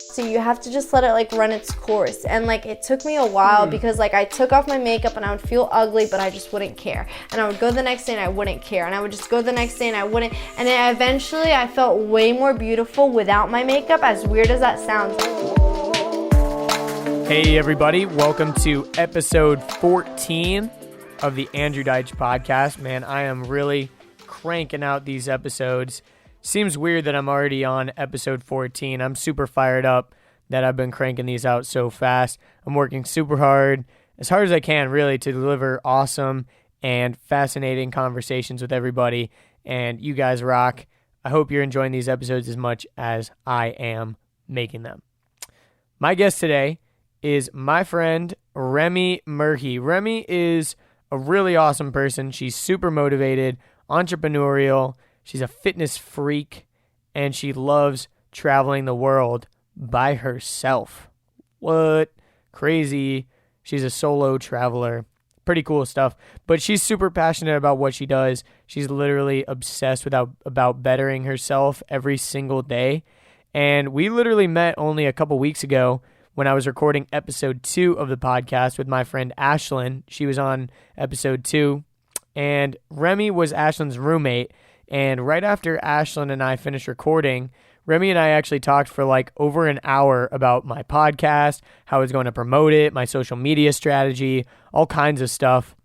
So you have to just let it like run its course. And like it took me a while because like I took off my makeup and I would feel ugly, but I just wouldn't care. And I would go the next day and I wouldn't care. And I would just go the next day and I wouldn't. And then eventually I felt way more beautiful without my makeup, as weird as that sounds. Hey everybody, welcome to episode 14 of the Untitled podcast. Man, I am really cranking out these episodes. Seems weird that I'm already on episode 14. I'm super fired up that I've been cranking these out so fast. I'm working super hard as I can, really, to deliver awesome and fascinating conversations with everybody. And you guys rock. I hope you're enjoying these episodes as much as I am making them. My guest today is my friend Remi Merhi. Remi is a really awesome person. She's super motivated, entrepreneurial. She's a fitness freak, and she loves traveling the world by herself. What? Crazy. She's a solo traveler. Pretty cool stuff. But she's super passionate about what she does. She's literally obsessed about bettering herself every single day. And we literally met only a couple weeks ago when I was recording episode 2 of the podcast with my friend Ashlyn. She was on episode 2, and Remi was Ashlyn's roommate. And right after Ashlyn and I finished recording, Remi and I actually talked for like over an hour about my podcast, how I was going to promote it, my social media strategy, all kinds of stuff.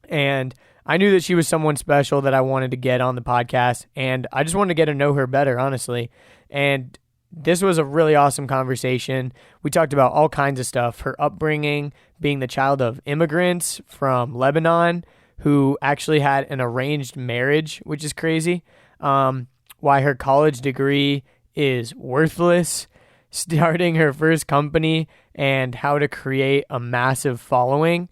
And I knew that she was someone special that I wanted to get on the podcast, and I just wanted to get to know her better, honestly. And this was a really awesome conversation. We talked about all kinds of stuff, her upbringing, being the child of immigrants from Lebanon, who actually had an arranged marriage, which is crazy, why her college degree is worthless, starting her first company, and how to create a massive following,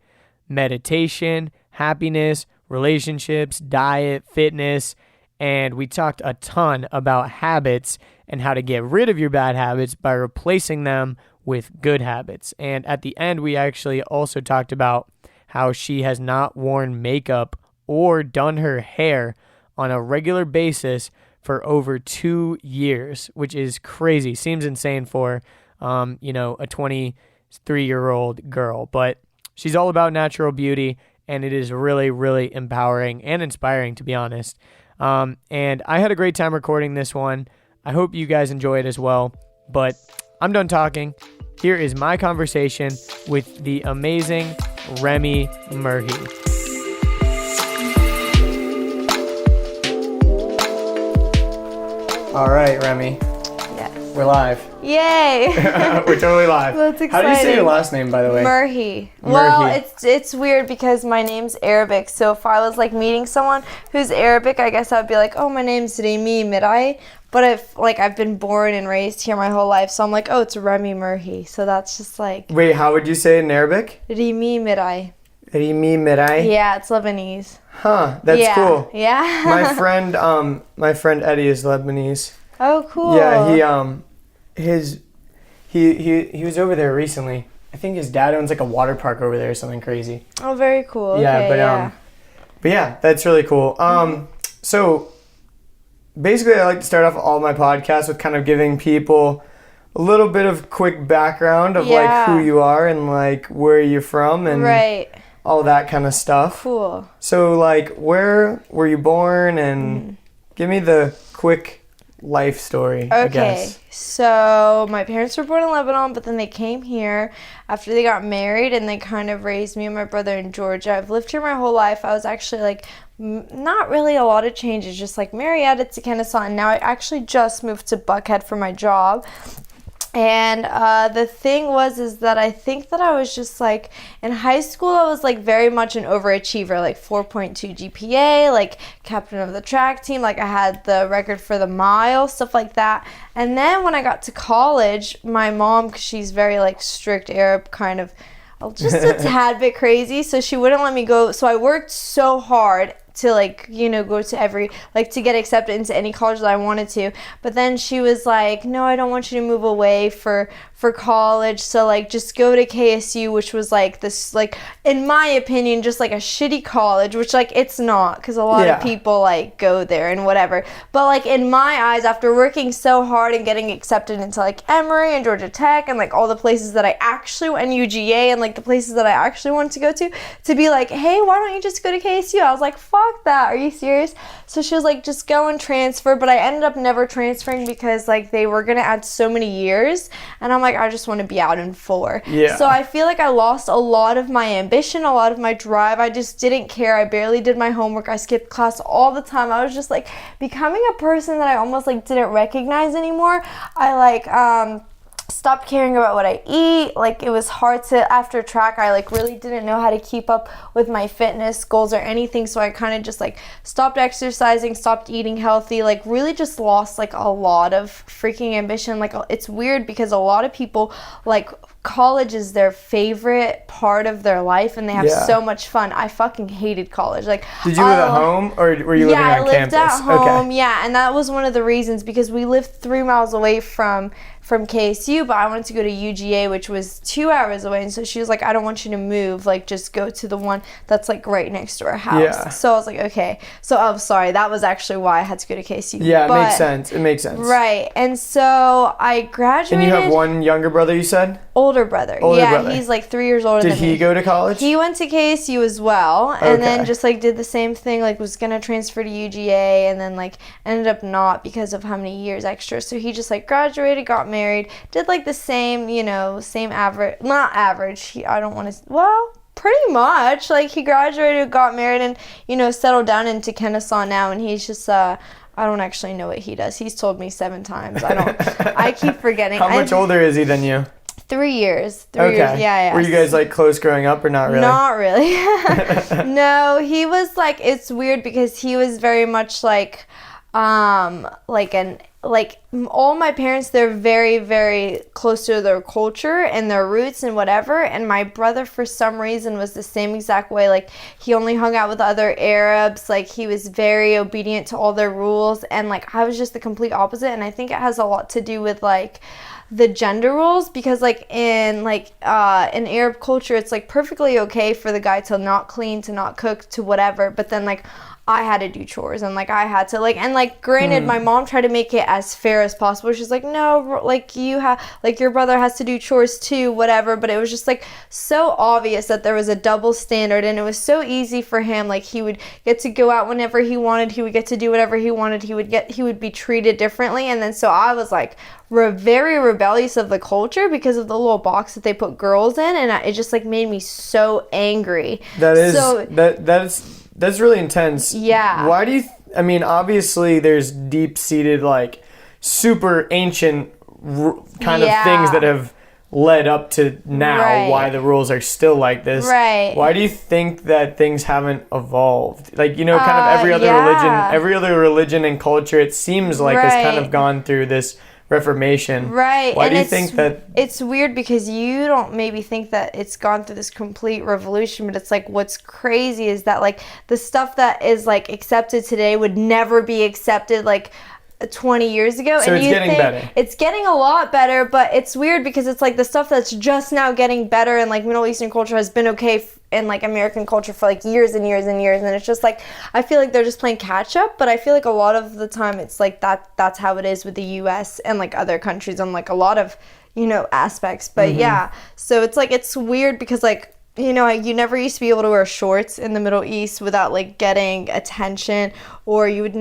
meditation, happiness, relationships, diet, fitness, and we talked a ton about habits and how to get rid of your bad habits by replacing them with good habits. And at the end, we actually also talked about how she has not worn makeup or done her hair on a regular basis for over 2 years, which is crazy. Seems insane for, a 23-year-old girl. But she's all about natural beauty, and it is really, really empowering and inspiring, to be honest. And I had a great time recording this one. I hope you guys enjoy it as well. But I'm done talking. Here is my conversation with the amazing Remi Merhi. All right, Remi. Yes. We're live. Yay! We're totally live. That's exciting. How do you say your last name, by the way? Merhi. Well, it's weird because my name's Arabic. So if I was like meeting someone who's Arabic, I guess I'd be like, oh, my name's Remi Merhi. But if like I've been born and raised here my whole life, so I'm like, oh, it's Remi Merhi. So that's just like. Wait, how would you say it in Arabic? Remi Merhi. Remi Merhi. Yeah, it's Lebanese. Huh, that's cool. Yeah. my friend Eddie is Lebanese. Oh, cool. Yeah, he was over there recently. I think his dad owns like a water park over there or something crazy. Oh, very cool. Yeah, okay, but yeah, that's really cool. So basically, I like to start off all my podcasts with kind of giving people a little bit of quick background of like who you are and like where you're from and all that kind of stuff. Cool. So like, where were you born, and give me the quick life story, I guess. So my parents were born in Lebanon, but then they came here after they got married, and they kind of raised me and my brother in Georgia. I've lived here my whole life. I was actually like not really a lot of changes, just like Marietta to Kennesaw, and now I actually just moved to Buckhead for my job. And the thing is that I think that I was just like, in high school, I was like very much an overachiever, like 4.2 GPA, like captain of the track team, like I had the record for the mile, stuff like that. And then when I got to college, my mom, 'cause she's very like strict Arab kind of, just a tad bit crazy, so she wouldn't let me go. So I worked so hard to like, you know, go to every, like to get accepted into any college that I wanted to. But then she was like, no, I don't want you to move away for college, so like just go to KSU, which was like this, like in my opinion, just like a shitty college, which like it's not, because a lot of people like go there and whatever. But like in my eyes, after working so hard and getting accepted into like Emory and Georgia Tech and like all the places that I actually, and UGA and like the places that I actually wanted to go to be like, hey, why don't you just go to KSU? I was like, fuck that, are you serious? So she was like, just go and transfer. But I ended up never transferring because like they were gonna add so many years, and I'm like, I just want to be out in 4. Yeah. So I feel like I lost a lot of my ambition, a lot of my drive. I just didn't care. I barely did my homework. I skipped class all the time. I was just like becoming a person that I almost like didn't recognize anymore. I like stopped caring about what I eat. Like it was hard to, after track, I like really didn't know how to keep up with my fitness goals or anything, so I kind of just like stopped exercising, stopped eating healthy, like really just lost like a lot of freaking ambition. Like it's weird because a lot of people like college is their favorite part of their life and they have so much fun. I fucking hated college. Like, did you live at home or were you living on campus? Yeah, I lived at home. Okay. Yeah, and that was one of the reasons, because we lived 3 miles away from KSU, but I wanted to go to UGA, which was 2 hours away. And so she was like, I don't want you to move. Like, just go to the one that's like right next to our house. Yeah. So I was like, okay. So I'm sorry. That was actually why I had to go to KSU. Yeah, it makes sense. It makes sense. Right. And so I graduated. And you have one younger brother, you said? Older brother. He's like 3 years older than me. Did he go to college? He went to KSU as well, and then just like did the same thing, like was gonna transfer to UGA, and then like ended up not because of how many years extra. So he just like graduated, got married, did like the same, you know, same average, not average. I don't want to, well, pretty much. Like he graduated, got married, and you know, settled down into Kennesaw now, and he's just I don't actually know what he does. He's told me 7 times. I keep forgetting. How much older is he than you? 3 years. 3 years. Yeah. Were you guys like close growing up or not really? Not really. No, he was like, it's weird because he was very much like all my parents, they're very, very close to their culture and their roots and whatever. And my brother, for some reason, was the same exact way. Like, he only hung out with other Arabs. Like, he was very obedient to all their rules. And like, I was just the complete opposite. And I think it has a lot to do with like the gender roles, because like in Arab culture, it's like perfectly okay for the guy to not clean, to not cook, to whatever. But then like I had to do chores, and like I had to like, and like granted, my mom tried to make it as fair as possible. She's like, no, like you have, like your brother has to do chores too, whatever. But it was just like so obvious that there was a double standard, and it was so easy for him. Like he would get to go out whenever he wanted, he would get to do whatever he wanted, he would be treated differently. And then so I was like very rebellious of the culture because of the little box that they put girls in, and it just like made me so angry. That's really intense. Yeah. Why do you I mean, obviously there's deep-seated like super ancient kind of things that have led up to now why the rules are still like this. Right. Why do you think that things haven't evolved? Like, you know, kind of every other religion and culture, it seems like has kind of gone through this Reformation. Right. Why do you think that? It's weird because you don't maybe think that it's gone through this complete revolution, but it's like what's crazy is that like the stuff that is like accepted today would never be accepted like 20 years ago. So it's getting better. It's getting a lot better, but it's weird because it's like the stuff that's just now getting better and like Middle Eastern culture has been okay in like American culture for like years and years and years, and it's just like I feel like they're just playing catch up. But I feel like a lot of the time it's like that's how it is with the US and like other countries on like a lot of, you know, aspects. But so it's like it's weird because like, you know, you never used to be able to wear shorts in the Middle East without like getting attention, or you would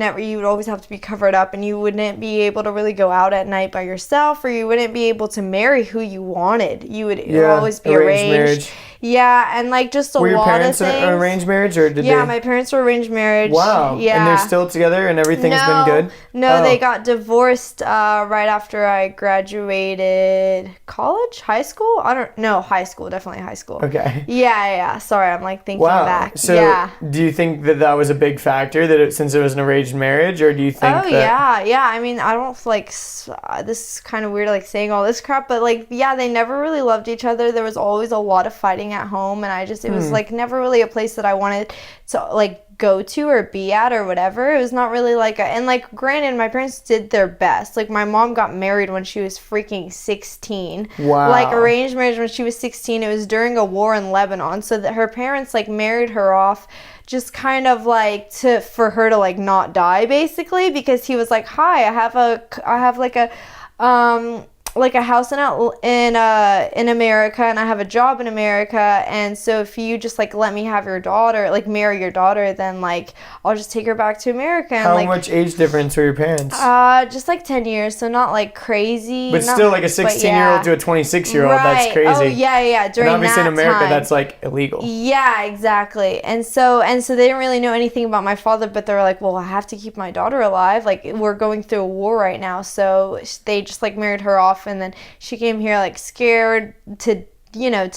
always have to be covered up, and you wouldn't be able to really go out at night by yourself, or you wouldn't be able to marry who you wanted. It would always be arranged. Marriage. Yeah, and like just a lot of things. Were your parents arranged marriage, or did they? Yeah, my parents were arranged marriage. Wow. Yeah. And they're still together and everything's been good? No, they got divorced right after I graduated college, high school? High school, definitely high school. Okay. Yeah. Sorry, I'm like thinking back. So do you think that was a big factor, that since it was an arranged marriage, or do you think yeah. I mean, I don't like, this is kind of weird like saying all this crap, but like, yeah, they never really loved each other. There was always a lot of fighting everything at home, and it was like never really a place that I wanted to like go to or be at or whatever. It was not really like and like granted, my parents did their best. Like my mom got married when she was freaking 16. Wow. Like arranged marriage when she was 16. It was during a war in Lebanon, so that her parents like married her off just kind of like for her to like not die, basically, because he was like, hi, I have like a house in America, and I have a job in America, and so if you just like let me have your daughter, like marry your daughter, then like I'll just take her back to America. And, how much age difference were your parents? Just like 10 years, so not like crazy. But still, like a 16-year-old to a 26-year-old, right. That's crazy. Oh yeah. During and obviously that in America, time, that's like illegal. Yeah, exactly. And so they didn't really know anything about my father, but they were like, well, I have to keep my daughter alive. Like we're going through a war right now, so they just like married her off. And then she came here like scared to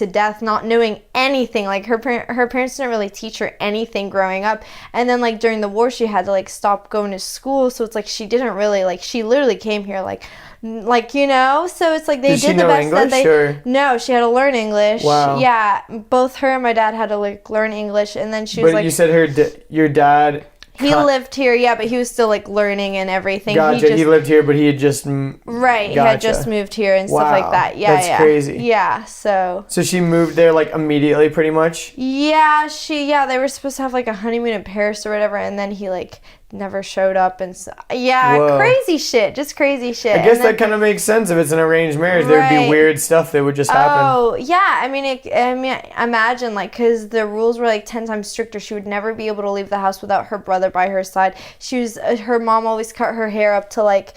death, not knowing anything. Like her parents didn't really teach her anything growing up. And then like during the war, she had to like stop going to school. So it's like she didn't really like. She literally came here like. So it's like they did the best English, that they. or? No, she had to learn English. Wow. Yeah, both her and my dad had to like learn English, and then she was But like. you said your dad. He lived here, yeah, but he was still like learning and everything. Gotcha. He lived here, but he had just right. He had just moved here and wow. stuff like that. Yeah, That's crazy. Yeah, so she moved there like immediately, pretty much. Yeah, they were supposed to have like a honeymoon in Paris or whatever, and then he like never showed up, and so Whoa. crazy shit, just crazy shit. I guess that kind of makes sense. If it's an arranged marriage, there would be weird stuff that would just happen. Oh yeah, I mean, imagine like, because the rules were like 10 times stricter. She would never be able to leave the house without her brother by her side. Her mom always cut her hair up to like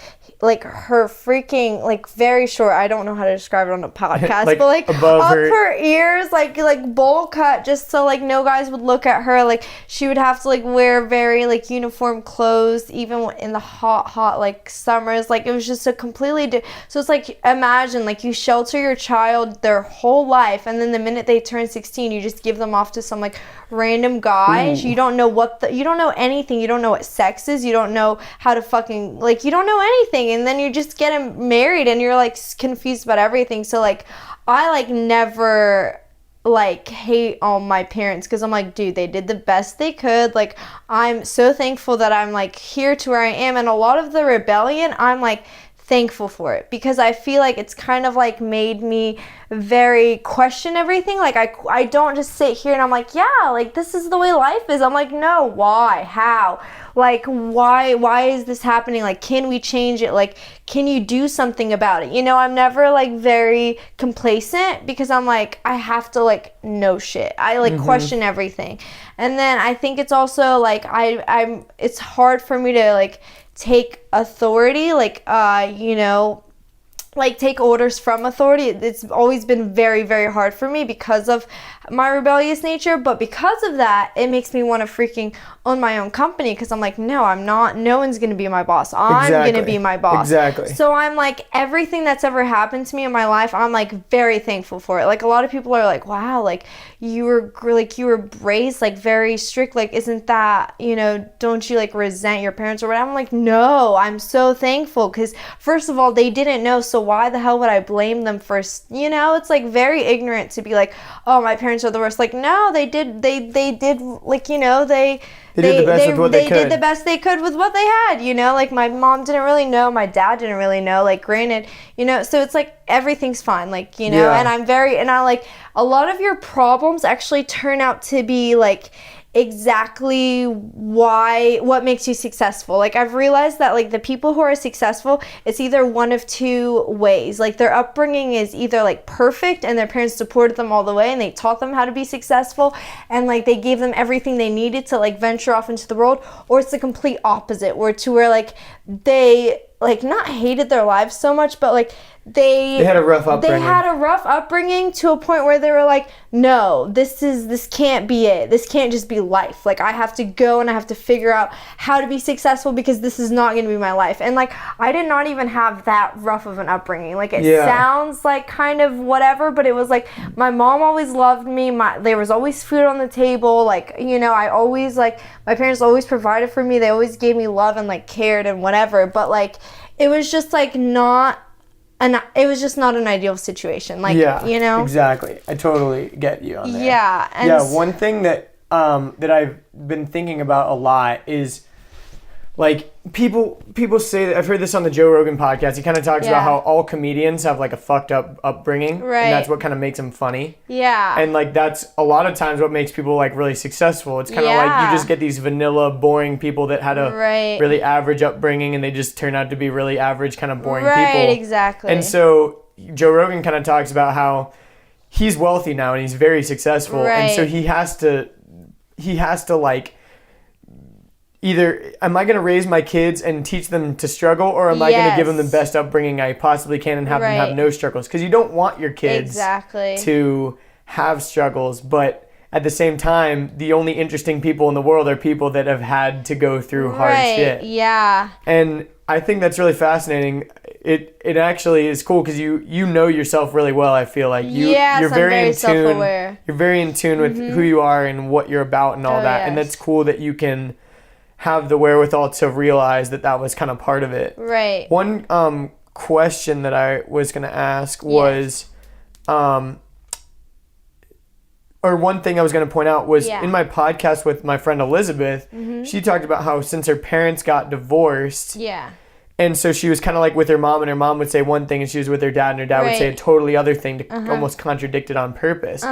her freaking like very short. I don't know how to describe it on a podcast, but like above up her ears, like bowl cut, just so like no guys would look at her. Like she would have to like wear very like uniform clothes, even in the hot like summers. Like it was just a completely so it's like, imagine like you shelter your child their whole life, and then the minute they turn 16, you just give them off to some like random guy. You don't know you don't know anything. You don't know what sex is. You don't know how to fucking like, you don't know anything, and then you just get him married and you're like confused about everything. So like I like never like hate all my parents, because I'm like, dude, they did the best they could. Like I'm so thankful that I'm like here to where I am, and a lot of the rebellion, I'm like thankful for it, because I feel like it's kind of like made me very question everything. Like I don't just sit here and I'm like, yeah, like this is the way life is. I'm like, no, why, how, like why is this happening? Like, can we change it? Like, can you do something about it? I'm never like very complacent, because I'm like, I have to like know shit. I like question everything. And then I think it's also like it's hard for me to like take authority, like like take orders from authority. It's always been very, very hard for me because of my rebellious nature. But because of that, it makes me want to freaking own my own company, because I'm like, no, I'm not. No one's going to be my boss. I'm going to be my boss. Exactly. So I'm like, everything that's ever happened to me in my life, I'm like very thankful for it. Like a lot of people are like, wow, like you were raised like very strict. Like, isn't that, don't you like resent your parents or whatever? I'm like, no, I'm so thankful, because first of all, they didn't know. So why the hell would I blame them for, it's like very ignorant to be like, oh, my parents are the worst. Like, no, they did like, they did the best with what they could. They did the best they could with what they had, like my mom didn't really know, my dad didn't really know, like granted, so it's like everything's fine, like, and I like a lot of your problems actually turn out to be like exactly what makes you successful. Like I've realized that like the people who are successful, it's either one of two ways. Like their upbringing is either like perfect and their parents supported them all the way and they taught them how to be successful and like they gave them everything they needed to like venture off into the world, or it's the complete opposite, where like they like not hated their lives so much, but like they had a rough upbringing. They had a rough upbringing to a point where they were like, no, this can't be it. This can't just be life. Like I have to go and I have to figure out how to be successful, because this is not going to be my life. And like I did not even have that rough of an upbringing. Like it sounds like kind of whatever, but it was like my mom always loved me. There was always food on the table. Like, I always like my parents always provided for me. They always gave me love and like cared and whatever. But like it was just like not and it was just not an ideal situation. Like, you know? Exactly. I totally get you on that. Yeah. And one thing that I've been thinking about a lot is, like, people say that, I've heard this on the Joe Rogan podcast. He kind of talks about how all comedians have, like, a fucked up upbringing. Right. And that's what kind of makes them funny. Yeah. And, like, that's a lot of times what makes people, like, really successful. It's kind of like you just get these vanilla, boring people that had a really average upbringing, and they just turn out to be really average, kind of boring people. Right, exactly. And so Joe Rogan kind of talks about how he's wealthy now and he's very successful. Right. And so he has to, like, either am I going to raise my kids and teach them to struggle, or am I going to give them the best upbringing I possibly can and have them have no struggles? Because you don't want your kids to have struggles, but at the same time, the only interesting people in the world are people that have had to go through hard shit. Yeah. And I think that's really fascinating. It actually is cool because you know yourself really well. I feel like you're very in tune. Self-aware. You're very in tune with who you are and what you're about and all that. Yes. And that's cool that you can have the wherewithal to realize that that was kind of part of it. Right. One question that I was going to ask was, or one thing I was going to point out was in my podcast with my friend Elizabeth, she talked about how since her parents got divorced, and so she was kind of like with her mom, and her mom would say one thing and she was with her dad, and her dad would say a totally other thing to almost contradict it on purpose.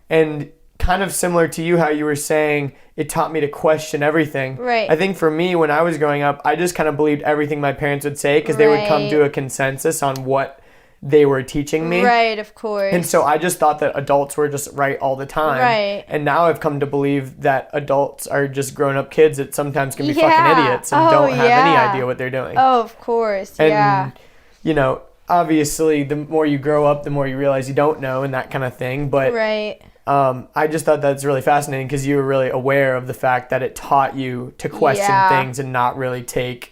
And kind of similar to you, how you were saying it taught me to question everything. Right. I think for me, when I was growing up, I just kind of believed everything my parents would say because they would come to a consensus on what they were teaching me. Right, of course. And so I just thought that adults were just right all the time. Right. And now I've come to believe that adults are just grown-up kids that sometimes can be fucking idiots and don't have any idea what they're doing. Oh, of course, and, you know, obviously, the more you grow up, the more you realize you don't know and that kind of thing. But I just thought that's really fascinating because you were really aware of the fact that it taught you to question things and not really take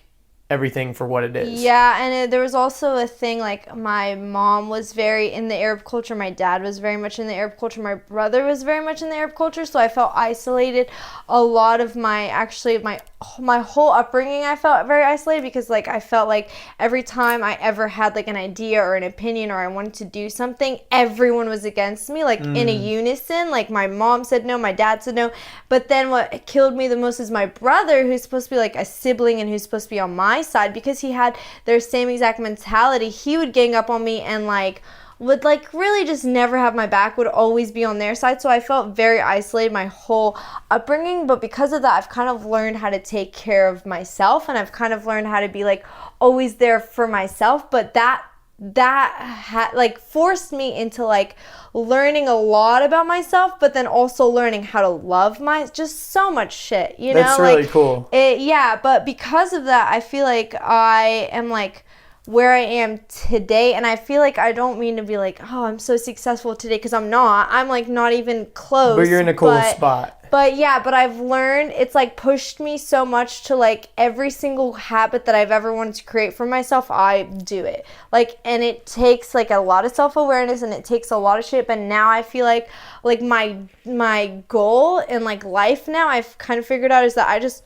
everything for what it is. Yeah, and there was also a thing, like, my mom was very in the Arab culture, my dad was very much in the Arab culture, my brother was very much in the Arab culture, so I felt isolated. A lot of my whole upbringing, I felt very isolated because, like, I felt like every time I ever had, like, an idea or an opinion or I wanted to do something, everyone was against me, like, in a unison. Like, my mom said no, my dad said no, but then what killed me the most is my brother, who's supposed to be, like, a sibling and who's supposed to be on my side, because he had their same exact mentality. He would gang up on me and, like, would, like, really just never have my back, would always be on their side. So I felt very isolated my whole upbringing. But because of that, I've kind of learned how to take care of myself, and I've kind of learned how to be, like, always there for myself. But that forced me into, like, learning a lot about myself, but then also learning how to love just so much shit, you know? That's really cool. But because of that, I feel like I am, like, where I am today, and I feel like I don't mean to be like, oh, I'm so successful today, because I'm not. I'm, like, not even close. But you're in a cool spot. But I've learned, it's, like, pushed me so much to, like, every single habit that I've ever wanted to create for myself, I do it. Like, and it takes, like, a lot of self-awareness, and it takes a lot of shit, but now I feel like my goal in, like, life now, I've kind of figured out is that I just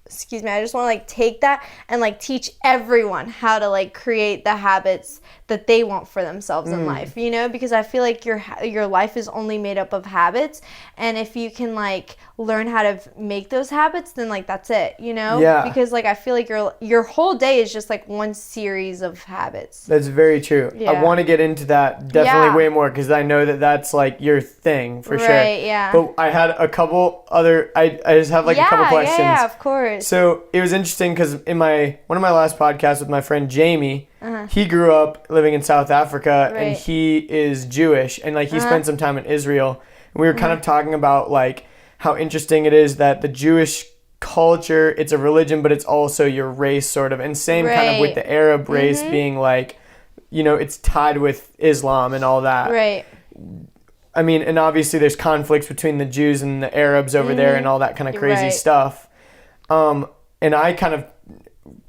want to, like, take that and, like, teach everyone how to, like, create the habits that they want for themselves in life, you know, because I feel like your life is only made up of habits, and if you can, like, learn how to make those habits, then, like, that's it, you know? Yeah. Because, like, I feel like your whole day is just, like, one series of habits. That's very true. Yeah. I want to get into that definitely way more, because I know that that's, like, your thing for sure. Right, yeah. But I had a couple other, I just have, like, a couple questions. Yeah, of course. So it was interesting because in one of my last podcasts with my friend Jamie, he grew up living in South Africa, and he is Jewish, and, like, he spent some time in Israel, and we were kind of talking about, like, how interesting it is that the Jewish culture, it's a religion, but it's also your race, sort of, and same kind of with the Arab race being, like, you know, it's tied with Islam and all that. Right. I mean, and obviously there's conflicts between the Jews and the Arabs over there and all that kind of crazy stuff. And I kind of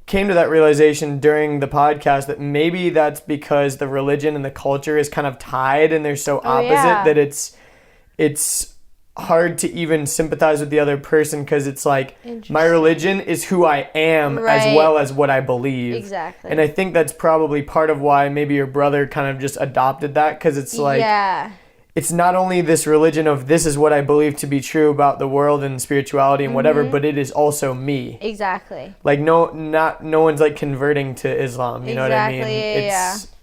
came to that realization during the podcast that maybe that's because the religion and the culture is kind of tied and they're so opposite that it's hard to even sympathize with the other person because it's like my religion is who I am as well as what I believe. Exactly. And I think that's probably part of why maybe your brother kind of just adopted that, because it's like it's not only this religion of this is what I believe to be true about the world and spirituality and whatever, but it is also me. Exactly. Like no one's like converting to Islam, you know what I mean?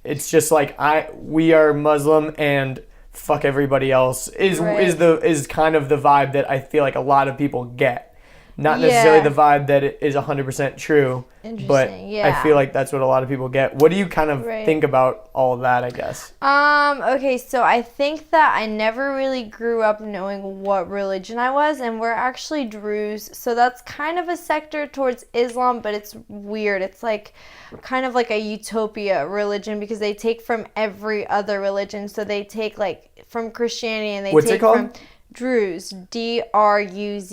It's just like we are Muslim and fuck everybody else is kind of the vibe that I feel like a lot of people get. Not necessarily the vibe that it is 100% true, but I feel like that's what a lot of people get. What do you kind of think about all of that, I guess? Okay, so I think that I never really grew up knowing what religion I was, and we're actually Druze, so that's kind of a sector towards Islam, but it's weird. It's like kind of like a utopia religion because they take from every other religion. So they take like from Christianity and they take from Druze, Druze.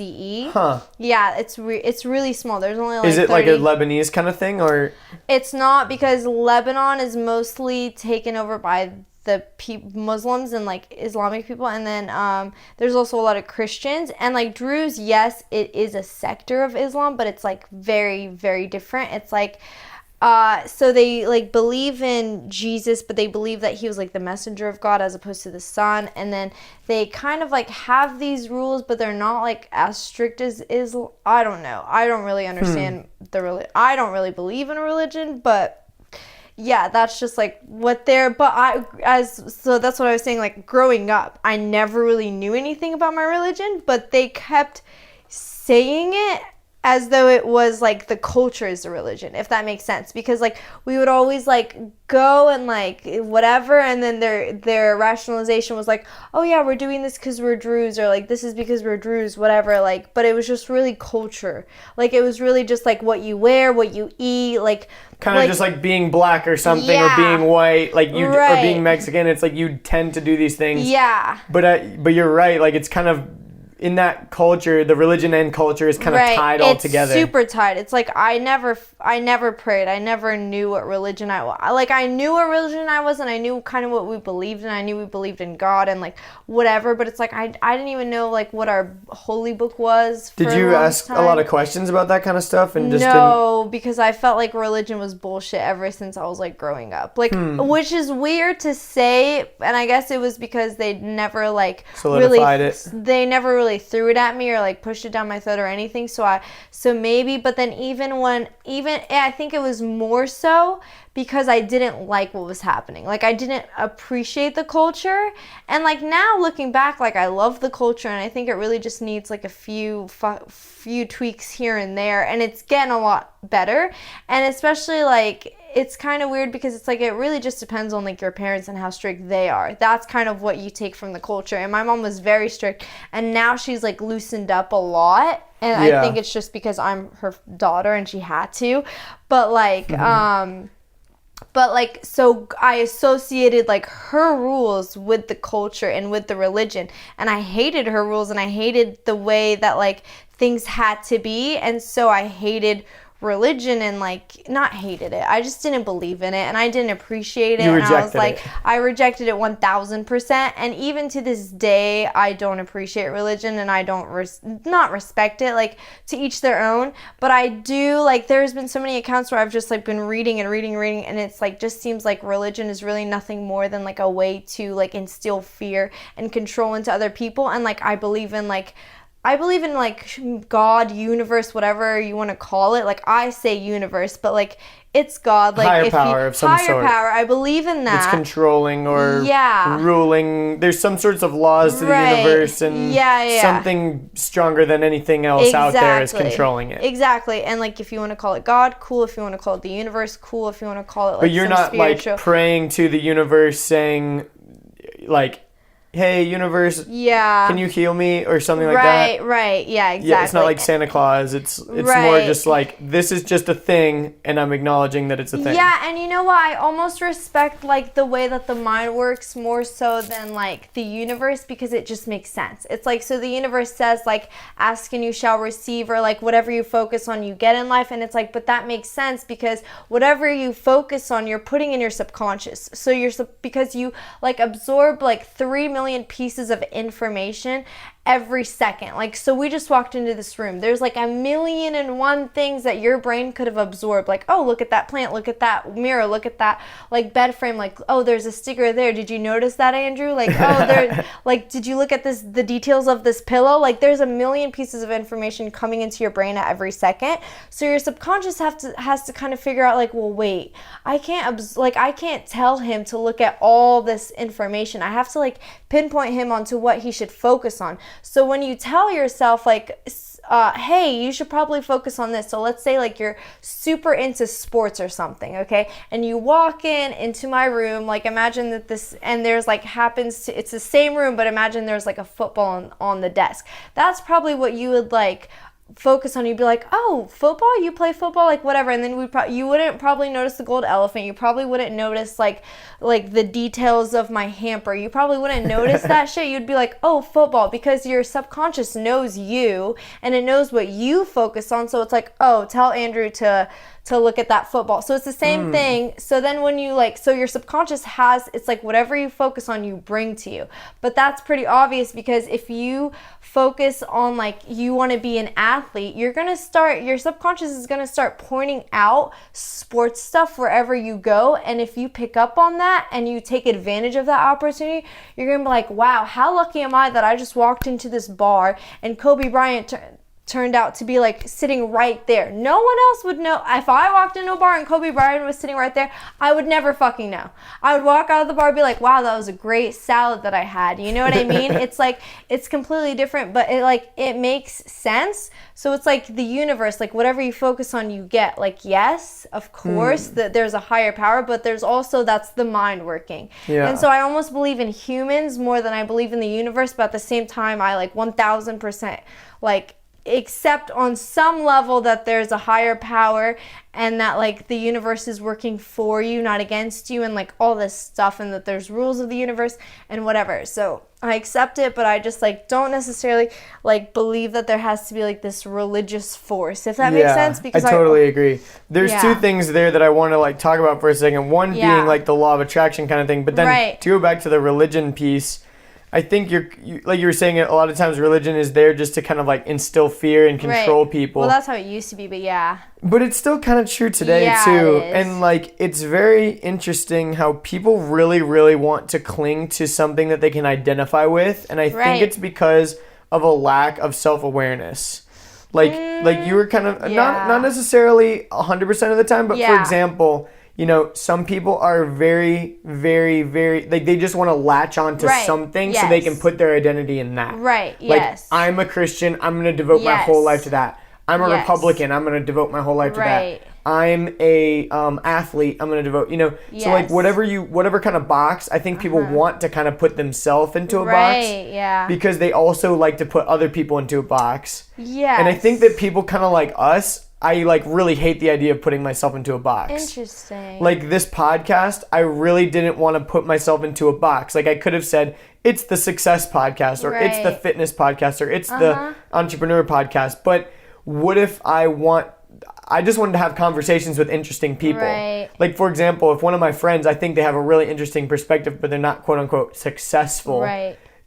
Huh. Yeah, it's really small. There's only like Is it 30. like a Lebanese kind of thing, or? It's not, because Lebanon is mostly taken over by the Muslims and like Islamic people, and then there's also a lot of Christians, and like Druze, yes, it is a sector of Islam, but it's like very, very different. It's like so they like believe in Jesus, but they believe that he was like the messenger of God as opposed to the son. And then they kind of like have these rules, but they're not like as strict as Islam. I don't know. I don't really understand I don't really believe in a religion, but yeah, that's just like what they're. So that's what I was saying. Like growing up, I never really knew anything about my religion, but they kept saying it as though it was like the culture is the religion, if that makes sense. Because like we would always like go and like whatever, and then their rationalization was like, oh yeah, we're doing this because we're Druze, or like this is because we're Druze, whatever. Like, but it was just really culture. Like it was really just like what you wear, what you eat, like kind of like, just like being black or something, or being white, like you or being Mexican. It's like you tend to do these things. Yeah. But you're right. Like it's kind of in that culture, the religion and culture is kind of tied all together. It's super tied. It's like I never prayed. I never knew what religion I was. Like I knew what religion I was, and I knew kind of what we believed in. I knew we believed in God and like whatever. But it's like I didn't even know like what our holy book was. Did you ask a lot of questions about that kind of stuff? And just no, because I felt like religion was bullshit ever since I was like growing up. Like, which is weird to say, and I guess it was because they never like solidified it. They never really threw it at me or like pushed it down my throat or anything, so maybe. But then I think it was more so because I didn't like what was happening. Like I didn't appreciate the culture, and like now looking back, like I love the culture, and I think it really just needs like a few tweaks here and there, and it's getting a lot better. And especially like it's kind of weird because it's like it really just depends on like your parents and how strict they are. That's kind of what you take from the culture. And my mom was very strict, and now she's like loosened up a lot, and I think it's just because I'm her daughter and she had to. But like so I associated like her rules with the culture and with the religion, and I hated her rules, and I hated the way that like things had to be, and so I hated religion, and like not hated it, I just didn't believe in it, and I didn't appreciate it, and I was like I rejected it 1000%. And even to this day I don't appreciate religion, and I don't not respect it. Like to each their own, but I do like there's been so many accounts where I've just like been reading, and it's like just seems like religion is really nothing more than like a way to like instill fear and control into other people. And like I believe in like God, universe, whatever you want to call it. Like I say universe, but like it's God, like higher power of some sort. Higher power, I believe in that. It's controlling or ruling. There's some sorts of laws to the universe, and something stronger than anything else out there is controlling it. Exactly. And like if you want to call it God, cool. If you want to call it the universe, cool. If you want to call it like, but you're not spiritual, like praying to the universe saying like, hey, universe, can you heal me, or something like that? Right, yeah, exactly. Yeah, it's not like Santa Claus. It's more just like, this is just a thing, and I'm acknowledging that it's a thing. Yeah, and you know what? I almost respect like the way that the mind works more so than like the universe, because it just makes sense. It's like, so the universe says like, ask and you shall receive, or like whatever you focus on you get in life, and it's like, but that makes sense because whatever you focus on you're putting in your subconscious. So because you like absorb like 3 million pieces of information, every second. Like, so we just walked into this room. There's like a million and one things that your brain could have absorbed. Like, oh, look at that plant, look at that mirror, look at that like bed frame. Like, oh, there's a sticker there. Did you notice that, Andrew? Like, oh, there. Like, did you look at the details of this pillow? Like, there's a million pieces of information coming into your brain at every second. So your subconscious has to kind of figure out, like, well, wait, I can't tell him to look at all this information. I have to like pinpoint him onto what he should focus on. So when you tell yourself like, hey, you should probably focus on this. So let's say like you're super into sports or something, okay? And you walk into my room, like imagine that this, and there's like it's the same room, but imagine there's like a football on the desk. That's probably what you would like focus on. You'd be like, oh, football, you play football, like whatever. And then you wouldn't probably notice the gold elephant. You probably wouldn't notice like the details of my hamper. You probably wouldn't notice that shit. You'd be like, oh, football, because your subconscious knows you and it knows what you focus on. So it's like, oh, tell Andrew to look at that football. So it's the same thing. So then when you like, so your subconscious it's like whatever you focus on, you bring to you. But that's pretty obvious, because if you focus on like you want to be an athlete, your subconscious is going to start pointing out sports stuff wherever you go. And if you pick up on that and you take advantage of that opportunity, you're going to be like, wow, how lucky am I that I just walked into this bar and Kobe Bryant turned out to be like sitting right there. No one else would know. If I walked into a bar and Kobe Bryant was sitting right there, I would never fucking know. I would walk out of the bar and be like, wow, that was a great salad that I had. You know what I mean? It's like, it's completely different, but it makes sense. So it's like the universe, like whatever you focus on, you get. Like, yes, of course, that there's a higher power, but there's also, that's the mind working. Yeah. And so I almost believe in humans more than I believe in the universe, but at the same time, I like 1000% like accept on some level that there's a higher power and that like the universe is working for you, not against you, and like all this stuff, and that there's rules of the universe and whatever. So I accept it, but I just like don't necessarily like believe that there has to be like this religious force, if that makes sense. Because I totally agree. There's two things there that I want to like talk about for a second. One being like the law of attraction kind of thing, but then to go back to the religion piece, I think you like you were saying, a lot of times religion is there just to kind of like instill fear and control people. Well, that's how it used to be, but yeah. But it's still kind of true today too. It is. And like it's very interesting how people really, really want to cling to something that they can identify with, and I think it's because of a lack of self-awareness. Like you were kind of not necessarily 100% of the time, but for example, you know, some people are very, very, very, like, they just want to latch on to something so they can put their identity in that. Right, like, I'm a Christian, I'm going to devote my whole life to that. I'm a Republican, I'm going to devote my whole life to that. I'm a athlete, I'm going to devote, you know. So, like, whatever kind of box, I think people want to kind of put themselves into a box. Because they also like to put other people into a box. And I think that people kind of like us, I like really hate the idea of putting myself into a box. Interesting. Like this podcast, I really didn't want to put myself into a box. Like I could have said, it's the success podcast, or it's the fitness podcast, or it's the entrepreneur podcast. But what if I just wanted to have conversations with interesting people. Like for example, if one of my friends, I think they have a really interesting perspective, but they're not quote unquote successful.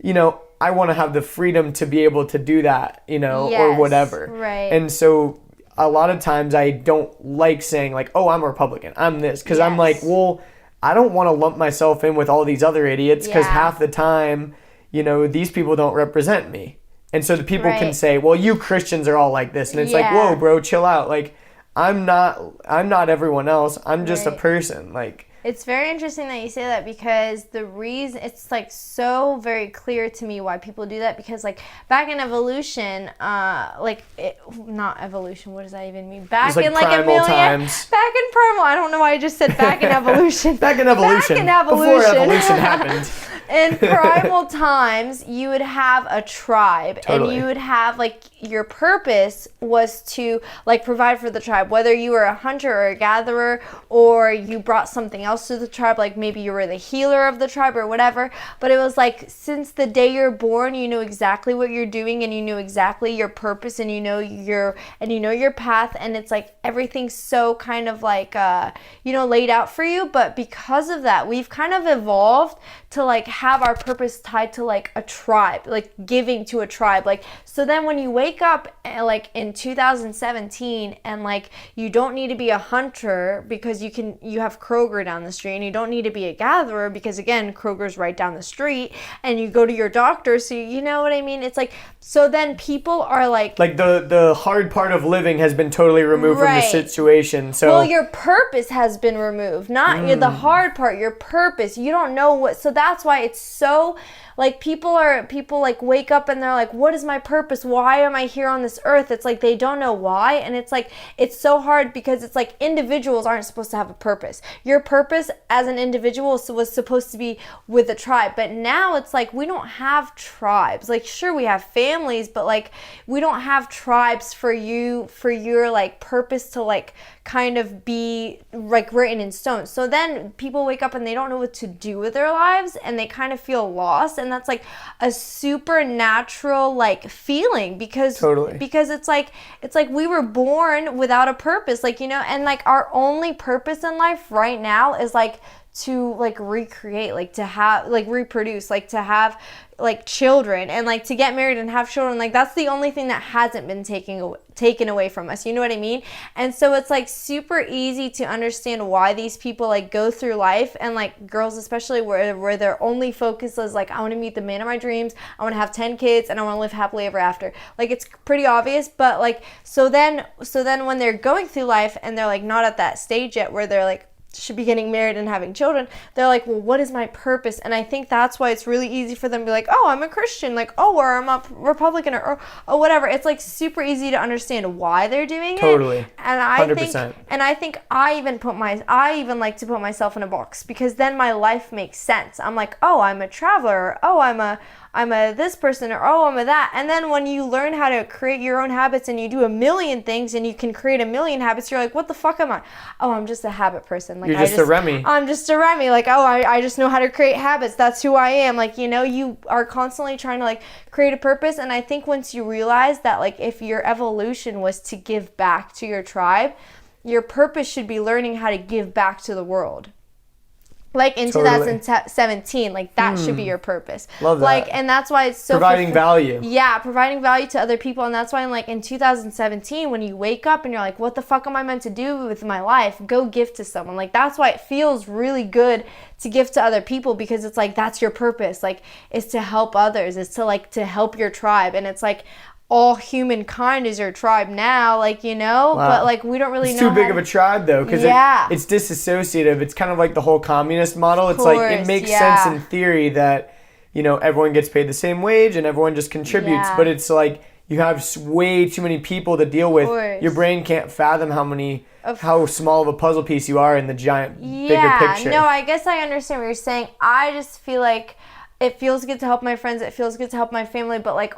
You know, I want to have the freedom to be able to do that, you know, or whatever. And so a lot of times I don't like saying like, oh, I'm a Republican, I'm this, because I'm like, well, I don't want to lump myself in with all these other idiots, because half the time, you know, these people don't represent me. And so the people can say, well, you Christians are all like this. And it's like, whoa, bro, chill out. Like, I'm not everyone else. I'm just a person. Like, it's very interesting that you say that, because the reason, it's like so very clear to me why people do that, because like back in evolution, not evolution, what does that even mean? Back in like a million times. Back in primal, I don't know why I just said back in evolution. Back in evolution. Before evolution happened. In primal times, you would have a tribe, and you would have like your purpose was to like provide for the tribe, whether you were a hunter or a gatherer, or you brought something else to the tribe, like maybe you were the healer of the tribe or whatever. But it was like, since the day you're born, you know exactly what you're doing, and you know exactly your purpose, and you know your path, and it's like everything's so kind of like laid out for you. But because of that, we've kind of evolved to like have our purpose tied to like a tribe, like giving to a tribe. Like, so then when you wake up like in 2017 and like you don't need to be a hunter because you have Kroger down the street, and you don't need to be a gatherer because again, Kroger's right down the street, and you go to your doctor, so you know what I mean? It's like, so then people are like the hard part of living has been totally removed from the situation. So well, your purpose has been removed, not the hard part, your purpose. You don't know what, so that's why it's so like people like wake up and they're like, what is my purpose? Why am I here on this earth? It's like they don't know why, and it's like it's so hard because it's like individuals aren't supposed to have a purpose. Your purpose as an individual was supposed to be with a tribe, but now it's like we don't have tribes. Like sure, we have families, but like we don't have tribes for your like purpose to like kind of be like written in stone. So then people wake up and they don't know what to do with their lives, and they kind of feel lost, and that's like a supernatural like feeling because it's like we were born without a purpose, like, you know, and like our only purpose in life right now is like to like recreate, like to have like reproduce, like to have like children, and like to get married and have children. Like that's the only thing that hasn't been taken away from us, you know what I mean? And so it's like super easy to understand why these people like go through life, and like girls especially, where their only focus is like, I want to meet the man of my dreams, I want to have 10 kids, and I want to live happily ever after. Like it's pretty obvious, but like so then when they're going through life and they're like not at that stage yet where they're like should be getting married and having children, they're like, well, what is my purpose? And I think that's why it's really easy for them to be like, oh, I'm a Christian, like, oh, or I'm a Republican, or whatever. It's like super easy to understand why they're doing it. Totally. And I think I even like to put myself in a box, because then my life makes sense. I'm like, oh, I'm a traveler, or oh, I'm a this person, or oh, I'm a that. And then when you learn how to create your own habits and you do a million things and you can create a million habits, you're like, what the fuck am I? Oh, I'm just a habit person. Like, you're just a Remi. I'm just a Remi. Like, oh, I just know how to create habits. That's who I am. Like, you know, you are constantly trying to like create a purpose. And I think once you realize that like if your evolution was to give back to your tribe, your purpose should be learning how to give back to the world. Like in 2017, like that should be your purpose. Love that. Like, and that's why it's so providing value. Yeah, providing value to other people. And that's why in 2017, when you wake up and you're like, what the fuck am I meant to do with my life? Go gift to someone. Like that's why it feels really good to gift to other people, because it's like that's your purpose. Like it's to help others. It's to help your tribe. And it's like all humankind is your tribe now, like, you know. Wow. But like we don't really know. It's too big of a tribe though, because it's disassociative. It's kind of like the whole communist model. It's like it makes sense in theory that, you know, everyone gets paid the same wage and everyone just contributes, but it's like you have way too many people to deal with. Your brain can't fathom how small of a puzzle piece you are in the giant bigger picture. No, I guess I understand what you're saying. I just feel like it feels good to help my friends. It feels good to help my family. But like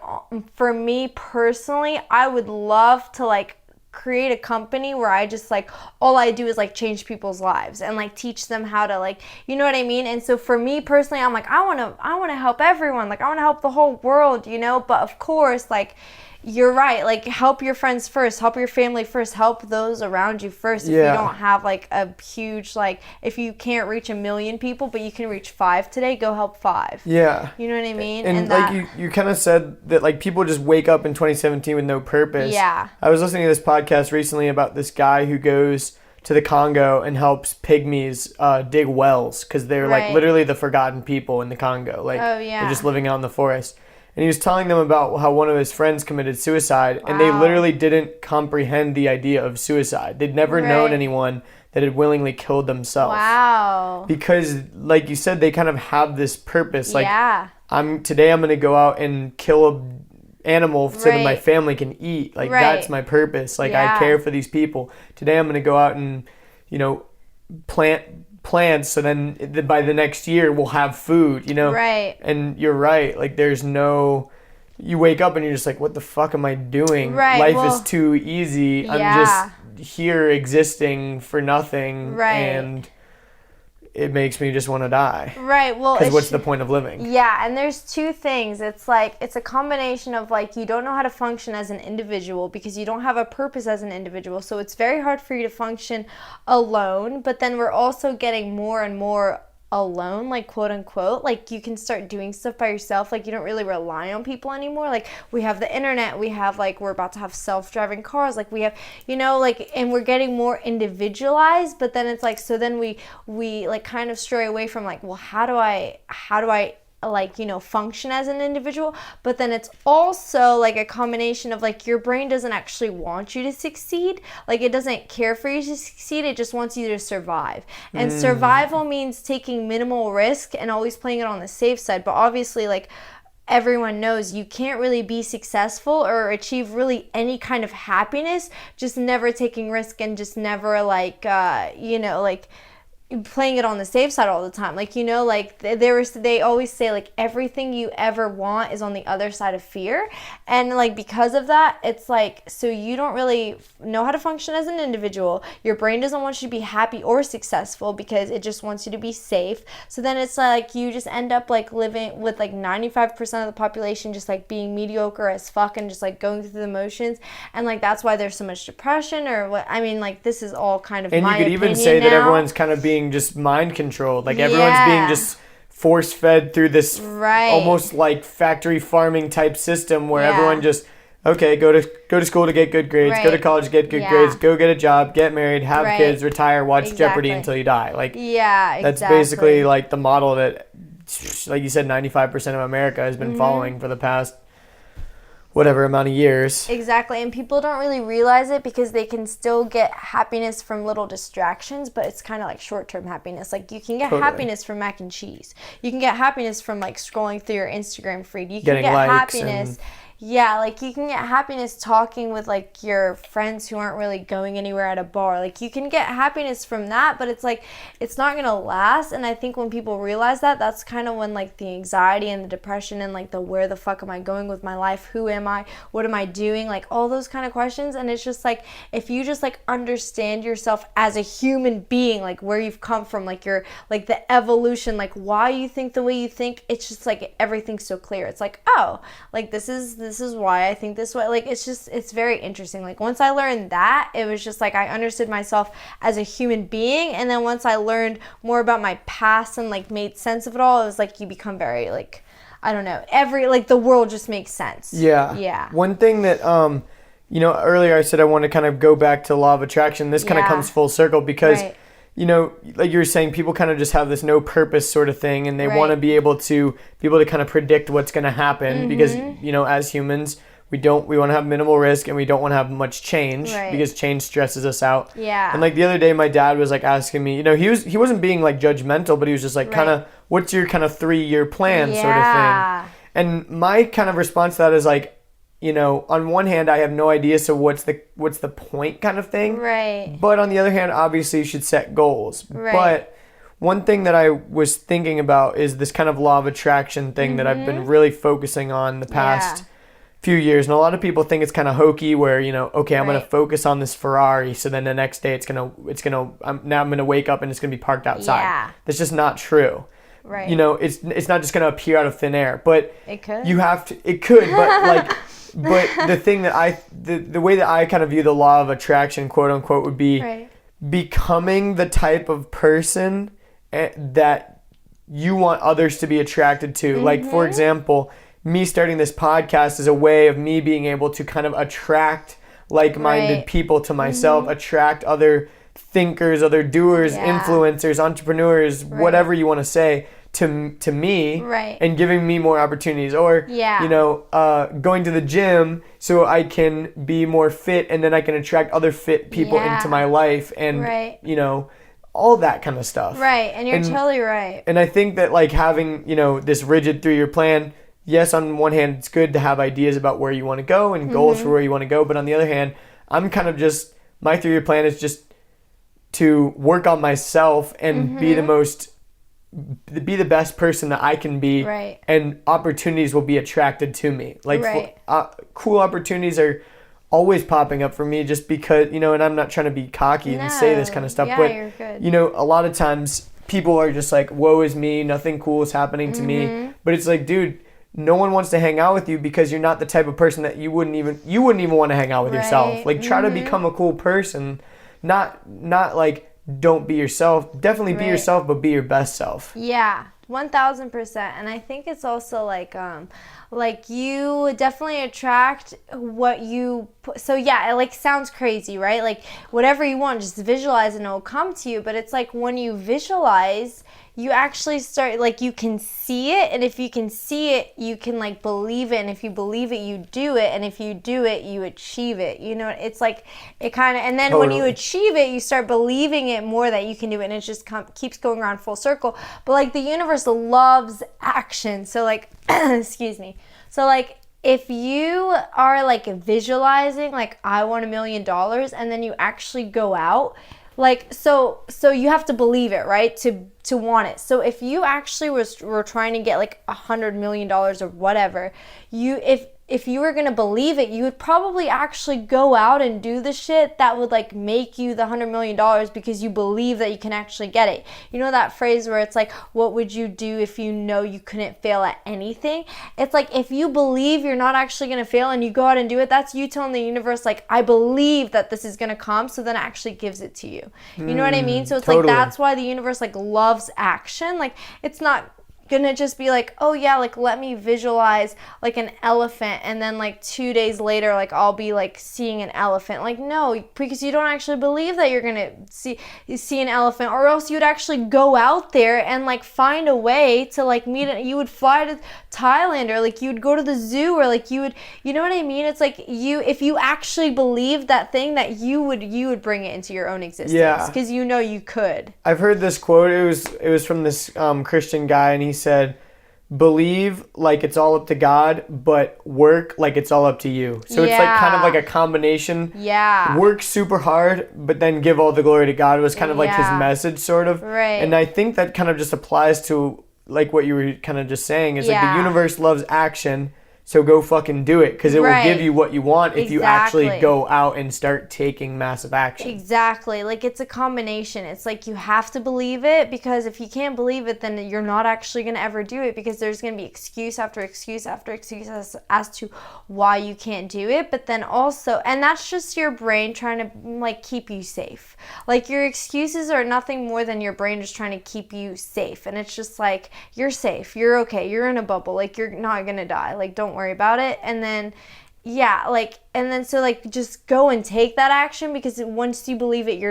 for me personally, I would love to like create a company where I just like all I do is like change people's lives and like teach them how to like, you know what I mean? And so for me personally, I'm like I want to help everyone. Like I want to help the whole world, you know? But of course, like you're right, like help your friends first, help your family first, help those around you first. If you don't have like a huge, like if you can't reach 1 million people but you can reach 5 today, go help 5. Yeah, you know what I mean? And like you kind of said that like people just wake up in 2017 with no purpose. I was listening to this podcast recently about this guy who goes to the Congo and helps pygmies dig wells, because they're like literally the forgotten people in the Congo. Like they're just living out in the forest. And he was telling them about how one of his friends committed suicide, and they literally didn't comprehend the idea of suicide. They'd never known anyone that had willingly killed themselves. Wow. Because, like you said, they kind of have this purpose. Like, today I'm going to go out and kill an animal so that my family can eat. Like, that's my purpose. Like, I care for these people. Today I'm going to go out and, you know, plant plants, so then by the next year we'll have food, you know. And you're right, like you wake up and you're just like, what the fuck am I doing? Life is too easy. I'm just here existing for nothing, and it makes me just want to die. Well, because what's the point of living? And there's two things. It's like it's a combination of like you don't know how to function as an individual because you don't have a purpose as an individual, so it's very hard for you to function alone. But then we're also getting more and more alone, like quote unquote. Like you can start doing stuff by yourself. Like you don't really rely on people anymore. Like we have the internet, we have like, we're about to have self-driving cars, like we have, like, and we're getting more individualized. But then it's like, so then we like kind of stray away from like, well, how do I like, function as an individual. But then it's also like a combination of like, your brain doesn't actually want you to succeed. Like it doesn't care for you to succeed. It just wants you to survive. And survival means taking minimal risk and always playing it on the safe side. But obviously, like, everyone knows you can't really be successful or achieve really any kind of happiness just never taking risk and just never like like playing it on the safe side all the time. Like, like they always say like everything you ever want is on the other side of fear. And like because of that, it's like, so you don't really know how to function as an individual. Your brain doesn't want you to be happy or successful because it just wants you to be safe. So then it's like you just end up like living with like 95% of the population just like being mediocre as fuck and just like going through the motions. And like that's why there's so much depression or what. I mean, like this is all kind of my opinion. And you could even say that everyone's kind of being just mind controlled, like everyone's being just force fed through this almost like factory farming type system where everyone just go to school to get good grades, go to college to get good grades, go get a job, get married, have kids, retire, watch Jeopardy until you die. Like that's basically like the model that, like you said, 95% of America has been following for the past whatever amount of years. Exactly. And people don't really realize it because they can still get happiness from little distractions, but it's kind of like short-term happiness. Like you can get happiness from mac and cheese. You can get happiness from like scrolling through your Instagram feed. You can get happiness. Like you can get happiness talking with like your friends who aren't really going anywhere at a bar. Like you can get happiness from that, but it's like it's not gonna last. And I think when people realize that, that's kind of when like the anxiety and the depression and like the where the fuck am I going with my life? Who am I? What am I doing? Like all those kind of questions. And it's just like if you just like understand yourself as a human being, like where you've come from, like your like the evolution, like why you think the way you think, it's just like everything's so clear. It's like, oh, like this is why I think this way. Like it's very interesting. Like once I learned that, it was just like I understood myself as a human being. And then once I learned more about my past and like made sense of it all, it was like you become very like, I don't know, like the world just makes sense. Yeah. One thing that earlier I said I want to kind of go back to law of attraction. This kind of comes full circle because like you were saying, people kind of just have this no purpose sort of thing, and they want to be able to kind of predict what's going to happen because, as humans, we want to have minimal risk and we don't want to have much change because change stresses us out. Yeah. And like the other day, my dad was like asking me, he wasn't being like judgmental, but he was just like kind of, what's your kind of 3-year plan sort of thing. And my kind of response to that is like, on one hand, I have no idea, so what's the point kind of thing. Right. But on the other hand, obviously you should set goals. Right. But one thing that I was thinking about is this kind of law of attraction thing that I've been really focusing on the past few years. And a lot of people think it's kind of hokey where, okay, I'm going to focus on this Ferrari, so then the next day I'm going to wake up and it's going to be parked outside. Yeah. That's just not true. Right. It's not just going to appear out of thin air, but it could. It could, but like but the thing that the way that I kind of view the law of attraction, quote unquote, would be becoming the type of person that you want others to be attracted to. Like, for example, me starting this podcast is a way of me being able to kind of attract like-minded people to myself, attract other thinkers, other doers, influencers, entrepreneurs, whatever you want to say, to me, and giving me more opportunities, or going to the gym so I can be more fit, and then I can attract other fit people into my life, and all that kind of stuff. Right, and you're totally right. And I think that like having this rigid 3-year plan, yes, on one hand it's good to have ideas about where you want to go and goals for where you want to go, but on the other hand, I'm kind of just, my 3-year plan is just to work on myself and be the best person that I can be, and opportunities will be attracted to me. Like cool opportunities are always popping up for me just because, and I'm not trying to be cocky and say this kind of stuff, but you're good. A lot of times people are just like, woe is me, nothing cool is happening to me. But it's like, dude, no one wants to hang out with you because you're not the type of person that you wouldn't even want to hang out with yourself. Like try to become a cool person, not like don't be yourself. Definitely be Right. yourself, but be your best self. Yeah, 1000%. And I think it's also like you definitely attract what you so yeah, it like sounds crazy, right? Like whatever you want, just visualize and it will come to you. But it's like when you visualize, you actually start, like, you can see it, and if you can see it, you can like believe it, and if you believe it, you do it, and if you do it, you achieve it. You know, it's like it kind of, and then when you Totally. achieve it, you start believing it more that you can do it, and it just keeps going around full circle. But like the universe loves action, so like excuse me, so like if you are like visualizing like I want $1,000,000, and then you actually go out, like so you have to believe it, right, to want it. So if you actually were trying to get like $100 million or whatever, if you were gonna believe it, you would probably actually go out and do the shit that would like make you the $100 million, because you believe that you can actually get it. You know that phrase where it's like, what would you do if you know you couldn't fail at anything? It's like if you believe you're not actually gonna fail and you go out and do it, that's you telling the universe like, I believe that this is gonna come, so then it actually gives it to you. You know what I mean? So it's Totally. like that's why the universe like loves action. Like it's not gonna just be like, oh yeah, like let me visualize like an elephant, and then like 2 days later like I'll be like seeing an elephant. Like no, because you don't actually believe that you're gonna see an elephant, or else you'd actually go out there and like find a way to like meet it. You would fly to Thailand, or like you would go to the zoo, or like you would, you know what I mean? It's like if you actually believe that thing, that you would bring it into your own existence. Yeah. Because you know you could. I've heard this quote. It was from this Christian guy, and he said, believe like it's all up to God, but work like it's all up to you. So it's like kind of like a combination. Yeah. Work super hard, but then give all the glory to God was kind of like his Yeah. message, sort of. Right. And I think that kind of just applies to like what you were kind of just saying, is like Yeah. the universe loves action. So go fucking do it, because it will Right. give you what you want if you actually Exactly. go out and start taking massive action. Exactly. Like it's a combination. It's like you have to believe it, because if you can't believe it, then you're not actually going to ever do it, because there's going to be excuse after excuse after excuse as to why you can't do it. But then also, and that's just your brain trying to like keep you safe. Like your excuses are nothing more than your brain just trying to keep you safe. And it's just like, you're safe. You're okay. You're in a bubble. Like you're not going to die. Like don't worry about it. And then yeah, like, and then so like just go and take that action, because once you believe it,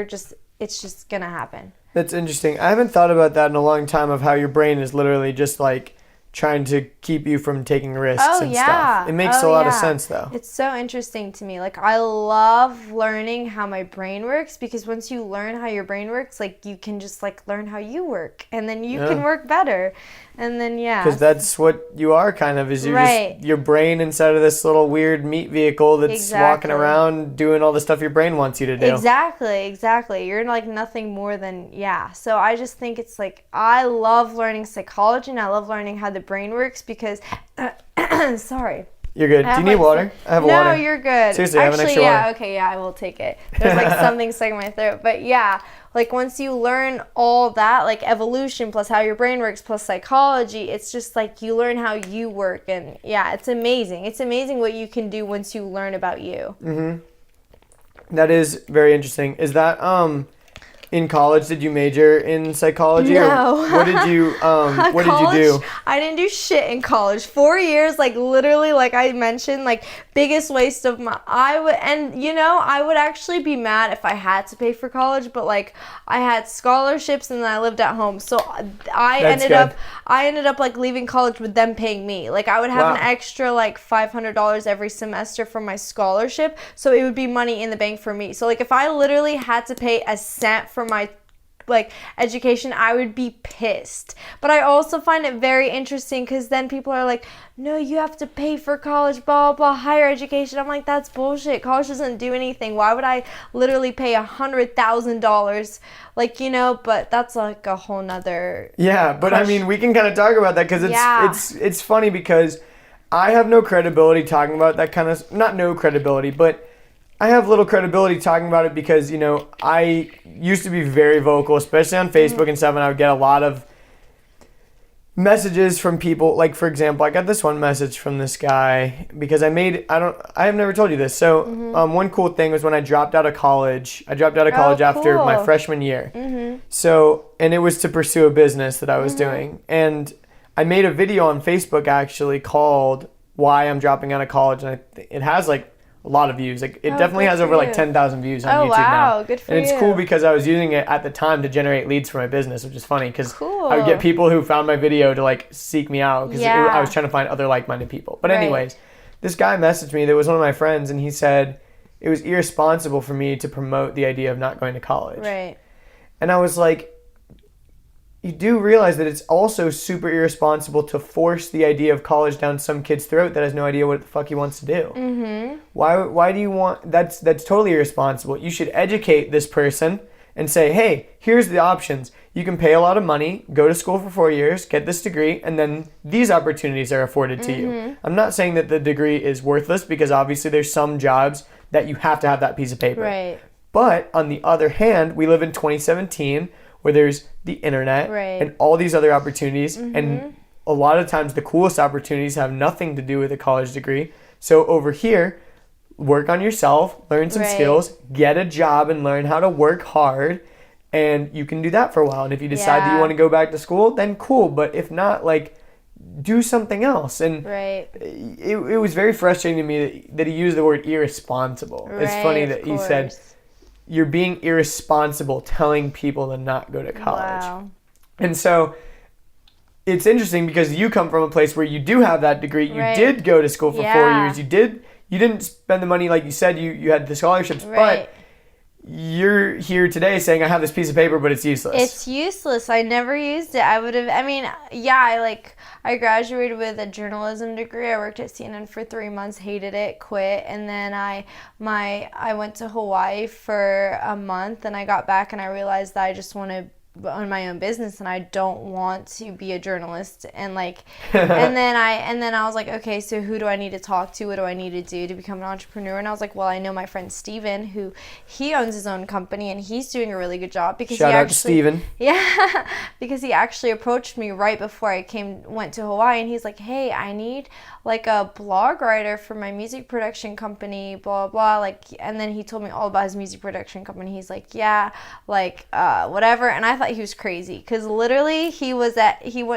it's just gonna happen. That's interesting. I haven't thought about that in a long time, of how your brain is literally just like trying to keep you from taking risks and stuff. It makes a lot of sense though. It's so interesting to me. Like I love learning how my brain works, because once you learn how your brain works, like you can just like learn how you work, and then you can work better. And then Because that's what you are, kind of, is you're Right. just your brain inside of this little weird meat vehicle that's Exactly. walking around doing all the stuff your brain wants you to do. Exactly. You're like nothing more than, yeah. So I just think it's like, I love learning psychology, and I love learning how the brain works, because, sorry. You're good. Do you need water? I have water. No, you're good. Seriously, I have an extra yeah, water. okay, yeah, I will take it. There's like something stuck in my throat. But yeah, like once you learn all that, like evolution plus how your brain works plus psychology, it's just like you learn how you work. And yeah, it's amazing. It's amazing what you can do once you learn about you. Mm-hmm. That is very interesting. Is that in college, did you major in psychology? No. Or what did you what College, did you do? I didn't do shit in college. 4 years, like literally, like I mentioned, like biggest waste of my. I would actually be mad if I had to pay for college, but like I had scholarships and then I lived at home, so I ended up like leaving college with them paying me. Like I would have an extra like $500 every semester from my scholarship, so it would be money in the bank for me. So like if I literally had to pay a cent for my like education, I would be pissed. But I also find it very interesting, because then people are like, no, you have to pay for college, blah blah, higher education. I'm like, that's bullshit. College doesn't do anything. Why would I literally pay $100,000? Like, you know, but that's like a whole nother But I mean, we can kind of talk about that, because it's funny, because I have no credibility talking about that kind of, not no credibility, but I have little credibility talking about it, because, you know, I used to be very vocal, especially on Facebook and stuff, and I would get a lot of messages from people. Like, for example, I got this one message from this guy because I have never told you this. So one cool thing was when I dropped out of college. After my freshman year. So, and it was to pursue a business that I was doing. And I made a video on Facebook actually called Why I'm Dropping Out of College. And it has like a lot of views. Like, it definitely has over like 10,000 views on YouTube now. Good for you. And it's cool because I was using it at the time to generate leads for my business, which is funny because I would get people who found my video to like seek me out because I was trying to find other like-minded people. But anyways, this guy messaged me that was one of my friends, and he said it was irresponsible for me to promote the idea of not going to college. Right. And I was like, you do realize that it's also super irresponsible to force the idea of college down some kid's throat that has no idea what the fuck he wants to do. Mm-hmm. Why do you want... That's totally irresponsible. You should educate this person and say, hey, here's the options. You can pay a lot of money, go to school for 4 years, get this degree, and then these opportunities are afforded to you. I'm not saying that the degree is worthless because obviously there's some jobs that you have to have that piece of paper. Right. But on the other hand, we live in 2017 where there's the internet and all these other opportunities. And a lot of times the coolest opportunities have nothing to do with a college degree. So over here, work on yourself, learn some skills, get a job and learn how to work hard. And you can do that for a while. And if you decide that you want to go back to school, then cool. But if not, like, do something else. And it was very frustrating to me that he used the word irresponsible. It's funny that he said, you're being irresponsible telling people to not go to college. Wow. And so it's interesting because you come from a place where you do have that degree. You did go to school for 4 years. You didn't spend the money like you said. You had the scholarships, but you're here today saying I have this piece of paper, but it's useless. It's useless. I never used it. I graduated with a journalism degree. I worked at CNN for 3 months, hated it, quit, and then I went to Hawaii for a month, and I got back and I realized that I just want to own my own business and I don't want to be a journalist, and like and then I was like, okay, so who do I need to talk to, what do I need to do to become an entrepreneur? And I was like, well, I know my friend Steven, who he owns his own company and he's doing a really good job because Shout out to Steven. Because he actually approached me right before I went to Hawaii, and he's like, hey, I need like a blog writer for my music production company, blah blah, like, and then he told me all about his music production company. He's like, whatever. And I thought he was crazy because literally he went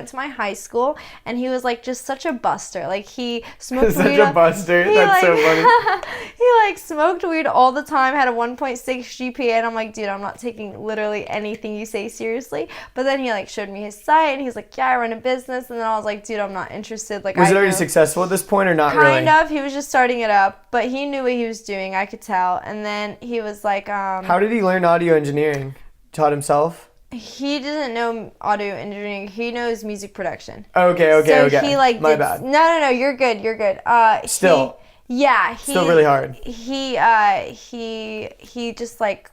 to my high school and he was like just such a buster. Like, he smoked such weed. A buster. That's so funny. He like smoked weed all the time, had a 1.6 GPA, and I'm like, dude, I'm not taking literally anything you say seriously. But then he like showed me his site and he's like, yeah, I run a business, and then I was like, dude, I'm not interested. Like, was it already successful at this point or not? Kind of. He was just starting it up, but he knew what he was doing. I could tell. And then he was like, how did he learn audio engineering? Taught himself? He doesn't know audio engineering. He knows music production. Okay. So he like My bad. No, you're good. Still really hard. He just like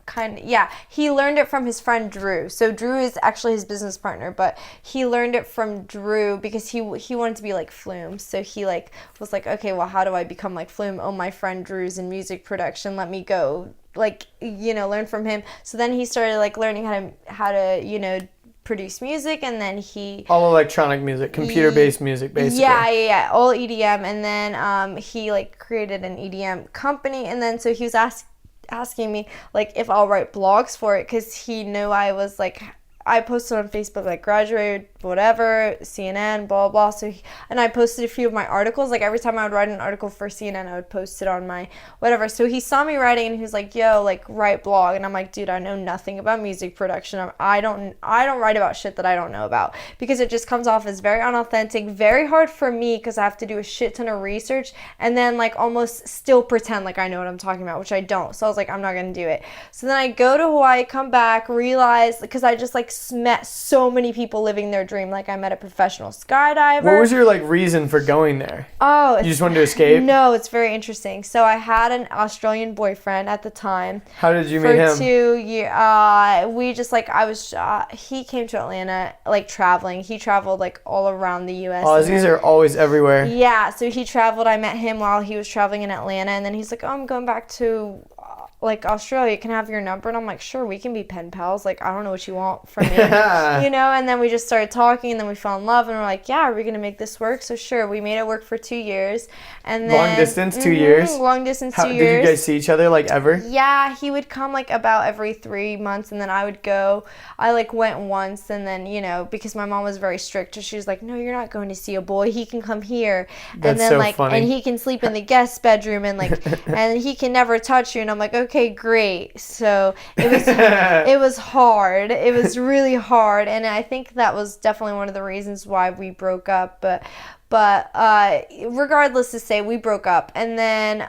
he learned it from his friend Drew. So Drew is actually his business partner, but he learned it from Drew because he wanted to be like Flume. So he like was like, okay, well, how do I become like Flume? Oh, my friend Drew's in music production. Let me go, like, learn from him. So then he started like learning how to produce music, and then all electronic music, computer-based music, basically. Yeah, all EDM. And then he like created an EDM company, and then so he was asking me like if I'll write blogs for it, because he knew I was like, I posted on Facebook like graduated, whatever, CNN, blah blah. So and I posted a few of my articles. Like, every time I would write an article for CNN, I would post it on my whatever. So he saw me writing and he was like, yo, like, write blog. And I'm like, dude, I know nothing about music production. I don't write about shit that I don't know about, because it just comes off as very unauthentic, very hard for me because I have to do a shit ton of research and then like almost still pretend like I know what I'm talking about, which I don't. So I was like, I'm not gonna do it. So then I go to Hawaii, come back, realize, because I just like met so many people living their dream. Like, I met a professional skydiver. What was your like reason for going there? Oh, you just wanted to escape? No, it's very interesting. So I had an Australian boyfriend at the time. How did you meet him? For 2 years. We just like, he came to Atlanta like traveling. He traveled like all around the U.S. Aussies are always everywhere. Yeah, so he traveled. I met him while he was traveling in Atlanta, and then he's like, oh, I'm going back to like, Australia, can I have your number? And I'm like, sure, we can be pen pals. Like, I don't know what you want from me, you know? And then we just started talking, and then we fell in love, and we're like, yeah, are we going to make this work? So sure, we made it work for 2 years. And then Long distance, 2 years? Long distance, How, 2 years. Did you guys see each other, like, ever? Yeah, he would come, like, about every 3 months, and then I would go. I, like, went once, and then, you know, because my mom was very strict, so she was like, no, you're not going to see a boy. He can come here. That's and then, so like, funny. and he can sleep in the guest bedroom, and, like, and he can never touch you. And I'm like, okay, great. So it was hard. It was really hard, and I think that was definitely one of the reasons why we broke up. But regardless to say, we broke up, and then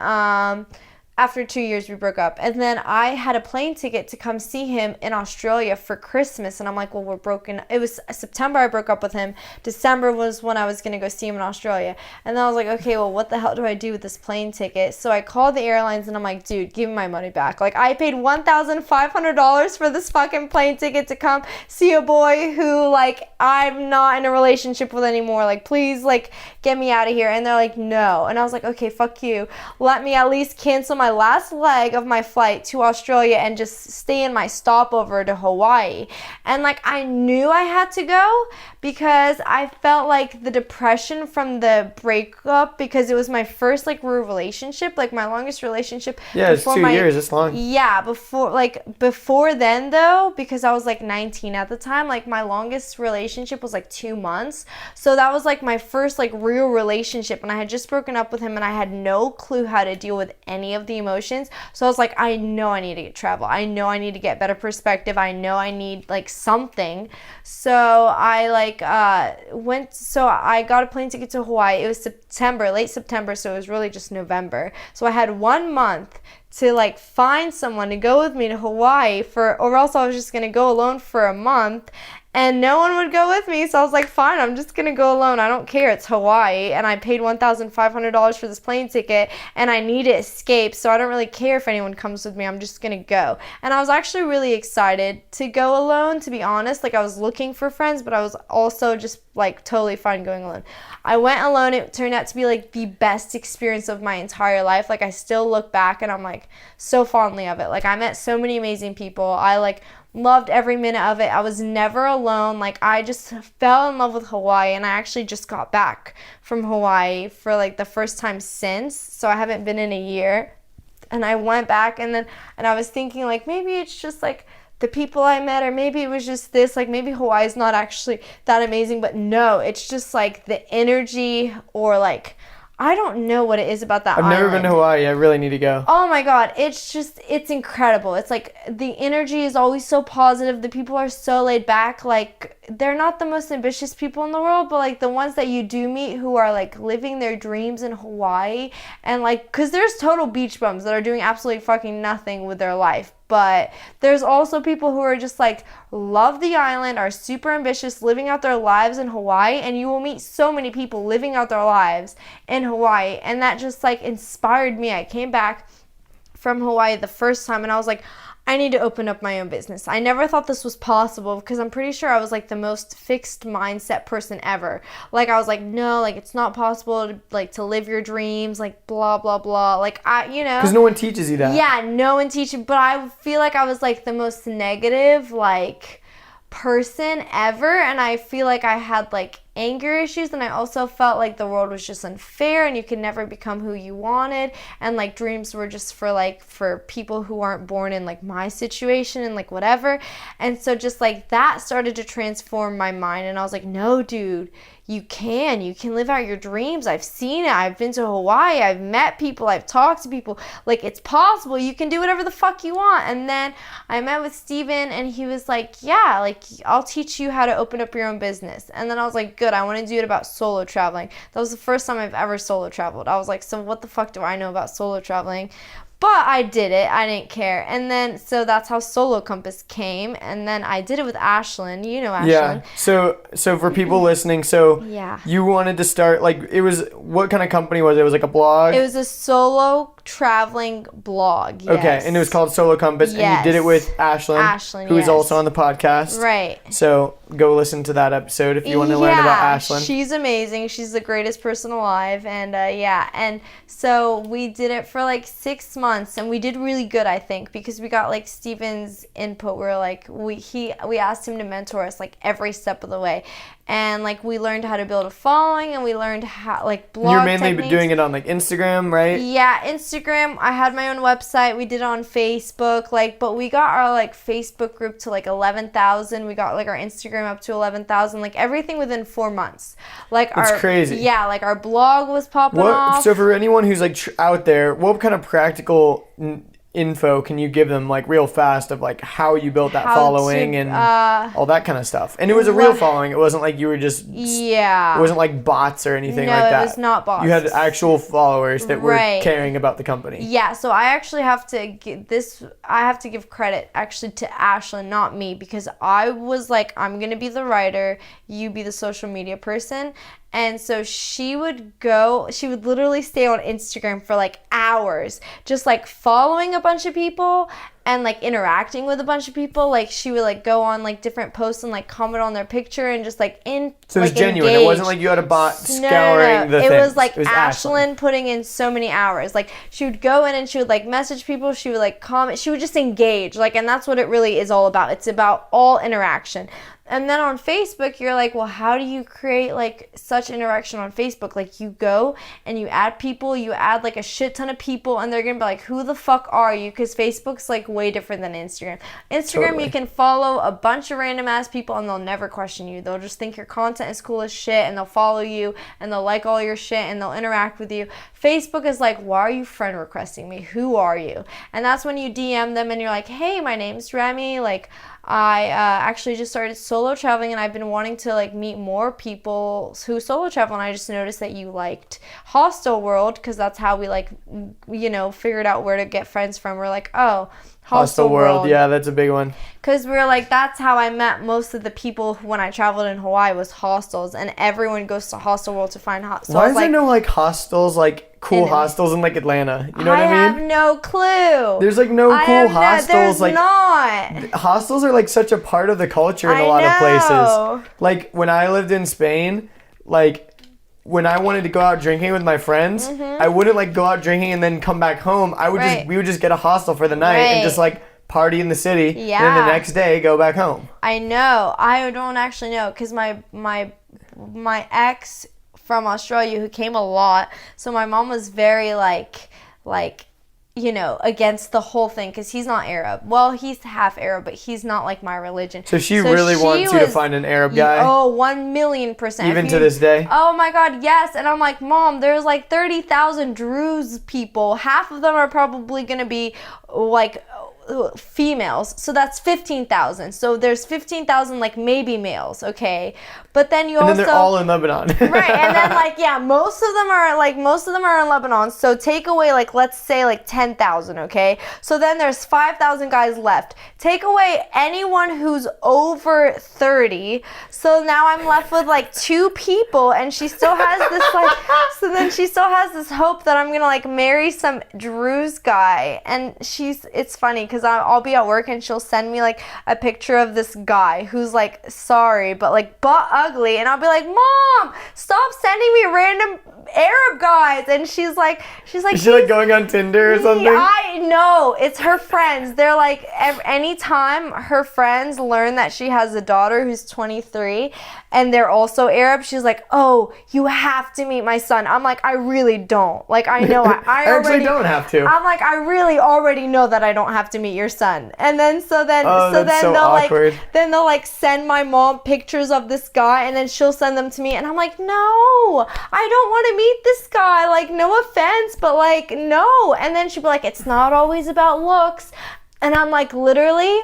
after 2 years we broke up, and then I had a plane ticket to come see him in Australia for Christmas, and I'm like, well, we're broken. It was September I broke up with him. December was when I was going to go see him in Australia, and then I was like, okay, well, what the hell do I do with this plane ticket? So I called the airlines, and I'm like, dude, give me my money back. Like, I paid $1,500 for this fucking plane ticket to come see a boy who, like, I'm not in a relationship with anymore. Like, please, like, get me out of here. And they're like, no. And I was like, okay, fuck you. Let me at least cancel my last leg of my flight to Australia and just stay in my stopover to Hawaii. And, like, I knew I had to go because I felt like the depression from the breakup, because it was my first, like, real relationship, like, my longest relationship. Yeah, it's 2 years. It's long. Yeah, before then, though, because I was, like, 19 at the time, like, my longest relationship was, like, 2 months. So that was, like, my first, like, real relationship, and I had just broken up with him, and I had no clue how to deal with any of the emotions. So I was like, I know I need to get travel. I know I need to get better perspective. I know I need, like, something. So I, like, I got a plane ticket to Hawaii. It was September, late September, so it was really just November. So I had 1 month to, like, find someone to go with me to Hawaii or else I was just gonna go alone for a month. And no one would go with me, so I was like, fine, I'm just going to go alone. I don't care. It's Hawaii, and I paid $1,500 for this plane ticket, and I need to escape, so I don't really care if anyone comes with me. I'm just going to go. And I was actually really excited to go alone, to be honest. Like, I was looking for friends, but I was also just, like, totally fine going alone. I went alone. It turned out to be, like, the best experience of my entire life. Like, I still look back, and I'm, like, so fondly of it. Like, I met so many amazing people. I, like, loved every minute of it. I was never alone. Like, I just fell in love with Hawaii, and I actually just got back from Hawaii for, like, the first time since, so I haven't been in a year. And I went back, and I was thinking, like, maybe it's just, like, the people I met, or maybe it was just this, like, maybe Hawaii's not actually that amazing. But no, it's just, like, the energy, or, like, I don't know what it is about that island. I've never been to Hawaii. I really need to go. Oh my God. It's incredible. It's like the energy is always so positive. The people are so laid back. Like, they're not the most ambitious people in the world, but, like, the ones that you do meet who are, like, living their dreams in Hawaii, and, like, because there's total beach bums that are doing absolutely fucking nothing with their life. But there's also people who are just, like, love the island, are super ambitious, living out their lives in Hawaii, and you will meet so many people living out their lives in Hawaii, and that just, like, inspired me. I came back from Hawaii the first time, and I was like, I need to open up my own business. I never thought this was possible, because I'm pretty sure I was, like, the most fixed mindset person ever. Like, I was like, no, like, it's not possible to, like, to live your dreams, like, blah, blah, blah. Like, Because no one teaches you that. Yeah, no one teaches, but I feel like I was, like, the most negative, like, person ever, and I feel like I had, like, anger issues, and I also felt like the world was just unfair, and you could never become who you wanted, and, like, dreams were just for people who aren't born in, like, my situation, and, like, whatever. And so just, like, that started to transform my mind, and I was like, no, dude, you can live out your dreams. I've seen it. I've been to Hawaii. I've met people. I've talked to people. Like, it's possible. You can do whatever the fuck you want. And then I met with Steven, and he was like, yeah, like, I'll teach you how to open up your own business. And then I was like, good, I want to do it about solo traveling. That was the first time I've ever solo traveled. I was like, so what the fuck do I know about solo traveling? But I did it. I didn't care. And then, so that's how Solo Compass came. And then I did it with Ashlyn. You know Ashlyn. Yeah. So for people listening, yeah, you wanted to start, like, it was, what kind of company was it? It was like a blog? It was a solo traveling blog. Yes. Okay, and it was called Solo Compass, and you did it with Ashlyn, who is also on the podcast. Right. So go listen to that episode if you want to learn about Ashlyn. She's amazing. She's the greatest person alive, and and so we did it for like 6 months, and we did really good, I think, because we got like Steven's input. We're like we asked him to mentor us like every step of the way. And like we learned how to build a following, and we learned how like blog You're mainly techniques. doing it on like Instagram, right? Yeah, Instagram. I had my own website. We did it on Facebook, but we got our like Facebook group to like 11,000. We got like our Instagram up to 11,000. Like everything within 4 months. Like That's crazy. Yeah, like our blog was popping off. So for anyone who's like out there, what kind of practical info can you give them like real fast of like how you built that following and all that kind of stuff? And it was a real following. It wasn't like you were just it wasn't like bots or anything like that. No, it was not bots. You had actual followers that were caring about the company. Yeah, so I actually have to give credit actually to Ashlyn, not me, because I was like, I'm gonna be the writer, you be the social media person. And so she would literally stay on Instagram for like hours, just like following a bunch of people and like interacting with a bunch of people. Like she would like go on like different posts and like comment on their picture and just like So it was genuine. Engage. It wasn't like you had a bot scouring the thing. It was like Ashlyn putting in so many hours. Like she would go in and she would like message people. She would like comment. She would just engage. Like, and that's what it really is all about. It's about all interaction. And then on Facebook, you're like, well, how do you create like such interaction on Facebook? Like you go and you add people, you add like a shit ton of people, and they're going to be like, who the fuck are you? Because Facebook's like way different than Instagram. Instagram, You can follow a bunch of random ass people and they'll never question you. They'll just think your content is cool as shit and they'll follow you and they'll like all your shit and they'll interact with you. Facebook is like, why are you friend requesting me? Who are you? And that's when you DM them and you're like, hey, my name's Remi. Like, I actually just started solo traveling, and I've been wanting to like meet more people who solo travel, and I just noticed that you liked Hostel World, because that's how we like, figured out where to get friends from. We're like, oh, Hostel World. Yeah, that's a big one. Because we're like, that's how I met most of the people when I traveled in Hawaii was hostels, and everyone goes to Hostel World to find hostels. Why is there no like hostels, like cool hostels in like Atlanta? You know what I mean? I have no clue. There's like no cool hostels. There's like not. Hostels are like such a part of the culture in a lot of places. Like when I lived in Spain, like when I wanted to go out drinking with my friends, I wouldn't like go out drinking and then come back home. We would just get a hostel for the night and just like party in the city. Yeah. And then the next day go back home. I know. I don't actually know, because my ex from Australia, who came a lot, so my mom was very like against the whole thing, because he's not Arab. Well, he's half Arab, but he's not like my religion. So she really wants you to find an Arab guy? Oh, 1,000,000%. Even to this day? Oh my God, yes. And I'm like, Mom, there's like 30,000 Druze people. Half of them are probably going to be like females, so that's 15,000. So there's 15,000 like maybe males, okay? But then you then they're all in Lebanon. Right, and then like most of them are in Lebanon. So take away like, let's say like 10,000, okay? So then there's 5,000 guys left. Take away anyone who's over 30. So now I'm left with like 2 people, and she still has this like so then she still has this hope that I'm going to like marry some Druze guy. And it's funny because I'll be at work and she'll send me like a picture of this guy who's like sorry but like butt ugly, and I'll be like, Mom, stop sending me random Arab guys. And she's like is she like going on Tinder or something? I know, it's her friends. They're like, anytime her friends learn that she has a daughter who's 23 and they're also Arab, she's like, oh, you have to meet my son. I'm like, I really don't. Like, I know I actually don't have to. I'm like, I really already know that I don't have to meet your son. And then they'll like send my mom pictures of this guy, and then she'll send them to me, and I'm like, no, I don't want to meet this guy. Like, no offense, but like, no. And then she'll be like, it's not always about looks. And I'm like, literally,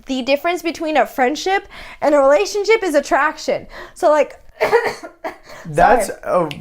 the difference between a friendship and a relationship is attraction. So like that's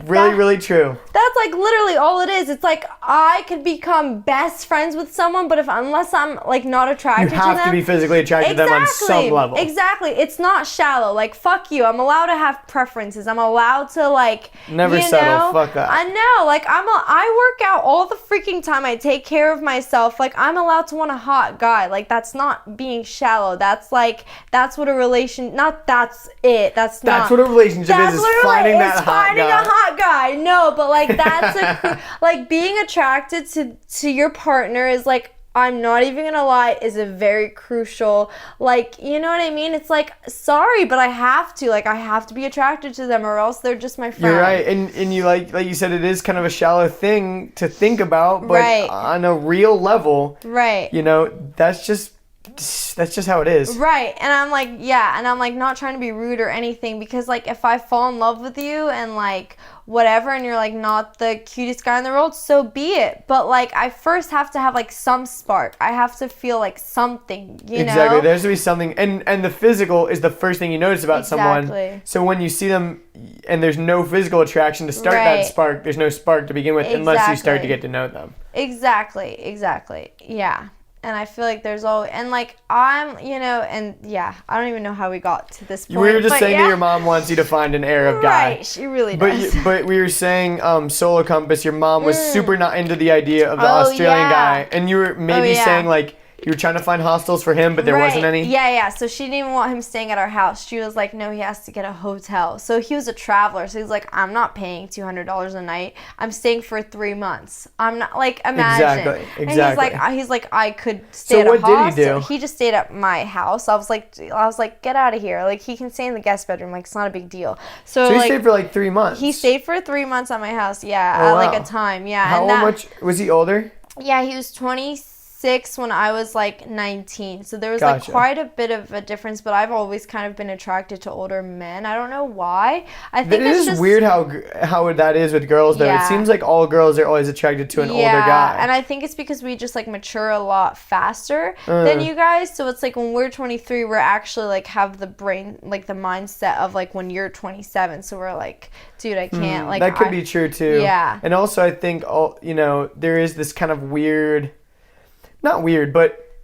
really true. That's like literally all it is. It's like I could become best friends with someone, but unless I'm like not attracted to them. You have to be physically attracted to them on some level. Exactly. It's not shallow. Like, fuck you. I'm allowed to have preferences. I'm allowed to like never settle. Fuck that. I know. Like I work out all the freaking time. I take care of myself. Like I'm allowed to want a hot guy. Like that's not being shallow. That's what a relation. Not that's it. That's what a relationship is finding that hot guy. A hot guy. No, but like that's like being attracted to your partner is like, I'm not even gonna lie, is a very crucial, like, you know what I mean? It's like, sorry, but I have to be attracted to them or else they're just my friend. You're right, and you like you said, it is kind of a shallow thing to think about, but on a real level, you know, that's just how it is. Right. And I'm like, yeah, and I'm like not trying to be rude or anything, because like if I fall in love with you and like whatever and you're like not the cutest guy in the world, so be it. But like I first have to have like some spark. I have to feel like something, you know? Exactly. There has to be something, and the physical is the first thing you notice about someone. So when you see them and there's no physical attraction to start that spark, there's no spark to begin with unless you start to get to know them. Exactly. Yeah. And I feel like there's always, and like I'm, you know, and yeah, I don't even know how we got to this point. We were just saying that your mom wants you to find an Arab guy. Right, she really does. But we were saying Solar Compass, your mom was super not into the idea of the Australian guy. And you were maybe saying like, you were trying to find hostels for him, but there wasn't any? Yeah. So she didn't even want him staying at our house. She was like, no, he has to get a hotel. So he was a traveler. So he's like, I'm not paying $200 a night. I'm staying for 3 months. I'm not, like, imagine. Exactly. And he's like, I could stay at a hostel. So what did he do? He just stayed at my house. I was like, get out of here. Like, he can stay in the guest bedroom. Like, it's not a big deal. So he stayed for like 3 months? He stayed for 3 months at my house. Yeah. Like a time. Yeah. How much was he older? Yeah, he was 26 when I was like 19, so there was like quite a bit of a difference, but I've always kind of been attracted to older men. I don't know why. I think it's just weird how that is with girls though. It seems like all girls are always attracted to an older guy. And I think it's because we just like mature a lot faster than you guys, so it's like when we're 23 we're actually like have the brain, like the mindset of like when you're 27, so we're like, dude, I can't like that could be true too. Yeah. And also I think there is this kind of weird, not weird, but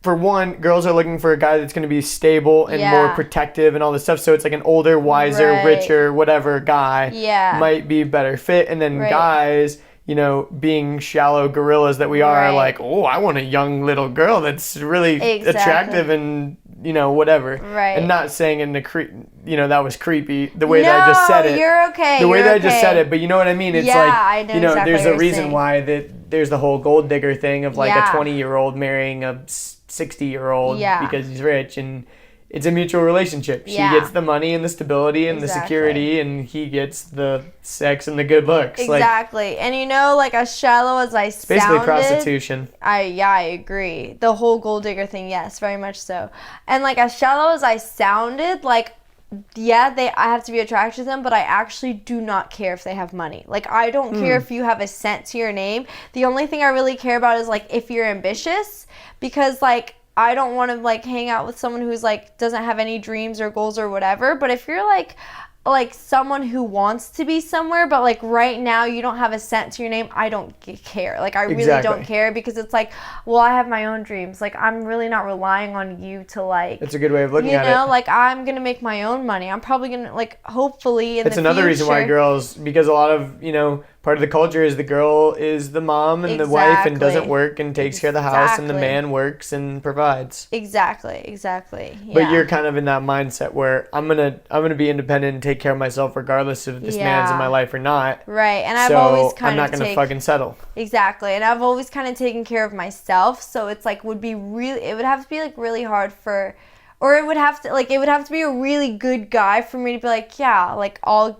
for one, girls are looking for a guy that's going to be stable and more protective and all this stuff. So it's like an older, wiser, richer, whatever guy might be better fit. And then guys, you know, being shallow gorillas that we are, like, oh, I want a young little girl that's really attractive and, you know, whatever. Right. And not saying in the that was creepy the way that I just said it. You're okay. The way that I just said it, but you know what I mean? It's like, I know, you know, exactly there's a reason why there's the whole gold digger thing of like a 20-year-old marrying a 60-year-old because he's rich, and it's a mutual relationship. She gets the money and the stability and the security, and he gets the sex and the good looks. Exactly. And you know, like as shallow as I sounded, basically prostitution. I agree. The whole gold digger thing, yes, very much so. And like as shallow as I sounded, like I have to be attracted to them, but I actually do not care if they have money. Like, I don't care if you have a cent to your name. The only thing I really care about is, like, if you're ambitious, because, like, I don't want to, like, hang out with someone who's, like, doesn't have any dreams or goals or whatever. But if you're, like someone who wants to be somewhere, but like right now you don't have a cent to your name, I don't care. Like I really don't care, because it's like, well, I have my own dreams. Like I'm really not relying on you to like. That's a good way of looking at it. You know, like I'm gonna make my own money. I'm probably gonna like hopefully in the future. It's another reason why girls, because a lot of part of the culture is the girl is the mom and the wife and doesn't work and takes care of the house, and the man works and provides. Exactly. Yeah. But you're kind of in that mindset where I'm gonna be independent and take care of myself regardless if this man's in my life or not. Right. And I've always kind of I'm not gonna fucking settle. Exactly. And I've always kind of taken care of myself, so it's like it would have to be like really hard for, or it would have to be a really good guy for me to be like, yeah, like I'll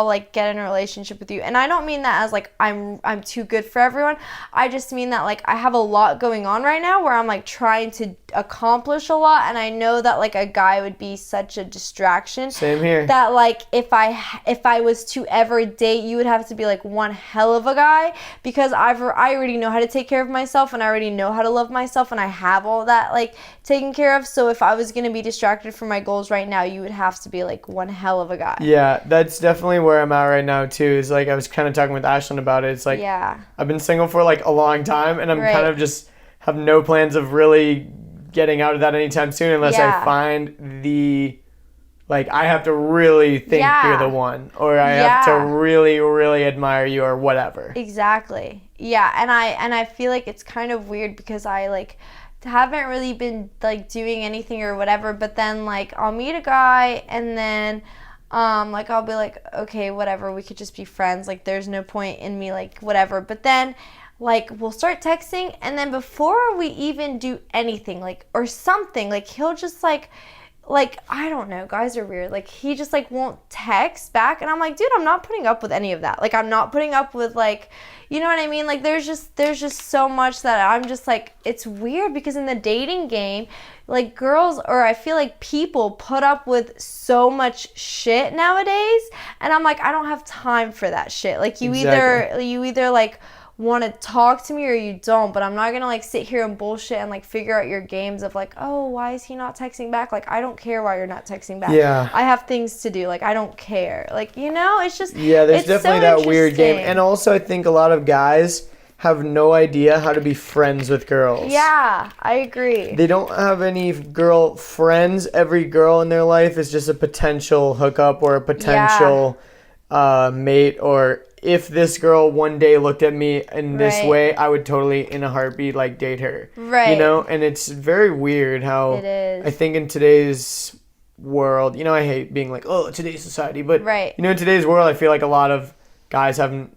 like get in a relationship with you. And I don't mean that as like I'm too good for everyone. I just mean that like I have a lot going on right now where I'm like trying to accomplish a lot, and I know that like a guy would be such a distraction. Same here. That like if I was to ever date, you would have to be like one hell of a guy, because I already know how to take care of myself, and I already know how to love myself, and I have all that like taken care of. So if I was was going to be distracted from my goals right now, you would have to be like one hell of a guy. Yeah, that's definitely where I'm at right now too. Is like I was kind of talking with Ashlyn about it. It's like I've been single for like a long time, and I'm kind of just have no plans of really getting out of that anytime soon unless I find the like I have to really think you're the one, or I have to really, really admire you, or whatever. Exactly. Yeah, and I feel like it's kind of weird because I like haven't really been like doing anything or whatever, but then like I'll meet a guy and then like I'll be like, okay, whatever, we could just be friends. Like there's no point in me like whatever. But then like we'll start texting, and then before we even do anything like or something, like he'll just like I don't know, guys are weird. Like he just like won't text back, and I'm like, dude, I'm not putting up with any of that. Like I'm not putting up with like, you know what I mean? Like there's just so much that I'm just like, it's weird because in the dating game, like girls, or I feel like people put up with so much shit nowadays, and I'm like, I don't have time for that shit. Like you either like want to talk to me or you don't, but I'm not gonna like sit here and bullshit and like figure out your games of like, oh, why is he not texting back? Like I don't care why you're not texting back. I have things to do. Like I don't care. Like, you know, it's just there's definitely that weird game. And also I think a lot of guys have no idea how to be friends with girls. Yeah, I agree. They don't have any girl friends. Every girl in their life is just a potential hookup or a potential mate, or if this girl one day looked at me in this way, I would totally, in a heartbeat, like date her. Right. You know, and it's very weird how it is. I think in today's world, you know, I hate being like, oh, today's society, but you know, in today's world, I feel like a lot of guys have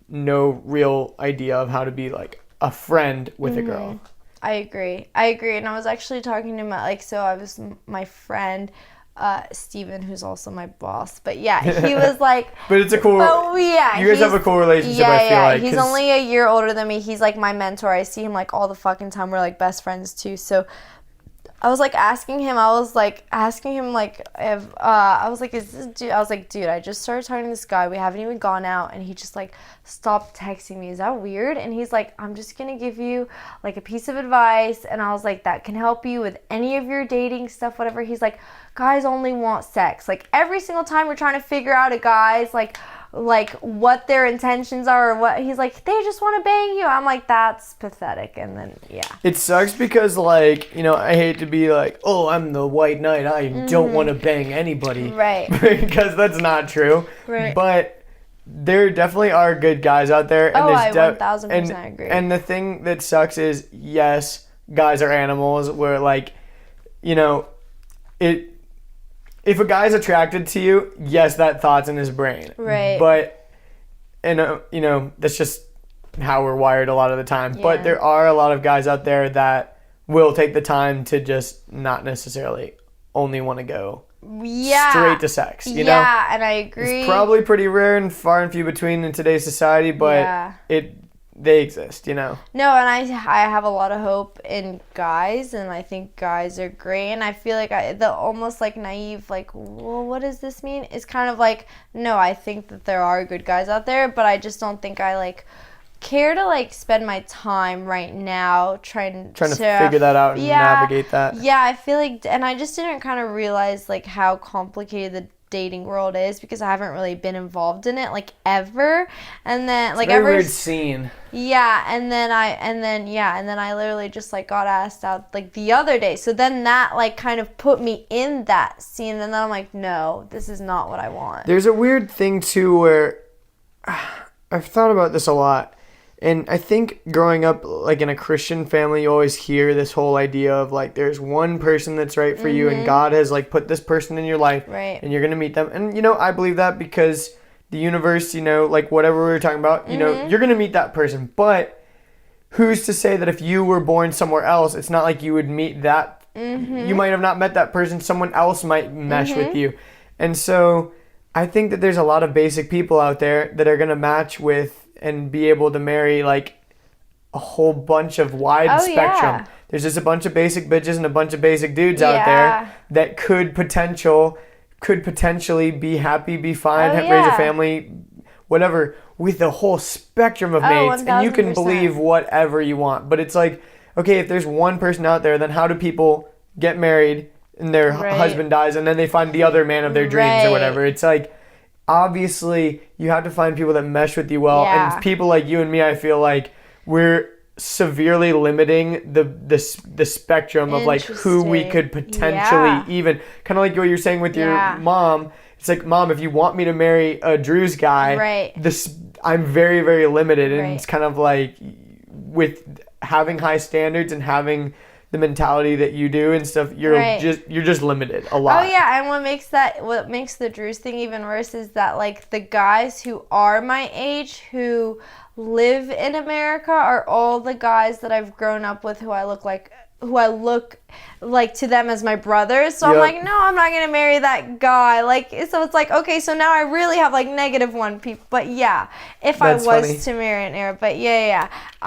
no real idea of how to be like a friend with a girl. I agree. And I was actually talking to my friend Steven, who's also my boss, but yeah, he was like, but it's a cool, you guys have a cool relationship. I feel like he's only a year older than me. He's like my mentor. I see him like all the fucking time. We're like best friends too. So I was like asking him like if I was like, is this dude? I was like, dude, I just started talking to this guy. We haven't even gone out, and he just like stopped texting me. Is that weird? And he's like, I'm just gonna give you like a piece of advice, and I was like, that can help you with any of your dating stuff, whatever. He's like, guys only want sex. Like every single time we're trying to figure out a guy's like what their intentions are, or what he's like, they just want to bang you. I'm like, that's pathetic. And then it sucks because like, you know, I hate to be like, oh, I'm the white knight, I don't want to bang anybody, right? Because that's not true, right? But there definitely are good guys out there, and I 1000% agree. And the thing that sucks is, yes, guys are animals, where like, you know, if a guy's attracted to you, yes, that thought's in his brain. Right. But, and you know, that's just how we're wired a lot of the time. Yeah. But there are a lot of guys out there that will take the time to just not necessarily only want to go straight to sex, you know? Yeah, and I agree. It's probably pretty rare and far and few between in today's society, but they exist, you know? No, and I have a lot of hope in guys, and I think guys are great, and I feel like the almost like naive, like, well, what does this mean? It's kind of like, no, I think that there are good guys out there, but I just don't think I like care to like spend my time right now trying to figure that out and navigate that. Yeah, I feel like, and I just didn't kind of realize like how complicated the dating world is because I haven't really been involved in it like ever, and then like it's a very weird scene. And then I literally just like got asked out like the other day, so then that like kind of put me in that scene, and then I'm like, no, this is not what I want. There's a weird thing too where I've thought about this a lot. And I think growing up like in a Christian family, you always hear this whole idea of like there's one person that's right for you, and God has like put this person in your life, right? And you're gonna meet them. And you know, I believe that because the universe, you know, like whatever we were talking about, you know, you're gonna meet that person. But who's to say that if you were born somewhere else, it's not like you would meet that. You might have not met that person. Someone else might mesh with you. And so I think that there's a lot of basic people out there that are gonna match with and be able to marry like a whole bunch of wide spectrum. Yeah. There's just a bunch of basic bitches and a bunch of basic dudes out there that could potentially be happy, be fine, raise a family, whatever, with a whole spectrum of mates. 1000%. And you can believe whatever you want. But it's like, okay, if there's one person out there, then how do people get married and their husband dies, and then they find the other man of their dreams or whatever. It's like, obviously, you have to find people that mesh with you well. And people like you and me, I feel like we're severely limiting the spectrum of like who we could potentially even, kind of like what you're saying with your mom. It's like, Mom, if you want me to marry a Drew's guy, I'm very, very limited. And it's kind of like, with having high standards and having the mentality that you do and stuff, you're just limited a lot. Oh yeah, and what makes the Drews thing even worse is that like the guys who are my age who live in America are all the guys that I've grown up with who I look like to them as my brothers. So I'm like, no, I'm not gonna marry that guy. Like, so it's like, okay, so now I really have like -1 people. But yeah, if that's I was funny. To marry an Arab, but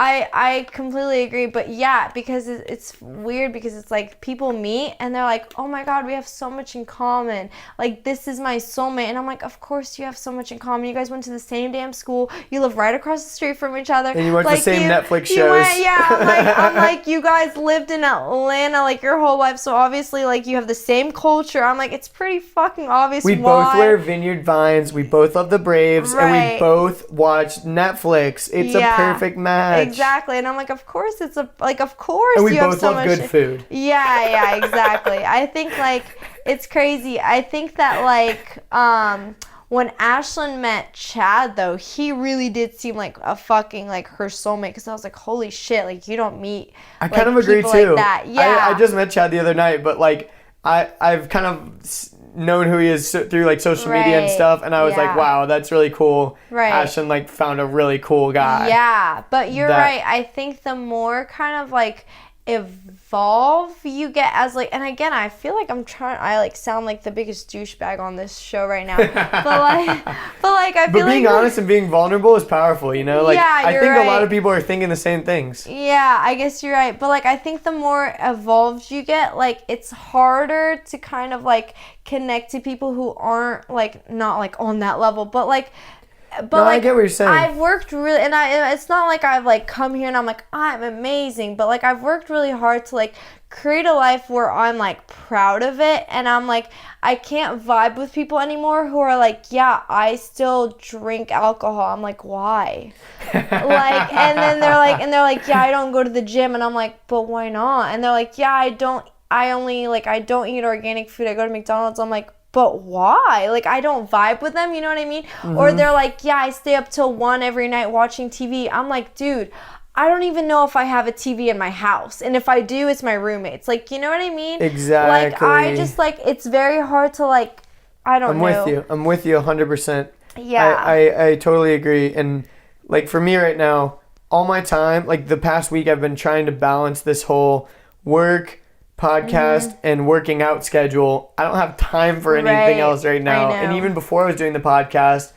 I completely agree. But yeah, because it's weird because it's like people meet and they're like, oh my God, we have so much in common. Like, this is my soulmate, and I'm like, of course you have so much in common. You guys went to the same damn school. You live right across the street from each other. And you watch the same Netflix shows. I'm like, you guys lived in Atlanta like your whole life, so obviously like you have the same culture. I'm like, it's pretty fucking obvious. We both wear Vineyard Vines, we both love the Braves, and we both watch Netflix. It's a perfect match. Exactly. And I'm like, of course it's of course. And we you both have so love much good food. Yeah, exactly. I think like it's crazy. I think that like when Ashlyn met Chad, though, he really did seem like a fucking, like, her soulmate. Because I was like, holy shit, like, you don't meet, I kind of agree, too. Like that. Yeah. I just met Chad the other night, but, like, I've kind of known who he is through, like, social media and stuff. And I was like, wow, that's really cool. Right. Ashlyn, like, found a really cool guy. Yeah, but you're right. I think the more kind of, like, evolve you get as like, and again, I feel like I like sound like the biggest douchebag on this show right now, but I feel being honest and being vulnerable is powerful, you know, like I think right. A lot of people are thinking the same things. Yeah, I guess you're right, but like I think the more evolved you get, like it's harder to kind of like connect to people who aren't like not like on that level, but like I get what you're saying. I've worked really, and it's not like I've like come here and I'm like, I'm amazing, but like I've worked really hard to like create a life where I'm like proud of it, and I'm like, I can't vibe with people anymore who are like, yeah, I still drink alcohol. I'm like, why? Like, and then they're like, yeah, I don't go to the gym, and I'm like, but why not? And they're like, yeah, I don't eat organic food. I go to McDonald's. I'm like, but why? Like, I don't vibe with them, you know what I mean? Mm-hmm. Or they're like, yeah, I stay up till 1 every night watching TV. I'm like, dude, I don't even know if I have a TV in my house. And if I do, it's my roommate's. Like, you know what I mean? Exactly. Like, I just, like, it's very hard to, like, I don't know. I'm with you 100%. Yeah. I totally agree. And, like, for me right now, all my time, like, the past week, I've been trying to balance this whole work, podcast, and working out schedule. I don't have time for anything else right now. And even before I was doing the podcast,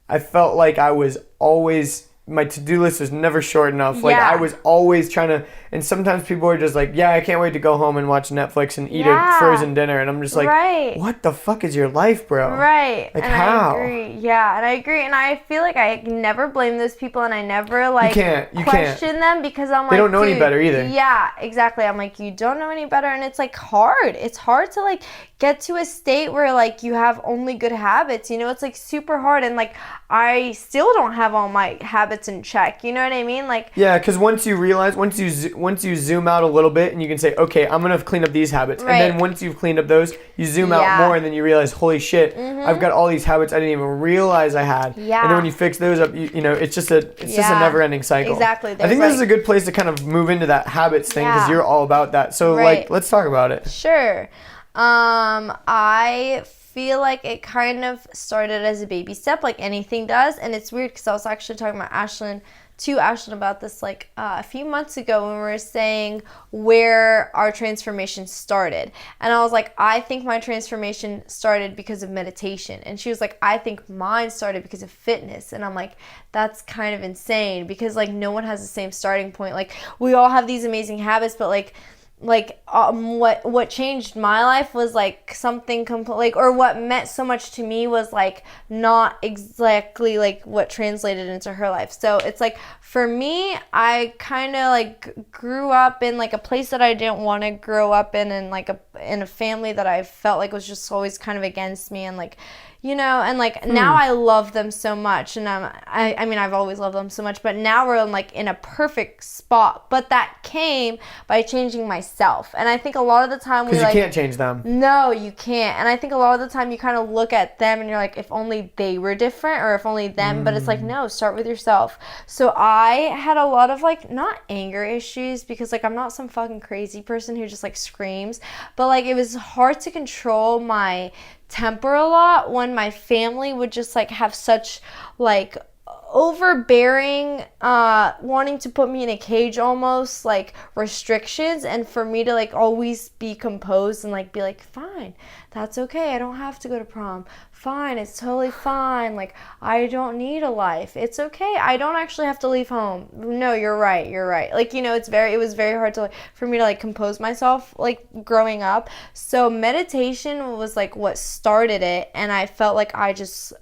I felt like I was always, my to-do list was never short enough. Like I was always trying to, and sometimes people are just like, yeah, I can't wait to go home and watch Netflix and eat a frozen dinner. And I'm just like, what the fuck is your life, bro? Right. Like, and how? I agree. Yeah, and I agree. And I feel like I never blame those people, and I never like question them, because I'm like, they don't know any better either. Yeah, exactly. I'm like, you don't know any better, and it's like hard. It's hard to like get to a state where like you have only good habits, you know? It's like super hard, and like I still don't have all my habits in check, you know what I mean? Like, yeah, because once you realize, once you zoom out a little bit and you can say, okay, I'm gonna clean up these habits, and then once you've cleaned up those, you zoom out more, and then you realize, holy shit, I've got all these habits I didn't even realize I had. And then when you fix those up, you know, it's just a never-ending cycle. Exactly. I think this is a good place to kind of move into that habits thing, because you're all about that. So like, let's talk about it. Sure. I feel like it kind of started as a baby step, like anything does, and it's weird because I was actually talking about Ashlyn about this like a few months ago when we were saying where our transformation started, and I was like, I think my transformation started because of meditation, and she was like, I think mine started because of fitness, and I'm like, that's kind of insane, because like no one has the same starting point. Like, we all have these amazing habits, but like what changed my life was like something like, or what meant so much to me was like not exactly like what translated into her life. So it's like for me, I kind of like grew up in like a place that I didn't want to grow up in, and like in a family that I felt like was just always kind of against me, and like, you know, and like now I love them so much, and I mean I've always loved them so much, but now we're in a perfect spot. But that came by changing myself, and I think a lot of the time because you can't change them. No, you can't. And I think a lot of the time you kind of look at them and you're like, if only they were different, or if only them. But it's like, no, start with yourself. So I had a lot of like, not anger issues, because like I'm not some fucking crazy person who just like screams, but like it was hard to control my temper a lot when my family would just like have such like overbearing, wanting to put me in a cage almost, like restrictions, and for me to like always be composed and like be like, fine, that's okay, I don't have to go to prom, fine, it's totally fine, like I don't need a life, it's okay, I don't actually have to leave home, no, you're right, like, you know, it was very hard to for me to like compose myself like growing up. So meditation was like what started it, and I felt like I just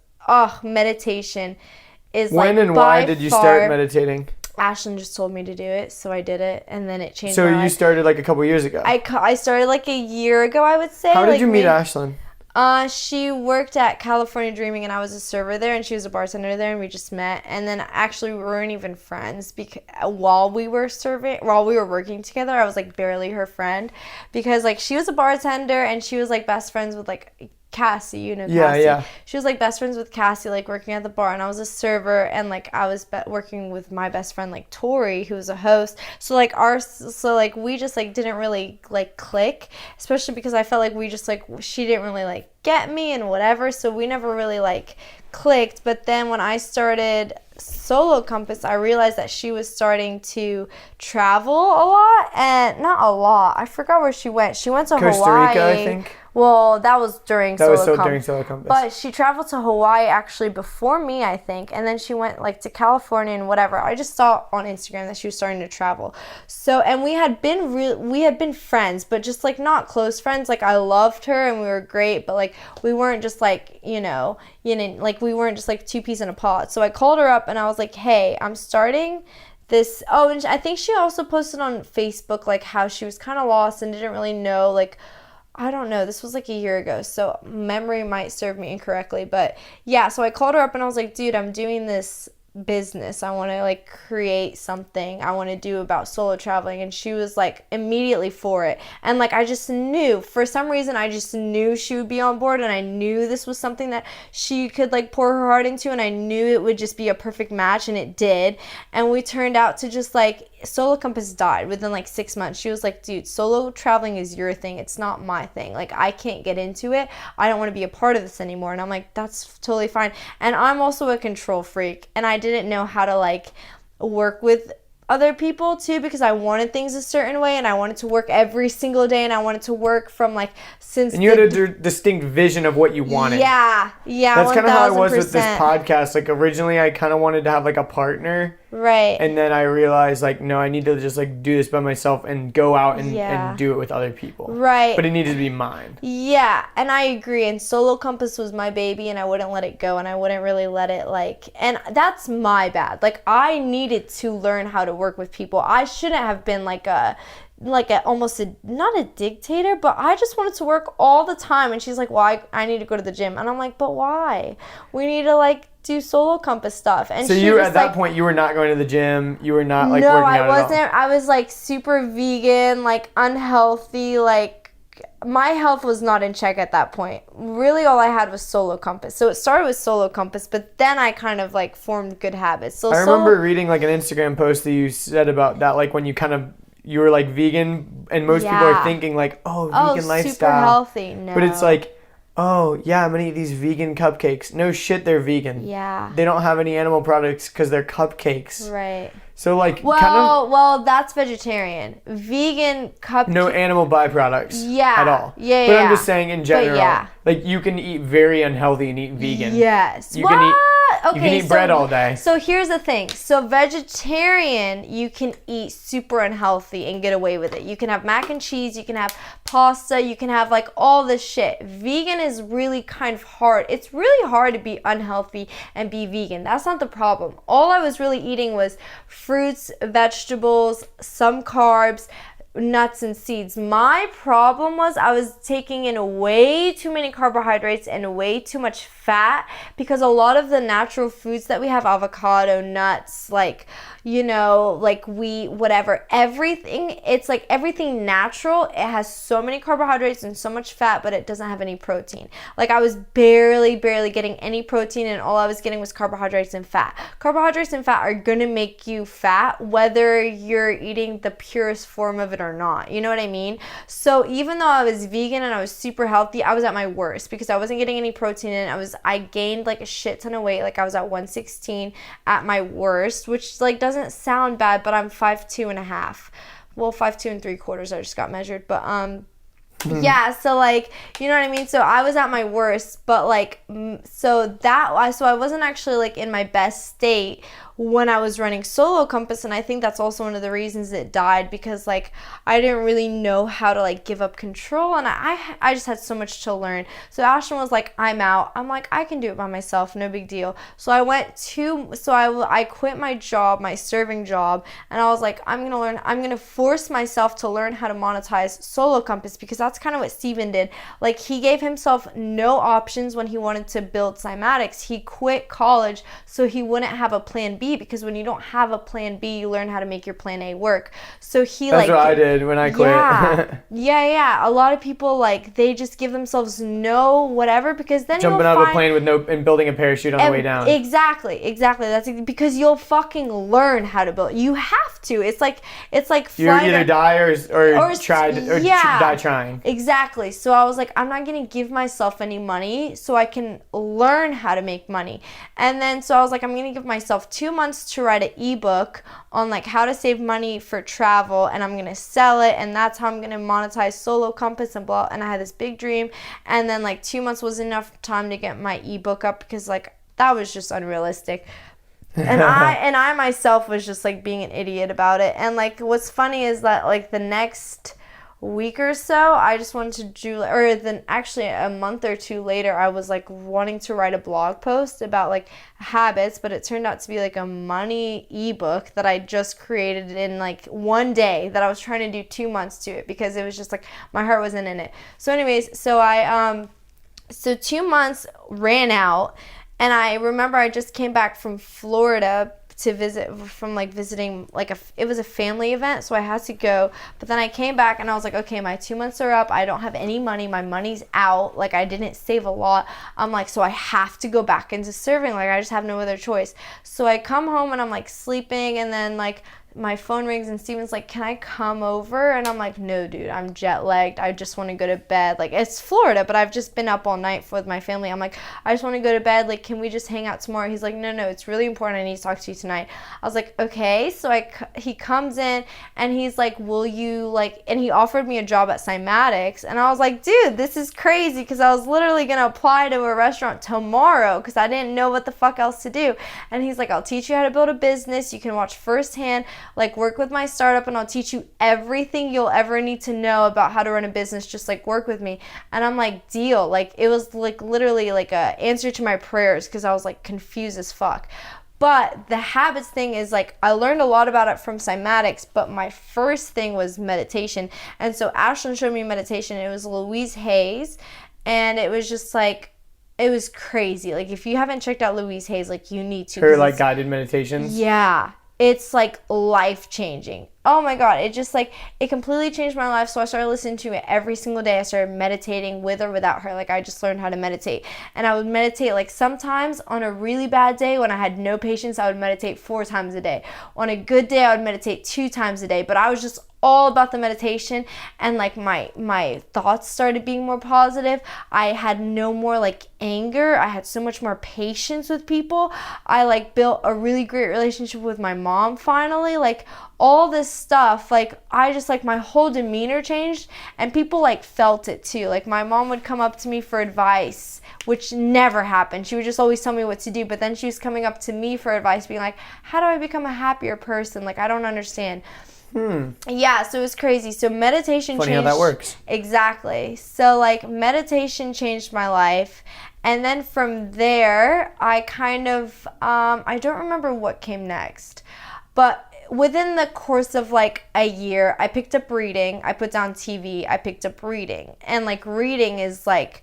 meditation is when like, and why did you start meditating? Ashlyn just told me to do it, so I did it, and then it changed so my you life. Started like a couple years ago? I started like a year ago, I would say. How did you meet Ashlyn? She worked at California Dreaming, and I was a server there, and she was a bartender there, and we just met. And then actually we weren't even friends because while we were working together, I was like barely her friend, because like she was a bartender and she was like best friends with like Cassie, you know, Cassie. Yeah. She was like best friends with Cassie, like working at the bar, and I was a server, and like I was working with my best friend like Tori, who was a host. So like we just like didn't really like click, especially because I felt like we just like, she didn't really like get me and whatever, so we never really like clicked. But then when I started Solo Compass, I realized that she was starting to travel a lot, and not a lot, I forgot where she went to Costa Hawaii. Rica, I think. Well, that was during Solo Compass. But she traveled to Hawaii actually before me, I think. And then she went like to California and whatever. I just saw on Instagram that she was starting to travel. So, and we had been friends, but just like not close friends. Like I loved her and we were great, but like we weren't just like, like we weren't just like two peas in a pod. So I called her up and I was like, hey, I'm starting this. Oh, and I think she also posted on Facebook like how she was kind of lost and didn't really know, like, I don't know, this was like a year ago, so memory might serve me incorrectly, but yeah, so I called her up and I was like, dude, I'm doing this business, I want to like create something I want to do about solo traveling. And she was like immediately for it, and like I just knew, for some reason I just knew she would be on board, and I knew this was something that she could like pour her heart into, and I knew it would just be a perfect match, and it did. And we turned out to just like, Solo Compass died within like 6 months. She was like, dude, solo traveling is your thing, it's not my thing, like I can't get into it, I don't want to be a part of this anymore. And I'm like, that's totally fine. And I'm also a control freak, and I didn't know how to like work with other people too, because I wanted things a certain way, and I wanted to work every single day, and I wanted to work from like since. And you had a distinct vision of what you wanted. Yeah. That's kind of how I was with this podcast. Like originally, I kind of wanted to have like a partner. Right. And then I realized like, no, I need to just like do this by myself and go out and do it with other people. Right. But it needed to be mine. Yeah, and I agree. And Solo Compass was my baby, and I wouldn't let it go, and I wouldn't really let it like, and that's my bad. Like I needed to learn how to work with people. I shouldn't have been like almost not a dictator, but I just wanted to work all the time. And she's like, well, I need to go to the gym. And I'm like, but why? We need to like do Solo Compass stuff. And so you at that point, you were not going to the gym, you were not like working out at all? No, I wasn't. I was like super vegan, like unhealthy, like my health was not in check at that point. Really all I had was Solo Compass. So it started with Solo Compass, but then I kind of like formed good habits. So I remember reading like an Instagram post that you said about that, like when you were like vegan, and most people are thinking like, vegan lifestyle. Super healthy. No. But it's like, I'm gonna eat these vegan cupcakes. No shit, they're vegan. Yeah. They don't have any animal products because they're cupcakes. Right. So like, well, that's vegetarian. Vegan cupcakes. No animal byproducts. At all. Yeah. But I'm just saying in general. But yeah. Like you can eat very unhealthy and eat vegan. Yes. You can eat okay, you can eat bread all day. So here's the thing. So vegetarian, you can eat super unhealthy and get away with it. You can have mac and cheese, you can have pasta, you can have like all this shit. Vegan is really kind of hard. It's really hard to be unhealthy and be vegan. That's not the problem. All I was really eating was fruits, vegetables, some carbs, nuts and seeds. My problem was I was taking in way too many carbohydrates and way too much fat, because a lot of the natural foods that we have, avocado, nuts, like, you know, like wheat, whatever, everything, it's like everything natural, it has so many carbohydrates and so much fat, but it doesn't have any protein. Like I was barely getting any protein, and all I was getting was carbohydrates and fat. Carbohydrates and fat are gonna make you fat whether you're eating the purest form of it or not. You know what I mean? So even though I was vegan and I was super healthy, I was at my worst because I wasn't getting any protein in. I gained like a shit ton of weight. Like I was at 116 at my worst, which like doesn't sound bad, but I'm 5'2" and a half. Well, 5'2" and 3/4. I just got measured, but yeah, so like, you know what I mean? So I was at my worst, but like, so I wasn't actually like in my best state when I was running Solo Compass, and I think that's also one of the reasons it died, because like I didn't really know how to like give up control, and I just had so much to learn. So Ashton was like, I'm out. I'm like, I can do it by myself, no big deal. So I quit my job, my serving job, and I was like, I'm gonna force myself to learn how to monetize Solo Compass, because that's kind of what Steven did. Like he gave himself no options when he wanted to build Cymatics. He quit college so he wouldn't have a plan B, because when you don't have a plan B, you learn how to make your plan A work. So that's what I did when I quit. Yeah. A lot of people, like, they just give themselves no whatever, because then jumping out of a plane and building a parachute on the way down. Exactly. That's because you'll fucking learn how to build. You have to. It's like you either die or die trying. Exactly. So I was like, I'm not gonna give myself any money so I can learn how to make money. And then so I was like, I'm gonna give myself 2 months to write an ebook on like how to save money for travel, and I'm gonna sell it, and that's how I'm gonna monetize Solo Compass and blah. And I had this big dream, and then like 2 months was enough time to get my ebook up, because like that was just unrealistic. And I myself was just like being an idiot about it. And like what's funny is that like the next week or so, I just wanted to do, or then actually a month or two later, I was like wanting to write a blog post about like habits, but it turned out to be like a money ebook that I just created in like one day, that I was trying to do 2 months to it, because it was just like my heart wasn't in it. So anyways, so 2 months ran out, and I remember I just came back from Florida to visiting like it was a family event, so I had to go. But then I came back and I was like, okay, my 2 months are up. I don't have any money. My money's out. Like I didn't save a lot. I'm like, so I have to go back into serving. Like I just have no other choice. So I come home and I'm like sleeping, and then like my phone rings and Steven's like, can I come over? And I'm like, no, dude, I'm jet lagged. I just want to go to bed. Like, it's Florida, but I've just been up all night with my family. I'm like, I just want to go to bed. Like, can we just hang out tomorrow? He's like, no, it's really important. I need to talk to you tonight. I was like, okay. So he comes in and he's like, will you like, and he offered me a job at Cymatics. And I was like, dude, this is crazy, because I was literally going to apply to a restaurant tomorrow because I didn't know what the fuck else to do. And he's like, I'll teach you how to build a business. You can watch firsthand, like work with my startup, and I'll teach you everything you'll ever need to know about how to run a business. Just like work with me. And I'm like, deal. Like it was like literally like a answer to my prayers, because I was like confused as fuck. But the habits thing is like, I learned a lot about it from Cymatics, but my first thing was meditation. And so Ashlyn showed me meditation. It was Louise Hayes, and it was just like, it was crazy. Like if you haven't checked out Louise Hayes, like you need to. Her like guided meditations? Yeah. It's like life-changing. Oh my God, it just like, it completely changed my life. So I started listening to it every single day. I started meditating with or without her. Like I just learned how to meditate. And I would meditate like sometimes on a really bad day when I had no patience, I would meditate 4 times a day. On a good day, I would meditate 2 times a day. But I was just all about the meditation, and like my thoughts started being more positive. I had no more like anger. I had so much more patience with people. I like built a really great relationship with my mom finally. Like all this this stuff, like, I just, like, my whole demeanor changed, and people, like, felt it too. Like, my mom would come up to me for advice, which never happened. She would just always tell me what to do, but then she was coming up to me for advice, being like, how do I become a happier person? Like, I don't understand. Yeah, so it was crazy. So meditation Funny changed. how that works. Exactly. So, like, meditation changed my life. And then from there, I kind of, I don't remember what came next. But within the course of, like, a year, I picked up reading. I put down TV. I picked up reading. And, like, reading is, like,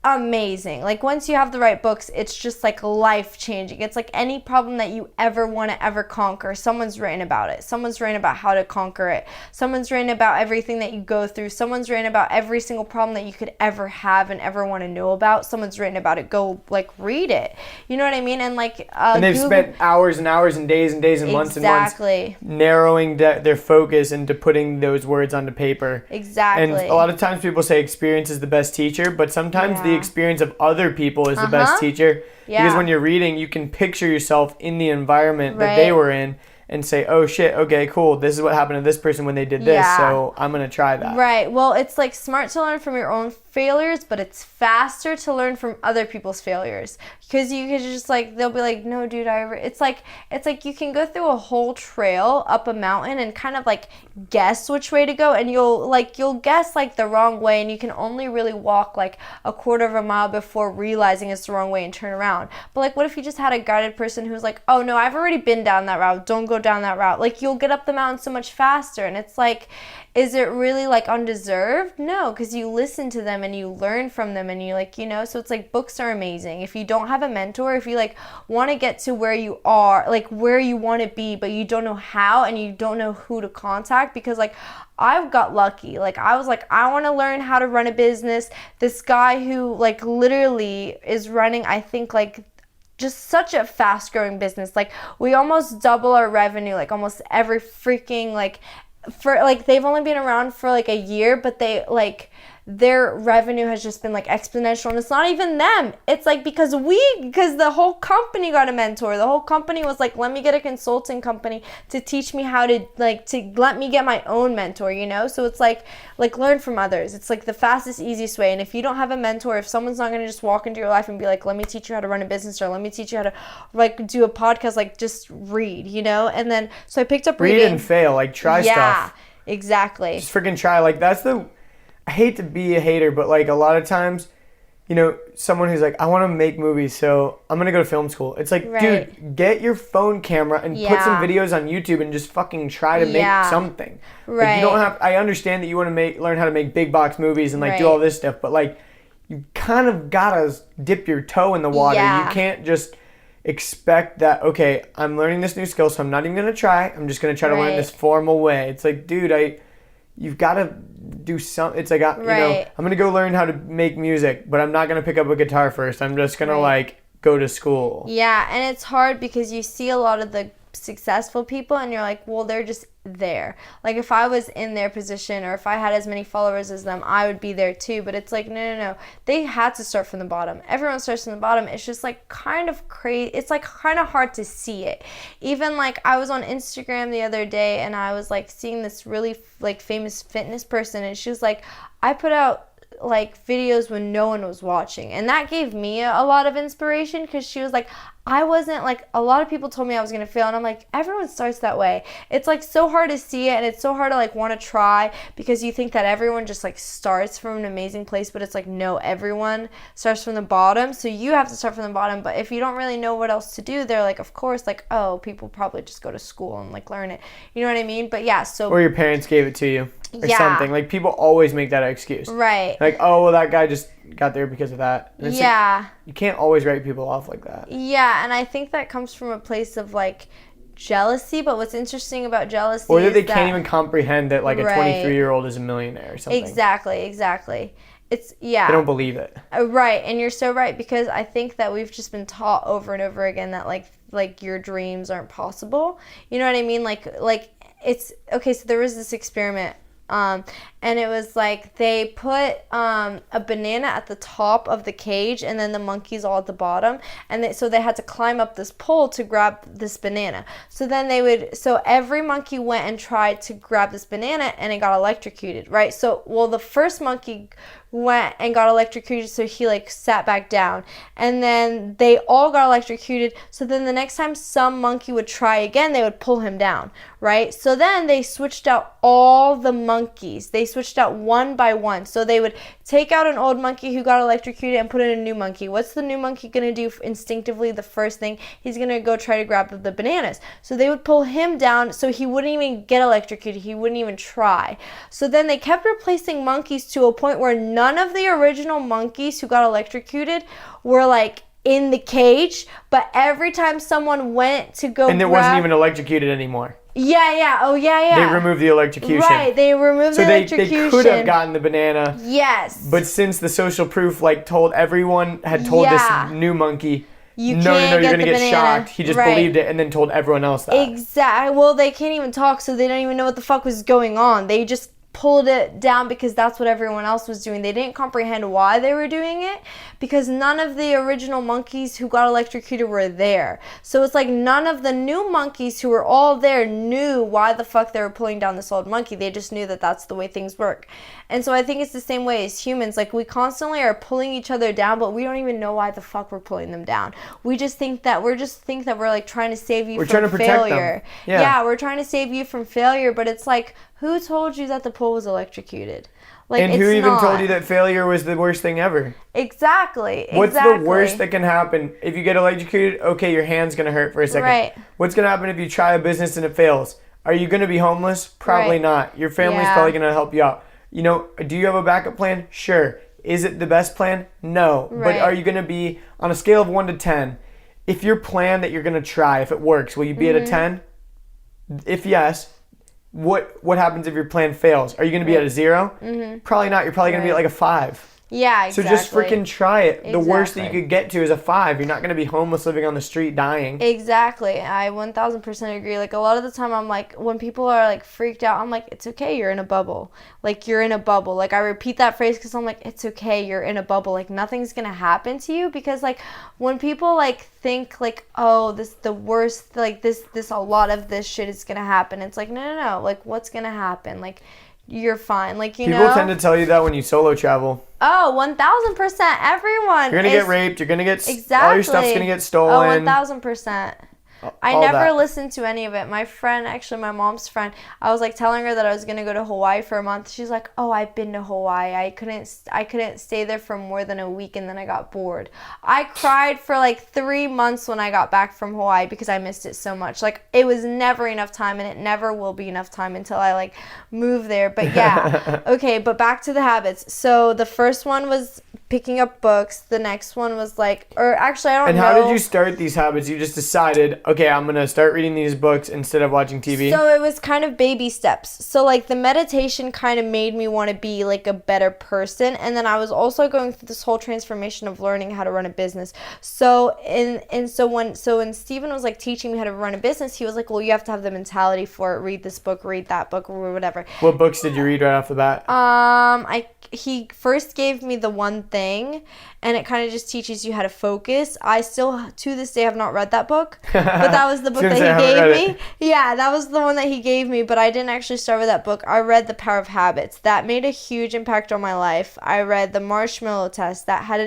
amazing. Like, once you have the right books, it's just, like, life-changing. It's like any problem that you ever want to ever conquer, someone's written about it. Someone's written about how to conquer it. Someone's written about everything that you go through. Someone's written about every single problem that you could ever have and ever want to know about. Someone's written about it. Go, like, read it. You know what I mean? And, like, and they've spent hours and hours and days and days and months and months narrowing their focus into putting those words onto paper. Exactly. And a lot of times people say experience is the best teacher, but sometimes the experience of other people is the best teacher. Because when you're reading, you can picture yourself in the environment that they were in and say, oh shit, okay, cool, this is what happened to this person when they did this, so I'm gonna try that. Right. Well, it's, like, smart to learn from your own failures, but it's faster to learn from other people's failures, because you could just, like, they'll be like, no dude, it's like you can go through a whole trail up a mountain and kind of, like, guess which way to go, and you'll guess, like, the wrong way, and you can only really walk, like, a quarter of a mile before realizing it's the wrong way and turn around. But, like, what if you just had a guided person who's like, oh no, I've already been down that route, don't go down that route. Like, you'll get up the mountain so much faster. And it's like, is it really, like, undeserved? No, because you listen to them and you learn from them, and you, like, you know, so it's like, books are amazing. If you don't have a mentor, if you, like, want to get to where you are, like, where you want to be, but you don't know how and you don't know who to contact, because, like, I've got lucky. Like, I was like, I want to learn how to run a business. This guy who, like, literally is running, I think, like, just such a fast growing business. Like, we almost double our revenue, like, almost every freaking, like, for, like, they've only been around for, like, a year, but they, like, their revenue has just been, like, exponential. And it's not even them. It's, like, because the whole company got a mentor. The whole company was like, let me get a consulting company to teach me how to, like, to let me get my own mentor, you know? So it's like learn from others. It's, like, the fastest, easiest way. And if you don't have a mentor, if someone's not going to just walk into your life and be like, let me teach you how to run a business, or let me teach you how to, like, do a podcast, like, just read, you know? And then, so I picked up reading. Read and fail. Like, try stuff. Yeah, exactly. Just freaking try. Like, I hate to be a hater, but, like, a lot of times, you know, someone who's like, I want to make movies, so I'm going to go to film school. It's like, dude, get your phone camera and put some videos on YouTube and just fucking try to make something. Right. Like, you don't have, I understand that you want to learn how to make big box movies and, like, do all this stuff, but, like, you kind of got to dip your toe in the water. Yeah. You can't just expect that, okay, I'm learning this new skill, so I'm not even going to try. I'm just going to try to learn it this formal way. It's like, dude, you've got to do something. It's like, you know, I'm going to go learn how to make music, but I'm not going to pick up a guitar first. I'm just going to, like, go to school. Yeah, and it's hard because you see a lot of the successful people and you're like, well, they're just there. Like, if I was in their position, or if I had as many followers as them, I would be there too. But it's like, no. They had to start from the bottom. Everyone starts from the bottom. It's just, like, kind of crazy. It's, like, kind of hard to see it. Even, like, I was on Instagram the other day and I was, like, seeing this really, like, famous fitness person, and she was like, I put out, like, videos when no one was watching, and that gave me a lot of inspiration, because she was like, I wasn't, like, a lot of people told me I was gonna fail, and I'm like, everyone starts that way. It's, like, so hard to see it, and it's so hard to, like, want to try, because you think that everyone just, like, starts from an amazing place, but it's like, no, everyone starts from the bottom, so you have to start from the bottom. But if you don't really know what else to do, they're like, of course, like, oh, people probably just go to school and, like, learn it, you know what I mean? But yeah, so, or your parents gave it to you, or something. Like, people always make that excuse, right? Like, oh, well, that guy just got there because of that. And it's like, you can't always write people off like that. Yeah, and I think that comes from a place of, like, jealousy. But what's interesting about jealousy or is they can't even comprehend that, like, a right. 23-year-old is a millionaire or something. Exactly. It's, yeah. They don't believe it. Right, and you're so right, because I think that we've just been taught over and over again that, like your dreams aren't possible. You know what I mean? Like it's, okay, so there was this experiment And it was like they put a banana at the top of the cage and then the monkeys all at the bottom, and so they had to climb up this pole to grab this banana. So then so every monkey went and tried to grab this banana and it got electrocuted, right? So the first monkey went and got electrocuted, so he like sat back down, and then they all got electrocuted. So then the next time some monkey would try again, they would pull him down, right? So then they switched out all the monkeys. They switched out one by one. So they would take out an old monkey who got electrocuted and put in a new monkey. What's the new monkey gonna do instinctively? The first thing, he's gonna go try to grab the bananas. So they would pull him down so he wouldn't even get electrocuted. He wouldn't even try. So then they kept replacing monkeys to a point where none of the original monkeys who got electrocuted were like in the cage, but every time someone went to go and it wasn't even electrocuted anymore. Yeah. They removed the electrocution. Right, they removed the electrocution. So they could have gotten the banana. Yes. But since the social proof like told everyone, had told this new monkey, no, you're going to get shocked. He just believed it and then told everyone else that. Exactly. Well, they can't even talk, so they don't even know what the fuck was going on. They just pulled it down because that's what everyone else was doing. They didn't comprehend why they were doing it because none of the original monkeys who got electrocuted were there. So it's like none of the new monkeys who were all there knew why the fuck they were pulling down this old monkey. They just knew that that's the way things work. And so I think it's the same way as humans. Like, we constantly are pulling each other down, but we don't even know why the fuck we're pulling them down. We just think that we're like trying to save you from failure. Yeah, we're trying to save you from failure, but it's like, who told you that the pole was electrocuted? Like, and who even told you that failure was the worst thing ever? Exactly. What's the worst that can happen? If you get electrocuted, okay, your hand's going to hurt for a second. Right. What's going to happen if you try a business and it fails? Are you going to be homeless? Probably not. Your family's probably going to help you out. You know, do you have a backup plan? Sure. Is it the best plan? No. But are you going to be, on a scale of 1 to 10, if your plan that you're going to try, if it works, will you be at a 10? If yes, what happens if your plan fails? Are you going to be at a 0? Probably not. You're probably going to be at like a 5. Yeah, exactly. So just freaking try it. The worst that you could get to is a 5. You're not going to be homeless living on the street dying. Exactly. I 1000% agree. Like, a lot of the time I'm like, when people are like freaked out, I'm like, it's okay, you're in a bubble. Like, you're in a bubble. Like, I repeat that phrase because I'm like, it's okay, you're in a bubble. Like, nothing's going to happen to you. Because like, when people like think like, oh, this the worst, like this a lot of this shit is going to happen. It's like, no. Like, what's going to happen? Like, you're fine. Like, you know. People tend to tell you that when you solo travel. Oh, 1000%. Everyone. You're going to get raped. You're going to get... All your stuff's going to get stolen. Oh, 1000%. I never listened to any of it. My friend, actually my mom's friend, I was like telling her that I was going to go to Hawaii for a month. She's like, oh, I've been to Hawaii. I couldn't stay there for more than a week and then I got bored. I cried for like 3 months when I got back from Hawaii because I missed it so much. Like, it was never enough time and it never will be enough time until I like move there. But yeah. Okay, but back to the habits. So the first one was picking up books. The next one was like, or actually I don't know. And how did you start these habits? You just decided, okay, I'm going to start reading these books instead of watching TV? So it was kind of baby steps. So like the meditation kind of made me want to be like a better person. And then I was also going through this whole transformation of learning how to run a business. So when Steven was like teaching me how to run a business, he was like, well, you have to have the mentality for it. Read this book, read that book, or whatever. What books did you read right off the bat? He first gave me The One Thing, and it kind of just teaches you how to focus. I still, to this day, have not read that book, but that was the book that he gave me. Yeah, that was the one that he gave me, but I didn't actually start with that book. I read The Power of Habits. That made a huge impact on my life. I read The Marshmallow Test. That had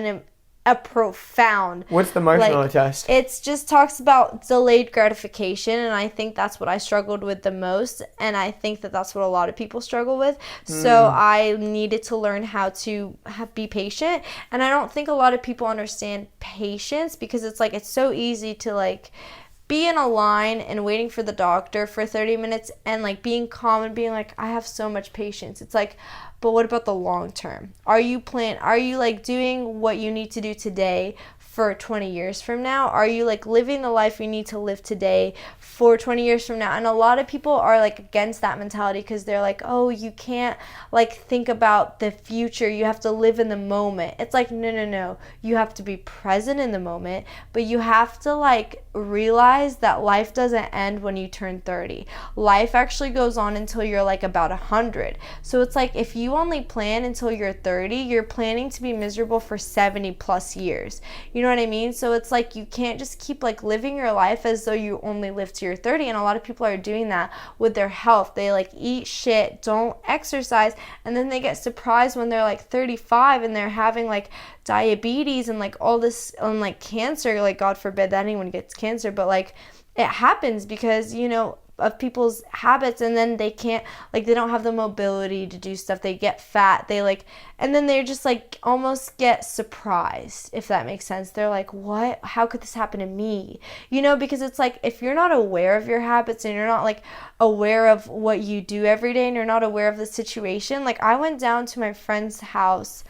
a profound... What's the marshmallow test? It just talks about delayed gratification, and I think that's what I struggled with the most, and I think that that's what a lot of people struggle with. So I needed to learn how to be patient, and I don't think a lot of people understand patience because it's like, it's so easy to like be in a line and waiting for the doctor for 30 minutes and like being calm and being like, I have so much patience. It's like, but what about the long term? Are you like doing what you need to do today for 20 years from now? Are you like living the life you need to live today for 20 years from now? And a lot of people are like against that mentality because they're like, oh, you can't like think about the future. You have to live in the moment. It's like, no. You have to be present in the moment, but you have to like realize that life doesn't end when you turn 30. Life actually goes on until you're like about 100. So it's like if you only plan until you're 30, you're planning to be miserable for 70 plus years. You know what I mean? So it's like you can't just keep like living your life as though you only live to your 30. And a lot of people are doing that with their health. They like eat shit, don't exercise, and then they get surprised when they're like 35 and they're having like diabetes and like all this and like cancer. Like God forbid that anyone gets cancer, but like it happens because, you know, of people's habits, and then they can't, like, they don't have the mobility to do stuff. They get fat, they like, and then they're just like almost get surprised, if that makes sense. They're like, what? How could this happen to me? You know, because it's like if you're not aware of your habits and you're not like aware of what you do every day and you're not aware of the situation. Like I went down to my friend's house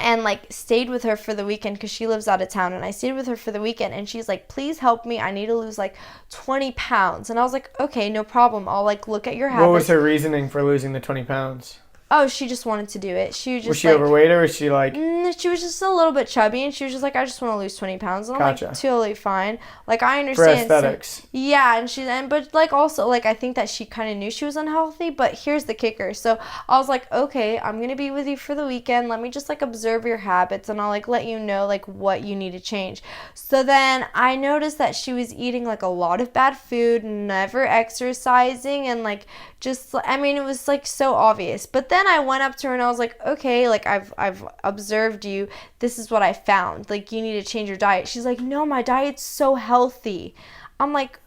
and like stayed with her for the weekend because she lives out of town, and I stayed with her for the weekend, and she's like, please help me, I need to lose like 20 pounds. And I was like, okay, no problem, I'll like look at your habits. What was her reasoning for losing the 20 pounds? Oh, she just wanted to do it. Was she like, overweight, or was she like... She was just a little bit chubby, and she was just like, I just want to lose 20 pounds. And I'm Gotcha. like, totally fine. Like, I understand. For aesthetics. Yeah, but like also, like, I think that she kind of knew she was unhealthy, but here's the kicker. So I was like, okay, I'm going to be with you for the weekend. Let me just like observe your habits, and I'll like let you know like what you need to change. So then I noticed that she was eating like a lot of bad food, never exercising, and like just, I mean, it was like so obvious. But then I went up to her and I was like, okay, like I've observed you. This is what I found. Like, you need to change your diet. She's like, no, my diet's so healthy. I'm like,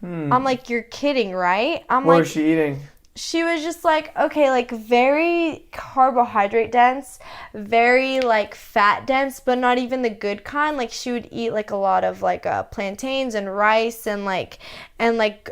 you're kidding, right? What was she eating? She was just like, okay, like very carbohydrate dense, very like fat dense, but not even the good kind. Like she would eat like a lot of like plantains and rice and like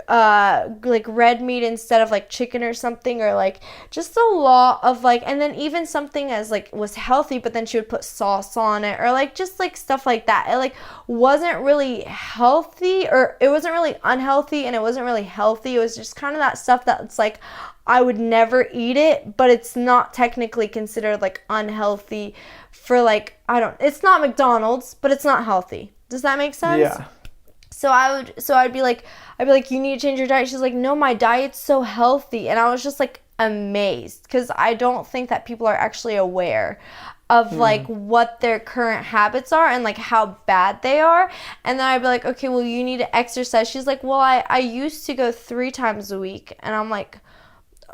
red meat instead of like chicken or something, or like just a lot of like, and then even something as like was healthy, but then she would put sauce on it, or like just like stuff like that. It like wasn't really healthy, or it wasn't really unhealthy, and it wasn't really healthy. It was just kind of that stuff that's like, I would never eat it, but it's not technically considered like unhealthy for like, it's not McDonald's, but it's not healthy. Does that make sense? Yeah. So I'd be like, you need to change your diet. She's like, no, my diet's so healthy. And I was just like amazed, because I don't think that people are actually aware of like what their current habits are and like how bad they are. And then I'd be like, okay, well, you need to exercise. She's like, well, I used to go 3 times a week. And I'm like,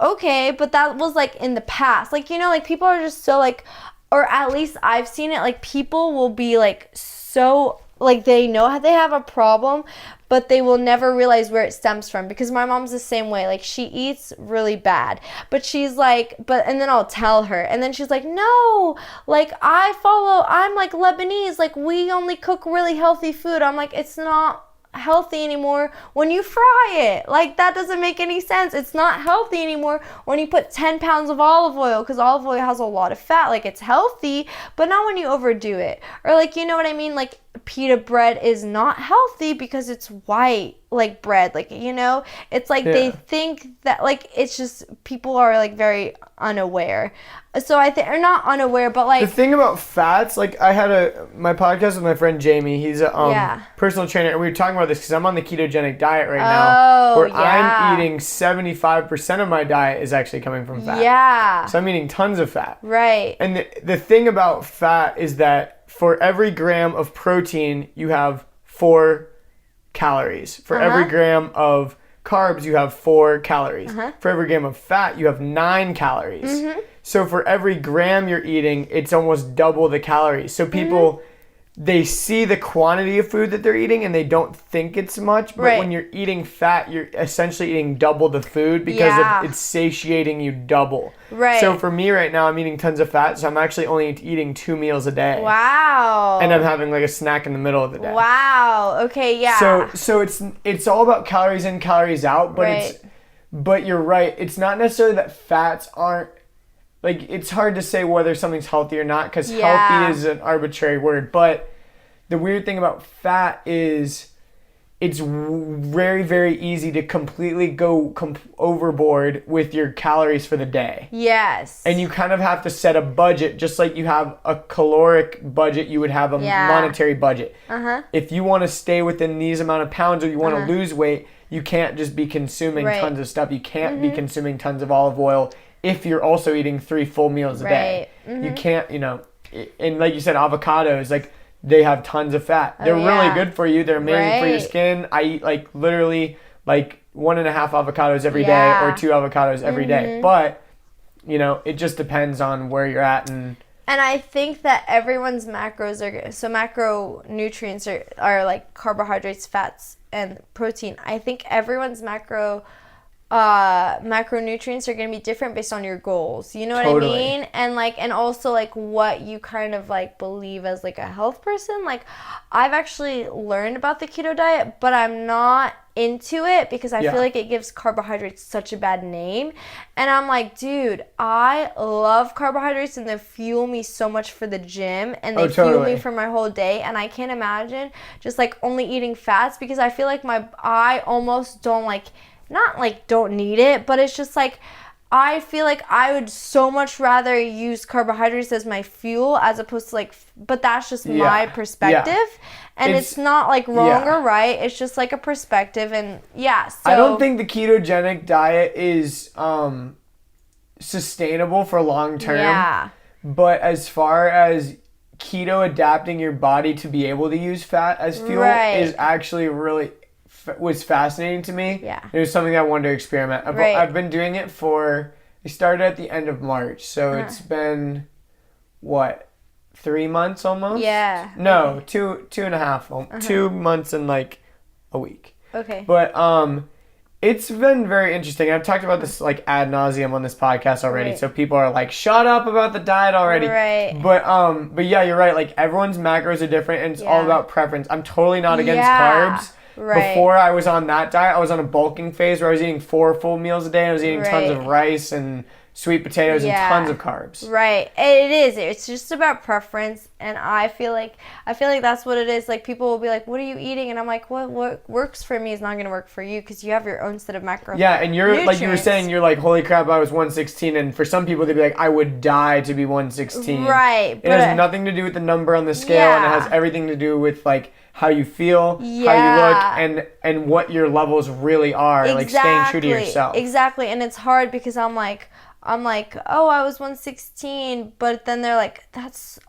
okay, but that was like in the past. Like, you know, like people are just so like, or at least I've seen it, like people will be like so, like they know how they have a problem, but they will never realize where it stems from. Because my mom's the same way. Like she eats really bad, but she's like, and then I'll tell her, and then she's like, no, like I'm like Lebanese, like we only cook really healthy food. I'm like, it's not healthy anymore when you fry it. Like that doesn't make any sense. It's not healthy anymore when you put 10 pounds of olive oil, because olive oil has a lot of fat. Like it's healthy, but not when you overdo it. Or like, you know what I mean? Like pita bread is not healthy because it's white, like bread, like, you know, it's like they think that like, it's just people are like very unaware. So I think, or not unaware, but like the thing about fats, like I had my podcast with my friend Jamie. He's a personal trainer, and we were talking about this because I'm on the ketogenic diet right now, where I'm eating 75% of my diet is actually coming from fat. Yeah. So I'm eating tons of fat. Right. And the thing about fat is that for every gram of protein, you have 4 calories. For every gram of carbs, you have 4 calories. For every gram of fat, you have 9 calories. So for every gram you're eating, it's almost double the calories. So people, they see the quantity of food that they're eating and they don't think it's much. But when you're eating fat, you're essentially eating double the food because it's satiating you double. Right. So for me right now, I'm eating tons of fat. So I'm actually only eating 2 meals a day. Wow. And I'm having like a snack in the middle of the day. Wow. Okay. Yeah. So it's all about calories in, calories out. But but you're right. It's not necessarily that fats aren't, like, it's hard to say whether something's healthy or not, because healthy is an arbitrary word. But the weird thing about fat is it's very, very easy to completely go overboard with your calories for the day. Yes. And you kind of have to set a budget, just like you have a caloric budget, you would have a monetary budget. If you want to stay within these amount of pounds or you want to lose weight, you can't just be consuming tons of stuff. You can't be consuming tons of olive oil if you're also eating 3 full meals a day. You can't, and like you said, avocados, like, they have tons of fat. They're really good for you. They're amazing for your skin. I eat like literally like 1.5 avocados every day or 2 avocados every day. But, it just depends on where you're at. And I think that everyone's macros are, so macronutrients are like carbohydrates, fats, and protein. I think everyone's macronutrients are going to be different based on your goals. You know what I mean? And also like what you kind of like believe as like a health person. Like, I've actually learned about the keto diet, but I'm not into it because I feel like it gives carbohydrates such a bad name. And I'm like, dude, I love carbohydrates and they fuel me so much for the gym and they fuel me for my whole day. And I can't imagine just like only eating fats because I feel like I almost don't like, not like don't need it, but it's just like I feel like I would so much rather use carbohydrates as my fuel as opposed to like, but that's just my perspective. And it's not like wrong or right. It's just like a perspective. And so I don't think the ketogenic diet is sustainable for long term. Yeah. But as far as keto adapting your body to be able to use fat as fuel is actually really was fascinating to me. Yeah. It was something I wanted to experiment. I've been doing it I started at the end of March. So it's been, 3 months almost? Yeah. No, two and a half. 2 months and like a week. Okay. But it's been very interesting. I've talked about this like ad nauseum on this podcast already. So people are like, shut up about the diet already. Right. But yeah, you're right. Like everyone's macros are different and it's all about preference. I'm totally not against carbs. Right. Before I was on that diet, I was on a bulking phase where I was eating 4 full meals a day. And I was eating tons of rice and sweet potatoes and tons of carbs. Right. It is. It's just about preference. And I feel like that's what it is. Like people will be like, what are you eating? And I'm like, what works for me is not going to work for you because you have your own set of macros. Yeah. And you're nutrients. Like you were saying, you're like, holy crap, I was 116. And for some people, they'd be like, I would die to be 116. Right. It has nothing to do with the number on the scale. And it has everything to do with like how you feel, how you look, and what your levels really are. Like staying true to yourself. Exactly. And it's hard because I'm like, oh, I was 116, but then they're like, that's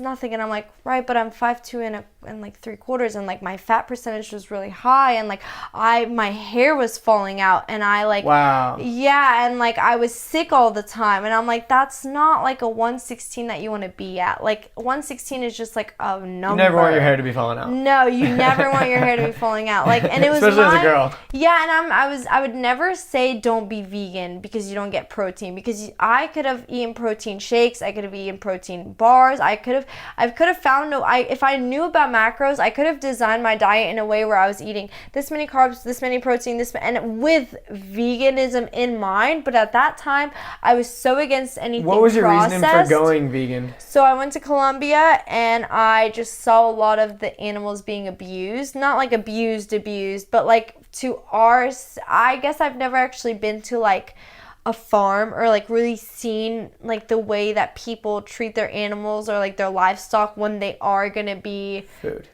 nothing. And I'm like, right, but I'm 5'2" and like 3/4, and like my fat percentage was really high, and like my hair was falling out, and I like, wow, yeah, and like I was sick all the time, and I'm like, that's not like a 116 that you want to be at. Like 116 is just like a number. You never want your hair to be falling out. No, you never want your hair to be falling out. Like, and it was especially as a girl. Yeah, and I would never say don't be vegan because you don't get protein, because I could have eaten protein shakes, I could have eaten protein bars, I could have found if I knew about macros, I could have designed my diet in a way where I was eating this many carbs, this many protein, and with veganism in mind. But at that time, I was so against anything processed. What was your reasoning for going vegan? So I went to Colombia and I just saw a lot of the animals being abused. Not like abused, but like to ours. I guess I've never actually been to like a farm or like really seen like the way that people treat their animals or like their livestock when they are gonna be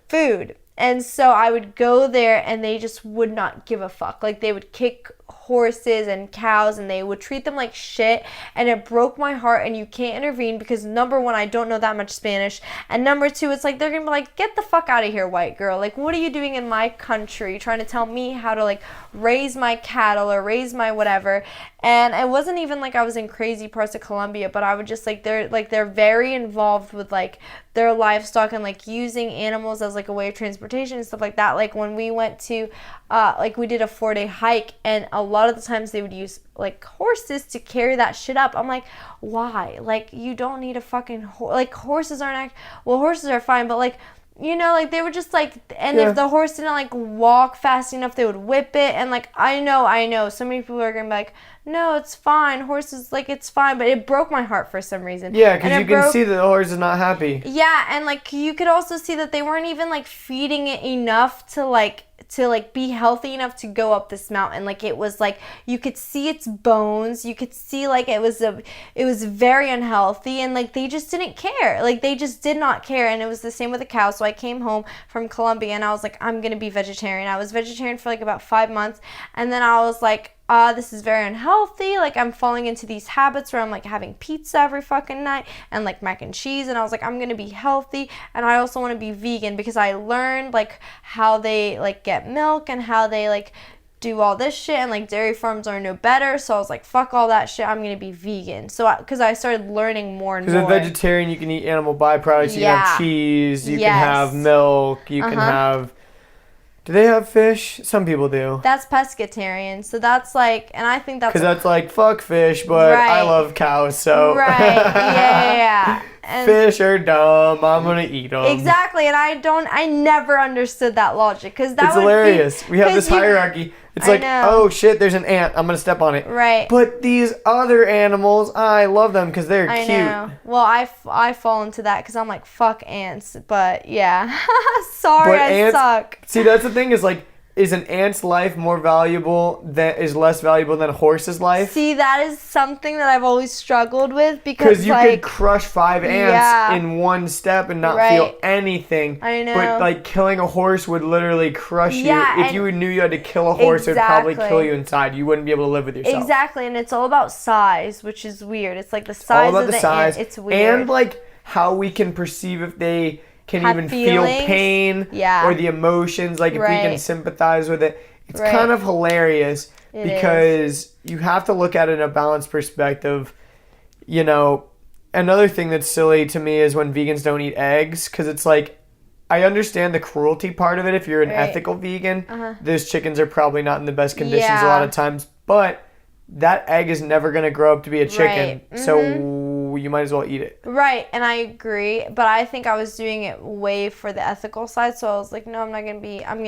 food. And so I would go there and they just would not give a fuck. Like they would kick horses and cows and they would treat them like shit, and it broke my heart. And you can't intervene because number one, I don't know that much Spanish, and number two, it's like they're gonna be like, get the fuck out of here, white girl. Like, what are you doing in my country trying to tell me how to like raise my cattle or raise my whatever? And it wasn't even like I was in crazy parts of Colombia, but I would just like they're very involved with like their livestock and like using animals as like a way of transportation and stuff like that. Like when we went to like we did a 4-day hike, and a lot of the times they would use like horses to carry that shit up. I'm like, why? Like, you don't need a fucking like horses aren't horses are fine, but like you know, like they would just like, and if the horse didn't like walk fast enough, they would whip it. And like, I know so many people are gonna be like, no, it's fine, horses, like, it's fine, but it broke my heart for some reason. Yeah, because you can see that the horse is not happy. Yeah, and like you could also see that they weren't even like feeding it enough to be healthy enough to go up this mountain. Like, it was like, you could see its bones, you could see like it was very unhealthy, and like they just didn't care. Like, they just did not care. And it was the same with the cow. So I came home from Colombia and I was like, I'm gonna be vegetarian. I was vegetarian for like about 5 months, and then I was like, this is very unhealthy. Like, I'm falling into these habits where I'm like having pizza every fucking night and like mac and cheese. And I was like, I'm gonna be healthy, and I also want to be vegan, because I learned like how they like get milk and how they like do all this shit, and like dairy farms are no better. So I was like, fuck all that shit, I'm gonna be vegan. So because I started learning more and more. Because a vegetarian, you can eat animal byproducts. You can have cheese, you can have milk, you can have... Do they have fish? Some people do. That's pescatarian. So that's like, and I think that's... Because that's like, fuck fish, but I love cows, so... Right, yeah. And fish are dumb. I'm going to eat them. Exactly, and I never understood that logic. Cause that it's hilarious. We have this hierarchy. It's like, oh shit, there's an ant. I'm going to step on it. Right. But these other animals, I love them because they're cute. I know. Well, I fall into that because I'm like, fuck ants. But yeah. Sorry, but I suck. See, that's the thing is like, is an ant's life more valuable is less valuable than a horse's life? See, that is something that I've always struggled with, because you could crush 5 ants in one step and not feel anything. I know. But like killing a horse would literally crush you. If you knew you had to kill a horse, it would probably kill you inside. You wouldn't be able to live with yourself. Exactly, and it's all about size, which is weird. It's like the size of the ant. It's weird. And like how we can perceive if they can even feel pain or the emotions, like if we can sympathize with it. It's kind of hilarious because you have to look at it in a balanced perspective. You know, another thing that's silly to me is when vegans don't eat eggs, because it's like, I understand the cruelty part of it. If you're an ethical vegan, those chickens are probably not in the best conditions a lot of times, but that egg is never going to grow up to be a chicken. So you might as well eat it. Right, and I agree, but I think I was doing it way for the ethical side, so I was like, no, I'm going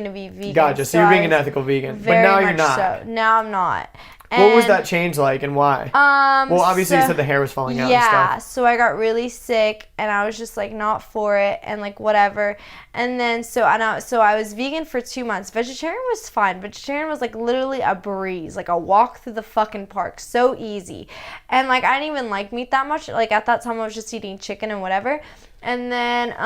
to be vegan. Gotcha, so you're being an ethical vegan, but now you're not. So. Now I'm not. And what was that change like, and why? Well, obviously you said the hair was falling out and stuff. Yeah, so I got really sick, and I was just like not for it, and like whatever. And then so I was vegan for 2 months. Vegetarian was fine. Vegetarian was like literally a breeze, like a walk through the fucking park, so easy. And like I didn't even like meat that much. Like at that time I was just eating chicken and whatever. And then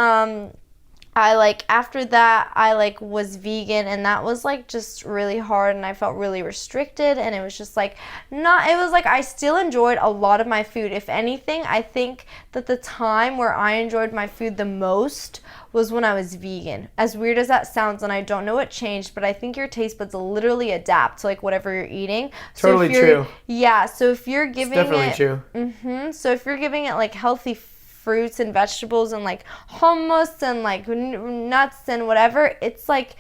I like after that I like was vegan, and that was like just really hard, and I felt really restricted, and it was just like it was like I still enjoyed a lot of my food. If anything, I think that the time where I enjoyed my food the most was when I was vegan. As weird as that sounds, and I don't know what changed, but I think your taste buds literally adapt to like whatever you're eating. Totally true. Yeah, so if you're giving it's definitely true. So if you're giving it like healthy fruits and vegetables and like hummus and like nuts and whatever, it's like,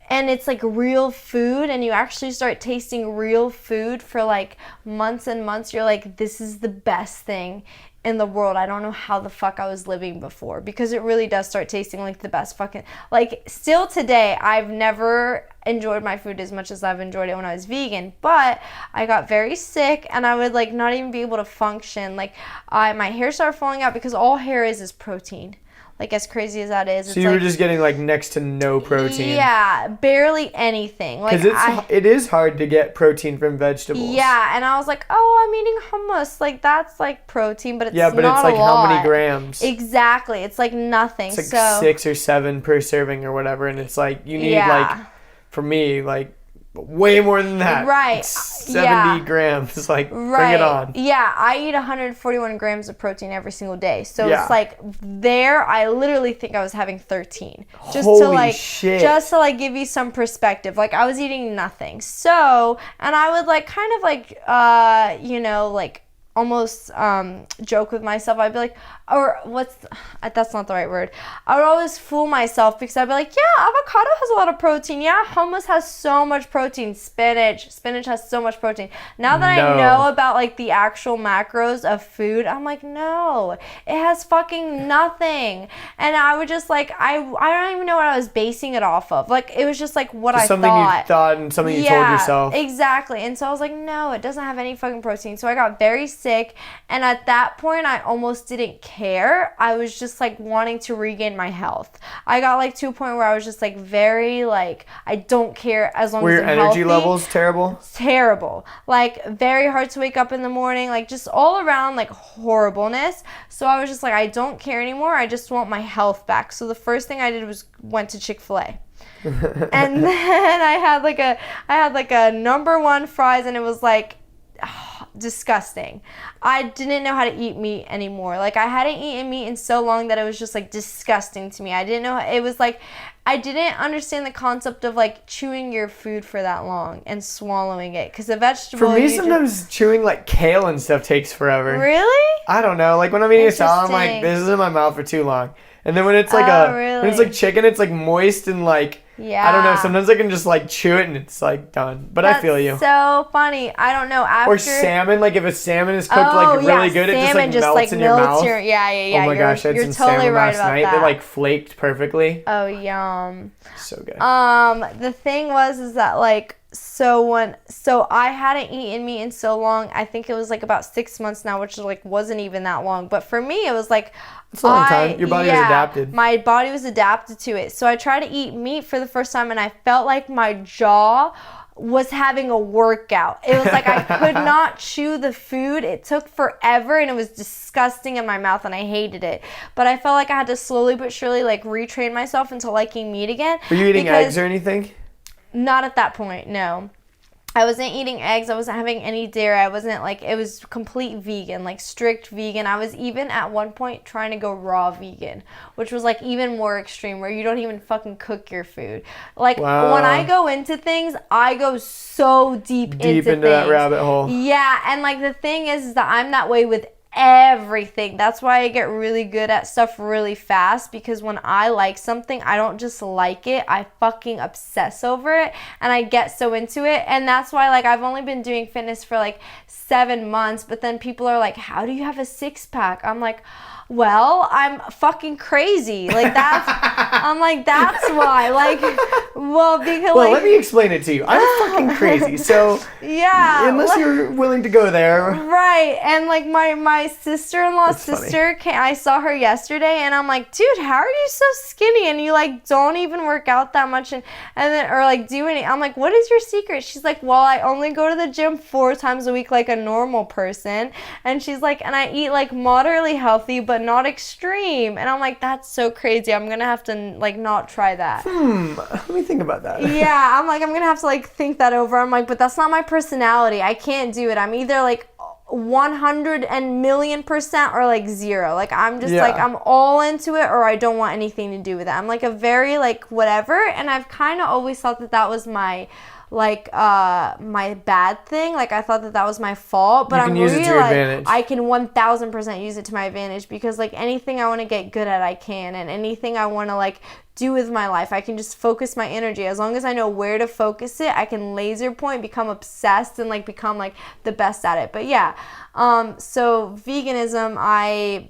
and it's like real food, and you actually start tasting real food for like months and months, you're like, this is the best thing in the world. I don't know how the fuck I was living before, because it really does start tasting like the best fucking, like still today I've never enjoyed my food as much as I've enjoyed it when I was vegan, but I got very sick, and I would like not even be able to function. Like my hair started falling out, because all hair is protein. Like, as crazy as that is. So you were just getting like next to no protein. Yeah, barely anything. Because it is hard to get protein from vegetables. Yeah, and I was like, oh, I'm eating hummus. Like, that's like protein, but it's not a lot. Yeah, but it's like how many grams? Exactly. It's like nothing. It's like 6 or 7 per serving or whatever, and it's like you need like, for me, like way more than that. Right. 70 grams. Like, bring it on. Yeah, I eat 141 grams of protein every single day. So it's like there, I literally think I was having 13. Holy shit. Just to like give you some perspective. Like, I was eating nothing. So, and I would like kind of like, you know, like almost joke with myself. I'd be like, that's not the right word. I would always fool myself because I'd be like, yeah, avocado has a lot of protein. Yeah, hummus has so much protein. Spinach has so much protein. Now that I know about like the actual macros of food, I'm like, no, it has fucking nothing. And I would just like, I don't even know what I was basing it off of. Like, it was just like what I something thought. You thought and something you told yourself. Exactly. And so I was like, no, it doesn't have any fucking protein. So I got very sick, and at that point I almost didn't care. I was just like wanting to regain my health. I got like to a point where I was just like very like, I don't care as long as I'm healthy. Were your energy levels terrible, like very hard to wake up in the morning, like just all around like horribleness. So I was just like, I don't care anymore, I just want my health back. So the first thing I did was went to Chick-fil-A. And then I had like a number one fries, and it was like disgusting. I didn't know how to eat meat anymore. Like, I hadn't eaten meat in so long that it was just like disgusting to me. I didn't know, it was like, I didn't understand the concept of like chewing your food for that long and swallowing it, because the vegetable, for me, sometimes chewing like kale and stuff takes forever. Really? I don't know, like when I'm eating a salad, I'm like, this is in my mouth for too long. And then when it's like when it's like chicken, it's like moist and like, I don't know, sometimes I can just like chew it and it's like done. But I feel you. So funny. I don't know. Or salmon, like if a salmon is cooked like really good, it just melts in your mouth. Yeah. Oh my gosh, I had some totally salmon right last night. that. They like flaked perfectly. Oh, yum. So good. The thing is that like, so I hadn't eaten meat in so long. I think it was like about 6 months now, which like wasn't even that long. But for me, it was like, it's a long time. Your body was adapted. My body was adapted to it. So I tried to eat meat for the first time, and I felt like my jaw was having a workout. It was like I could not chew the food. It took forever, and it was disgusting in my mouth, and I hated it. But I felt like I had to slowly but surely like retrain myself into liking meat again. Were you eating eggs or anything? Not at that point, no. I wasn't eating eggs. I wasn't having any dairy. I wasn't like, it was complete vegan, like strict vegan. I was even at one point trying to go raw vegan, which was like even more extreme, where you don't even fucking cook your food. Like, when I go into things, I go so deep into things. That rabbit hole. Yeah, and like the thing is that I'm that way with everything. That's why I get really good at stuff really fast, because when I like something, I don't just like it, I fucking obsess over it, and I get so into it. And that's why like I've only been doing fitness for like 7 months, but then people are like, how do you have a six-pack? I'm like, well, I'm fucking crazy. Like, I'm like, that's why. Like, well, because well, let me explain it to you. I'm fucking crazy. So, yeah. Unless you're willing to go there. Right. And like my sister-in-law's sister came, I saw her yesterday, and I'm like, dude, how are you so skinny? And you like don't even work out that much and then, or like do any. I'm like, what is your secret? She's like, well, I only go to the gym 4 times a week like a normal person. And she's like, and I eat like moderately healthy, but not extreme. And I'm like, that's so crazy. I'm gonna have to like not try that. Let me think about that. Yeah, I'm like, I'm gonna have to like think that over. I'm like, but that's not my personality. I can't do it. I'm either like 100,000,000% or like 0. Like, I'm just like, I'm all into it, or I don't want anything to do with it. I'm like a very like whatever. And I've kind of always thought that was my like my bad thing. Like, I thought that was my fault, but I'm really like, I can 1000% use it to my advantage, because like anything I want to get good at, I can, and anything I want to like do with my life, I can just focus my energy. As long as I know where to focus it, I can laser point, become obsessed, and like become like the best at it. But yeah, so veganism, I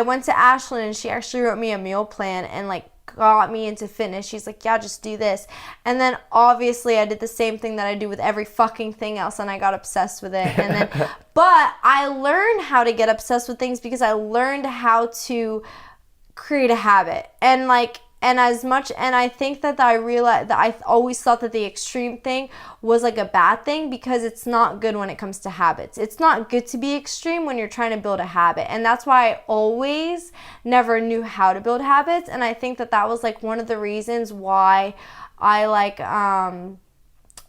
went to Ashlyn, and she actually wrote me a meal plan and like got me into fitness. She's like, yeah, just do this. And then obviously I did the same thing that I do with every fucking thing else, and I got obsessed with it. And then but I learned how to get obsessed with things because I learned how to create a habit. And like, and I think that I realized that I always thought that the extreme thing was like a bad thing, because it's not good when it comes to habits. It's not good to be extreme when you're trying to build a habit. And that's why I always never knew how to build habits. And I think that was like one of the reasons why I like,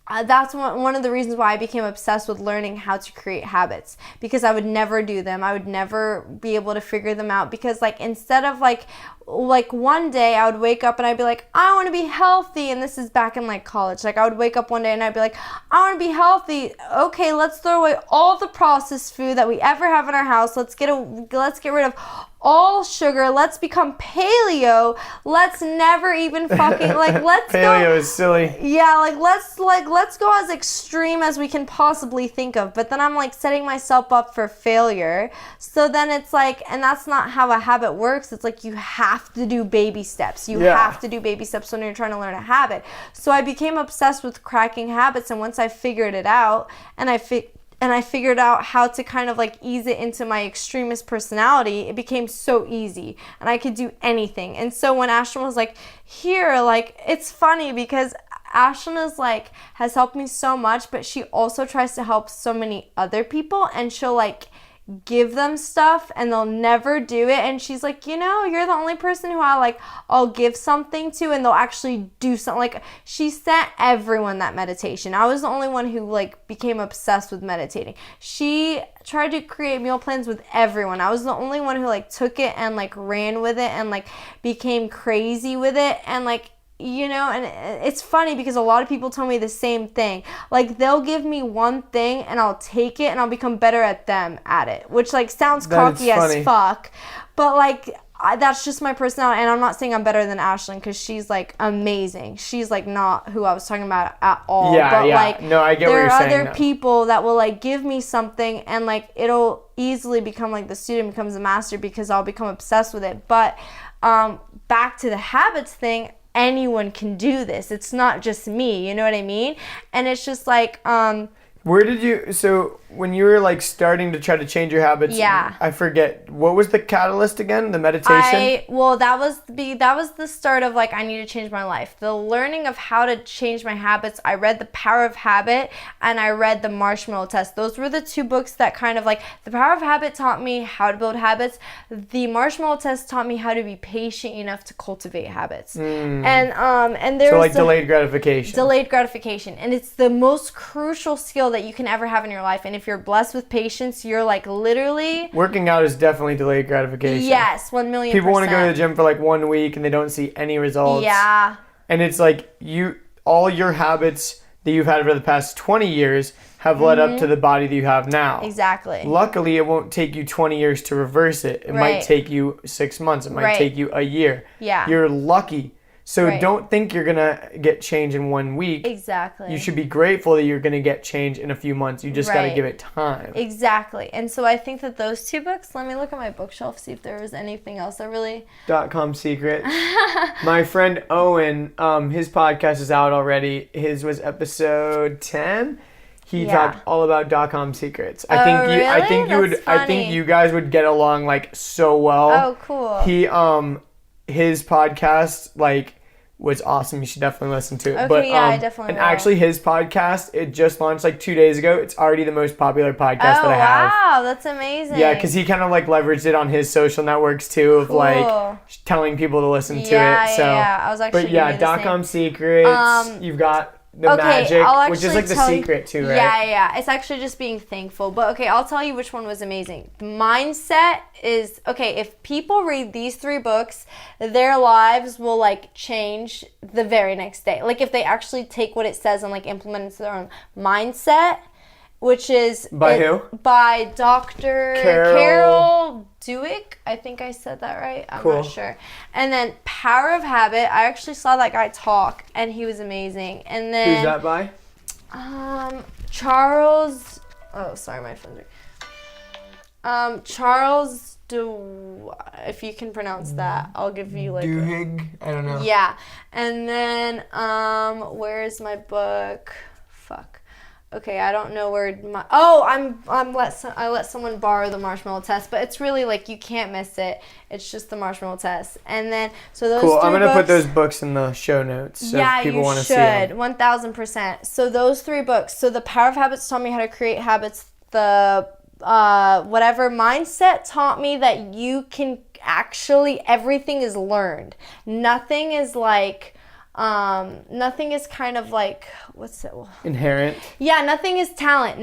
that's one of the reasons why I became obsessed with learning how to create habits, because I would never do them. I would never be able to figure them out, because like instead of like like one day I would wake up and I'd be like, I want to be healthy. And this is back in like college. Like I would wake up one day and I'd be like, I want to be healthy. Okay, let's throw away all the processed food that we ever have in our house. Let's get rid of all sugar. Let's become paleo. Let's never even fucking like let's paleo is silly. Yeah, let's go as extreme as we can possibly think of. But then I'm like setting myself up for failure. So then it's like, and that's not how a habit works. It's like you have to do baby steps. You have to do baby steps when you're trying to learn a habit. So I became obsessed with cracking habits, and once I figured it out and I figured out how to kind of like ease it into my extremist personality, it became so easy and I could do anything. And so when Ashlyn was like, here, like, it's funny because Ashlyn is like, has helped me so much, but she also tries to help so many other people, and she'll like give them stuff and they'll never do it. And she's like, you know, you're the only person who I'll give something to and they'll actually do something. Like, she sent everyone that meditation. I was the only one who like became obsessed with meditating. She tried to create meal plans with everyone. I was the only one who like took it and like ran with it and like became crazy with it. And like, you know, and it's funny because a lot of people tell me the same thing. Like, they'll give me one thing and I'll take it and I'll become better at them at it, which like sounds cocky as fuck, but like that's just my personality. And I'm not saying I'm better than Ashlyn because she's like amazing. She's like not who I was talking about at all. Like, no, I get what you're saying. There are other people that will like give me something and like it'll easily become like the student becomes a master because I'll become obsessed with it. But back to the habits thing, anyone can do this. It's not just me, you know what I mean? And it's just like so when you were like starting to try to change your habits, I forget, what was the catalyst again? The meditation? That was the start of like, I need to change my life. The learning of how to change my habits. I read The Power of Habit and I read The Marshmallow Test. Those were the two books that kind of like, The Power of Habit taught me how to build habits. The Marshmallow Test taught me how to be patient enough to cultivate habits. And there's so like delayed gratification. Delayed gratification. And it's the most crucial skill that you can ever have in your life. And if you're blessed with patience, you're like literally... Working out is definitely delayed gratification. Yes, 1,000,000%. People want to go to the gym for like 1 week and they don't see any results. Yeah. And it's like all your habits that you've had for the past 20 years have led up to the body that you have now. Exactly. Luckily, it won't take you 20 years to reverse it. It might take you 6 months. It might take you a year. Yeah. You're lucky. So don't think you're going to get change in 1 week. Exactly. You should be grateful that you're going to get change in a few months. You just got to give it time. Exactly. And so I think that those two books, let me look at my bookshelf, see if there was anything else that really... .com secrets. My friend Owen, his podcast is out already. His was episode 10. He talked all about .com secrets. I think you guys would get along like so well. Oh, cool. His podcast like was awesome. You should definitely listen to it. Okay, I definitely will. Actually, his podcast, it just launched like 2 days ago. It's already the most popular podcast that I have. Oh, wow, that's amazing. Yeah, because he kind of like leveraged it on his social networks too, of like telling people to listen to it. So, I was actually. But .com secrets. You've got the magic, which is like the secret too, right? Yeah. It's actually just being thankful. But okay, I'll tell you which one was amazing. Mindset is, okay, if people read these 3 books, their lives will like change the very next day. Like if they actually take what it says and like implement it to their own. Mindset, which is who? By Dr. Carol Dweck. I think I said that right. I'm not sure. And then Power of Habit. I actually saw that guy talk, and he was amazing. And then who's that by? Charles. Oh, sorry, my phone's ring. Charles if you can pronounce that, I'll give you like Duhigg. I don't know. Yeah, and then where's my book? Fuck. Okay, I don't know where I let someone borrow the Marshmallow Test, but it's really like you can't miss it. It's just the Marshmallow Test, and then so those. Cool. 3 I'm gonna books, put those books in the show notes. So if people want to see them. 1,000%. So those 3 books. So The Power of Habits taught me how to create habits. The whatever Mindset taught me that you can actually, everything is learned. Nothing is like. Nothing is kind of like, what's it? Inherent. Yeah, nothing is talent.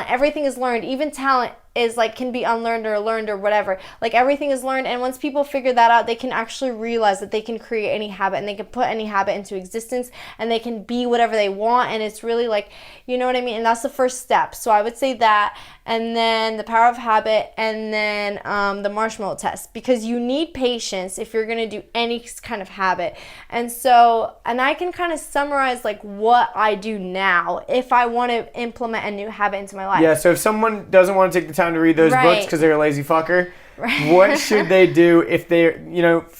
Everything is learned. Even talent is like can be unlearned or learned or whatever. Like everything is learned, and once people figure that out, they can actually realize that they can create any habit and they can put any habit into existence and they can be whatever they want. And it's really like, you know what I mean? And that's the first step. So I would say that, and then the power of habit, and then the marshmallow test, because you need patience if you're going to do any kind of habit. And so, and I can kind of summarize like what I do now if I want to implement a new habit into my life. Yeah, so if someone doesn't want to take the time to read those books because they're a lazy fucker, what should they do if they're,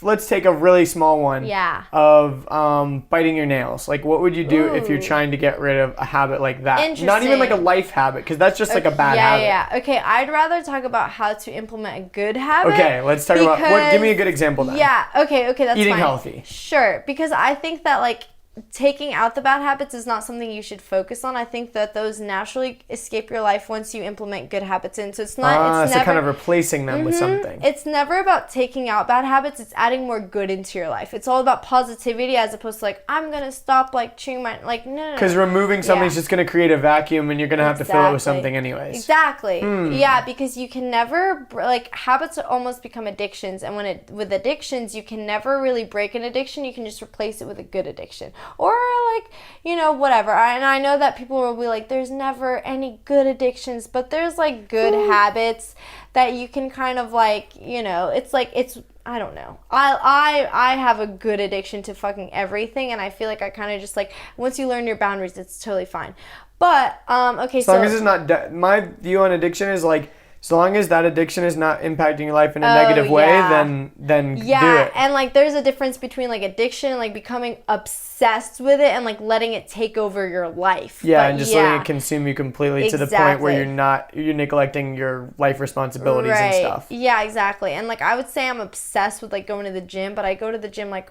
let's take a really small one of biting your nails. Like, what would you do if you're trying to get rid of a habit like that? Not even like a life habit, because that's just like a bad habit. Yeah. Okay, I'd rather talk about how to implement a good habit. Okay, let's talk about, give me a good example then. Yeah, okay, that's Eating fine. healthy. Sure, because I think that like taking out the bad habits is not something you should focus on. I think that those naturally escape your life once you implement good habits in. So it's not. It's never, kind of replacing them with something. It's never about taking out bad habits. It's adding more good into your life. It's all about positivity as opposed to like, I'm gonna stop like chewing my no. Because removing something's just gonna create a vacuum, and you're gonna have to fill it with something anyways. Exactly. Yeah, because you can never habits almost become addictions, and with addictions you can never really break an addiction. You can just replace it with a good addiction. Or like, whatever. And I know that people will be like, there's never any good addictions, but there's like good habits that you can kind of like, it's like, I don't know. I have a good addiction to fucking everything, and I feel like I kind of just like, once you learn your boundaries, it's totally fine. But, okay, as long as it's not, my view on addiction is like, as long as that addiction is not impacting your life in a negative way, then do it. And like there's a difference between like addiction and like becoming obsessed with it and like letting it take over your life. Yeah, and just letting it consume you completely to the point where you're neglecting your life responsibilities and stuff. Yeah, exactly. And like I would say I'm obsessed with like going to the gym, but I go to the gym like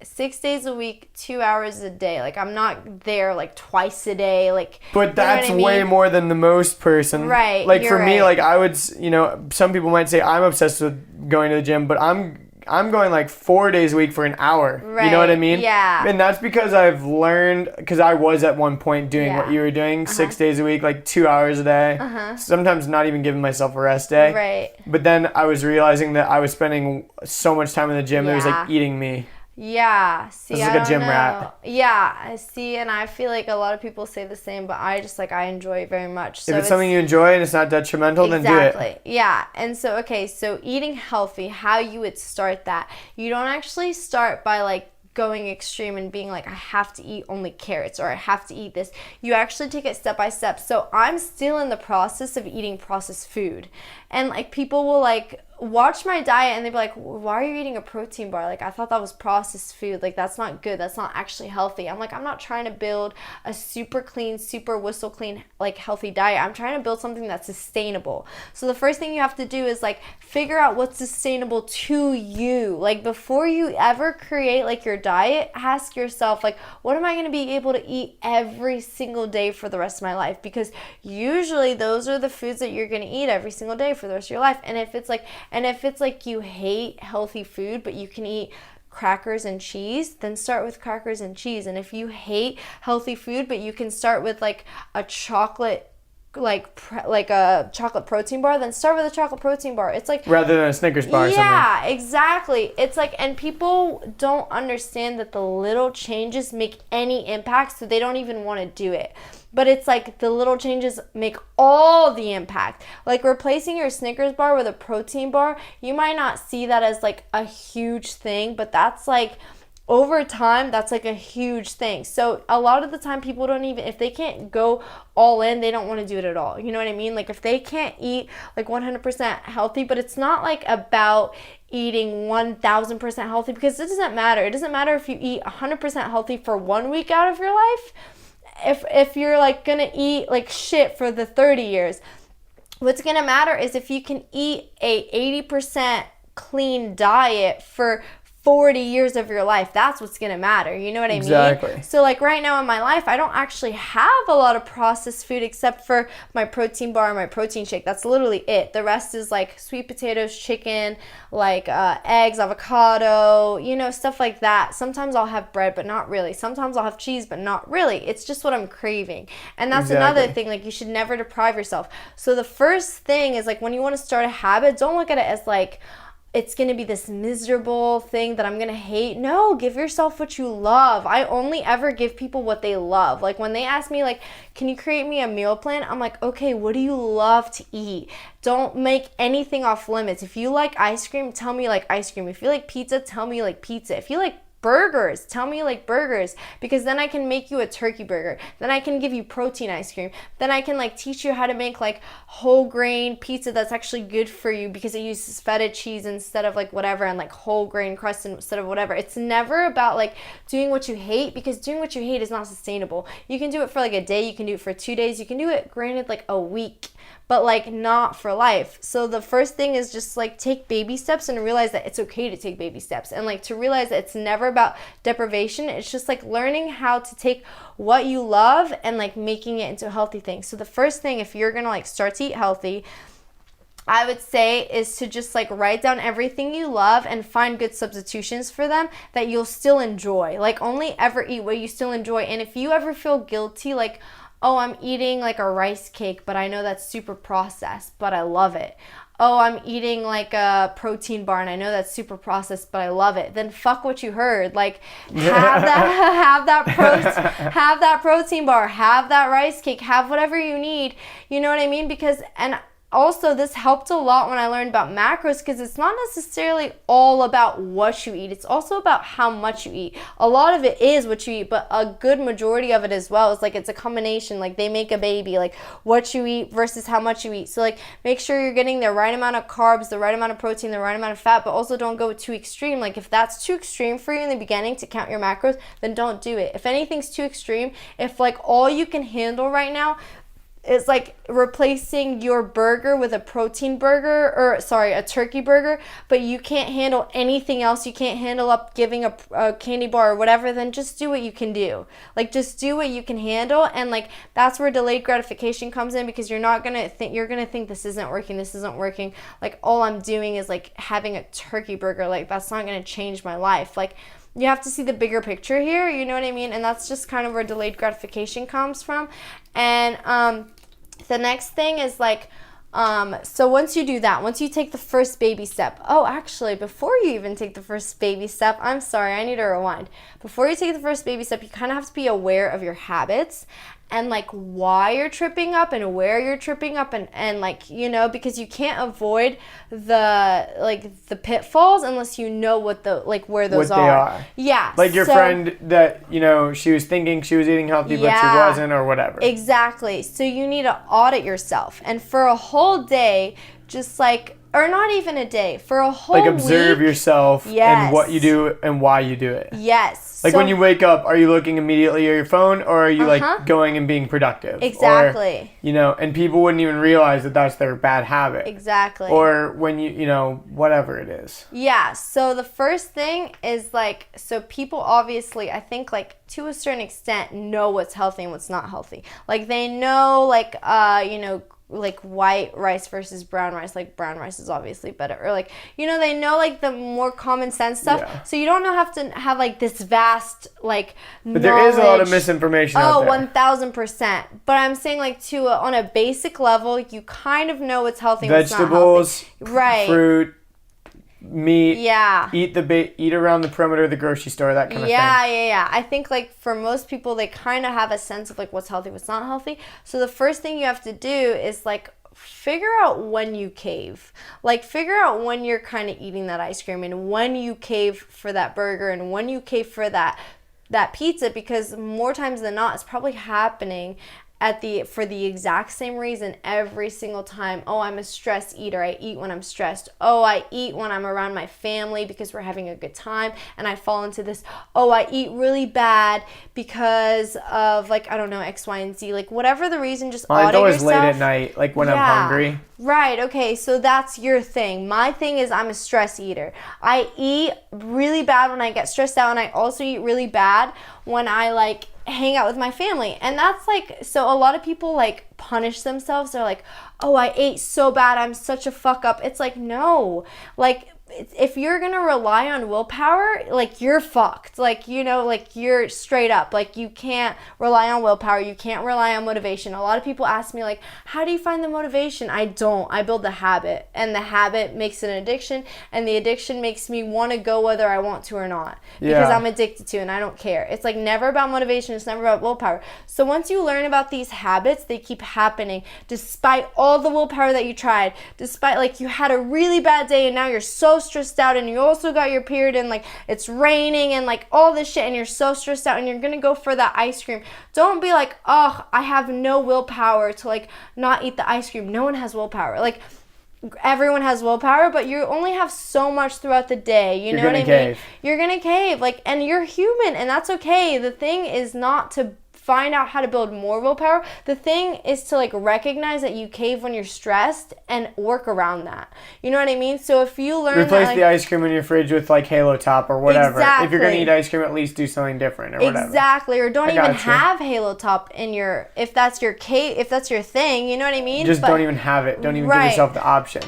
6 days a week, 2 hours a day. Like I'm not there like twice a day. Like, but that's way more than the most person. Right. Like for me, like I would, some people might say I'm obsessed with going to the gym, but I'm going like 4 days a week for an hour. Right. You know what I mean? Yeah. And that's because I've learned, because I was at one point doing what you were doing, 6 days a week, like 2 hours a day. Sometimes not even giving myself a rest day. Right. But then I was realizing that I was spending so much time in the gym that it was like eating me. Yeah, see, this is like a gym rat. Yeah, I see, and I feel like a lot of people say the same, but I just like I enjoy it very much. So if it's something you enjoy and it's not detrimental, then do it. Exactly. Yeah, and so so eating healthy, how you would start that? You don't actually start by like going extreme and being like, I have to eat only carrots or I have to eat this. You actually take it step by step. So I'm still in the process of eating processed food, and like people will like watch my diet and they'd be like, why are you eating a protein bar? Like, I thought that was processed food. Like, that's not good. That's not actually healthy. I'm like, I'm not trying to build a super clean, super whistle clean, like healthy diet. I'm trying to build something that's sustainable. So the first thing you have to do is like figure out what's sustainable to you. Like before you ever create like your diet, ask yourself like, what am I going to be able to eat every single day for the rest of my life? Because usually those are the foods that you're going to eat every single day for the rest of your life. And if it's like you hate healthy food, but you can eat crackers and cheese, then start with crackers and cheese. And if you hate healthy food, but you can start with like a chocolate, like a chocolate protein bar, then start with a chocolate protein bar. It's like rather than a Snickers bar. Yeah, exactly. It's like, and people don't understand that the little changes make any impact, so they don't even want to do it. But it's like the little changes make all the impact. Like replacing your Snickers bar with a protein bar, you might not see that as like a huge thing, but that's like over time, that's like a huge thing. So a lot of the time people don't even, if they can't go all in, they don't want to do it at all. You know what I mean? Like if they can't eat like 100% healthy, but it's not like about eating 1000% healthy, because it doesn't matter. It doesn't matter if you eat 100% healthy for 1 week out of your life. If you're like gonna eat like shit for the 30 years, what's gonna matter is if you can eat a 80% clean diet for 40 years of your life. That's what's going to matter. You know what I mean? Exactly. So like right now in my life, I don't actually have a lot of processed food except for my protein bar and my protein shake. That's literally it. The rest is like sweet potatoes, chicken, like eggs, avocado, you know, stuff like that. Sometimes I'll have bread, but not really. Sometimes I'll have cheese, but not really. It's just what I'm craving. And that's another thing. Like, you should never deprive yourself. So the first thing is, like, when you want to start a habit, don't look at it as like, it's going to be this miserable thing that I'm going to hate. No, give yourself what you love. I only ever give people what they love. Like, when they ask me, like, can you create me a meal plan? I'm like, okay, what do you love to eat? Don't make anything off limits. If you like ice cream, tell me you like ice cream. If you like pizza, tell me you like pizza. If you like burgers, tell me you like burgers, because then I can make you a turkey burger. Then I can give you protein ice cream. Then I can like teach you how to make like whole grain pizza that's actually good for you because it uses feta cheese instead of like whatever, and like whole grain crust instead of whatever. It's never about like doing what you hate, because doing what you hate is not sustainable. You can do it for like a day, you can do it for 2 days, you can do it granted like a week, but like not for life. So the first thing is just like take baby steps and realize that it's okay to take baby steps, and like to realize that it's never about deprivation. It's just like learning how to take what you love and like making it into a healthy thing. So the first thing, if you're gonna like start to eat healthy, I would say, is to just like write down everything you love and find good substitutions for them that you'll still enjoy. Like, only ever eat what you still enjoy. And if you ever feel guilty, like, oh, I'm eating like a rice cake, but I know that's super processed, but I love it. Oh, I'm eating like a protein bar and I know that's super processed, but I love it. Then fuck what you heard. Like, have that protein bar, have that rice cake, have whatever you need. You know what I mean? Because, and also, this helped a lot when I learned about macros, because it's not necessarily all about what you eat. It's also about how much you eat. A lot of it is what you eat, but a good majority of it as well is like, it's a combination. Like, they make a baby, like what you eat versus how much you eat. So like, make sure you're getting the right amount of carbs, the right amount of protein, the right amount of fat, but also don't go too extreme. Like, if that's too extreme for you in the beginning to count your macros, then don't do it. If anything's too extreme, if like all you can handle right now is like replacing your burger with a protein burger, or sorry, a turkey burger, but you can't handle anything else, you can't handle up giving a candy bar or whatever, then just do what you can do. Like, just do what you can handle. And like, that's where delayed gratification comes in, because you're gonna think this isn't working. Like, all I'm doing is like having a turkey burger. Like, that's not gonna change my life. Like, you have to see the bigger picture here, you know what I mean? And that's just kind of where delayed gratification comes from. And the next thing is like, so once you do that, once you take the first baby step, actually, before you even take the first baby step, I'm sorry, I need to rewind. Before you take the first baby step, you kind of have to be aware of your habits and like why you're tripping up and where you're tripping up, and like, you know, because you can't avoid the pitfalls unless you know what where those are. Yeah. Like your friend that, you know, she was thinking she was eating healthy, but she wasn't, or whatever. Exactly. So you need to audit yourself, and for a whole day, just like, or not even a day, for a whole week. Like, observe yourself and what you do and why you do it. Yes. Like, when you wake up, are you looking immediately at your phone, or are you like going and being productive? Exactly. Or, you know, and people wouldn't even realize that that's their bad habit. Exactly. Or when you know, whatever it is. Yeah. So the first thing is like, so people obviously, I think like to a certain extent, know what's healthy and what's not healthy. Like, they know like, you know, like white rice versus brown rice. Like, brown rice is obviously better, or like, you know, they know like the more common sense stuff. Yeah. So you don't have to have like this vast like but there is a lot of misinformation out there. 1000%. But I'm saying like on a basic level, you kind of know what's healthy and what's not healthy. Vegetables, right, fruit, meat, yeah, eat around the perimeter of the grocery store, that kind of thing. Yeah. I think like for most people, they kind of have a sense of like what's healthy, what's not healthy. So the first thing you have to do is like figure out when you cave. Like, figure out when you're kind of eating that ice cream, and when you cave for that burger, and when you cave for that pizza, because more times than not, it's probably happening for the exact same reason every single time. Oh, I'm a stress eater. I eat when I'm stressed. Oh, I eat when I'm around my family because we're having a good time. And I fall into this, oh, I eat really bad because of, like, I don't know, X, Y, and Z. Like, whatever the reason, just Mine's audit always yourself. late at night, like when I'm hungry. Right, okay, so that's your thing. My thing is I'm a stress eater. I eat really bad when I get stressed out, and I also eat really bad when I, like, hang out with my family. And that's, like, so a lot of people, like, punish themselves. They're like, oh, I ate so bad, I'm such a fuck up. It's like, no. Like, if you're gonna rely on willpower, like, you're fucked. Like, you know, like, you're straight up. Like, you can't rely on willpower. You can't rely on motivation. A lot of people ask me, like, how do you find the motivation? I don't. I build the habit, and the habit makes an addiction, and the addiction makes me want to go whether I want to or not, because I'm addicted to, and I don't care. It's, like, never about motivation. It's never about willpower. So once you learn about these habits, they keep happening despite all the willpower that you tried, despite, like, you had a really bad day and now you're so stressed out, and you also got your period, and, like, it's raining and, like, all this shit, and you're so stressed out, and you're gonna go for that ice cream. Don't be like, oh, I have no willpower to, like, not eat the ice cream. No one has willpower. Like, everyone has willpower, but you only have so much throughout the day. You know what I mean? You're gonna cave. Like, and you're human, and that's okay. The thing is not to find out how to build more willpower. The thing is to, like, recognize that you cave when you're stressed and work around that. You know what I mean? So if you learn replace that, like, the ice cream in your fridge with, like, Halo Top or whatever. Exactly. If you're gonna eat ice cream, at least do something different or whatever. Exactly. Or don't even have Halo Top in your, if that's your if that's your thing. You know what I mean? Just don't even have it. Don't even give yourself the option.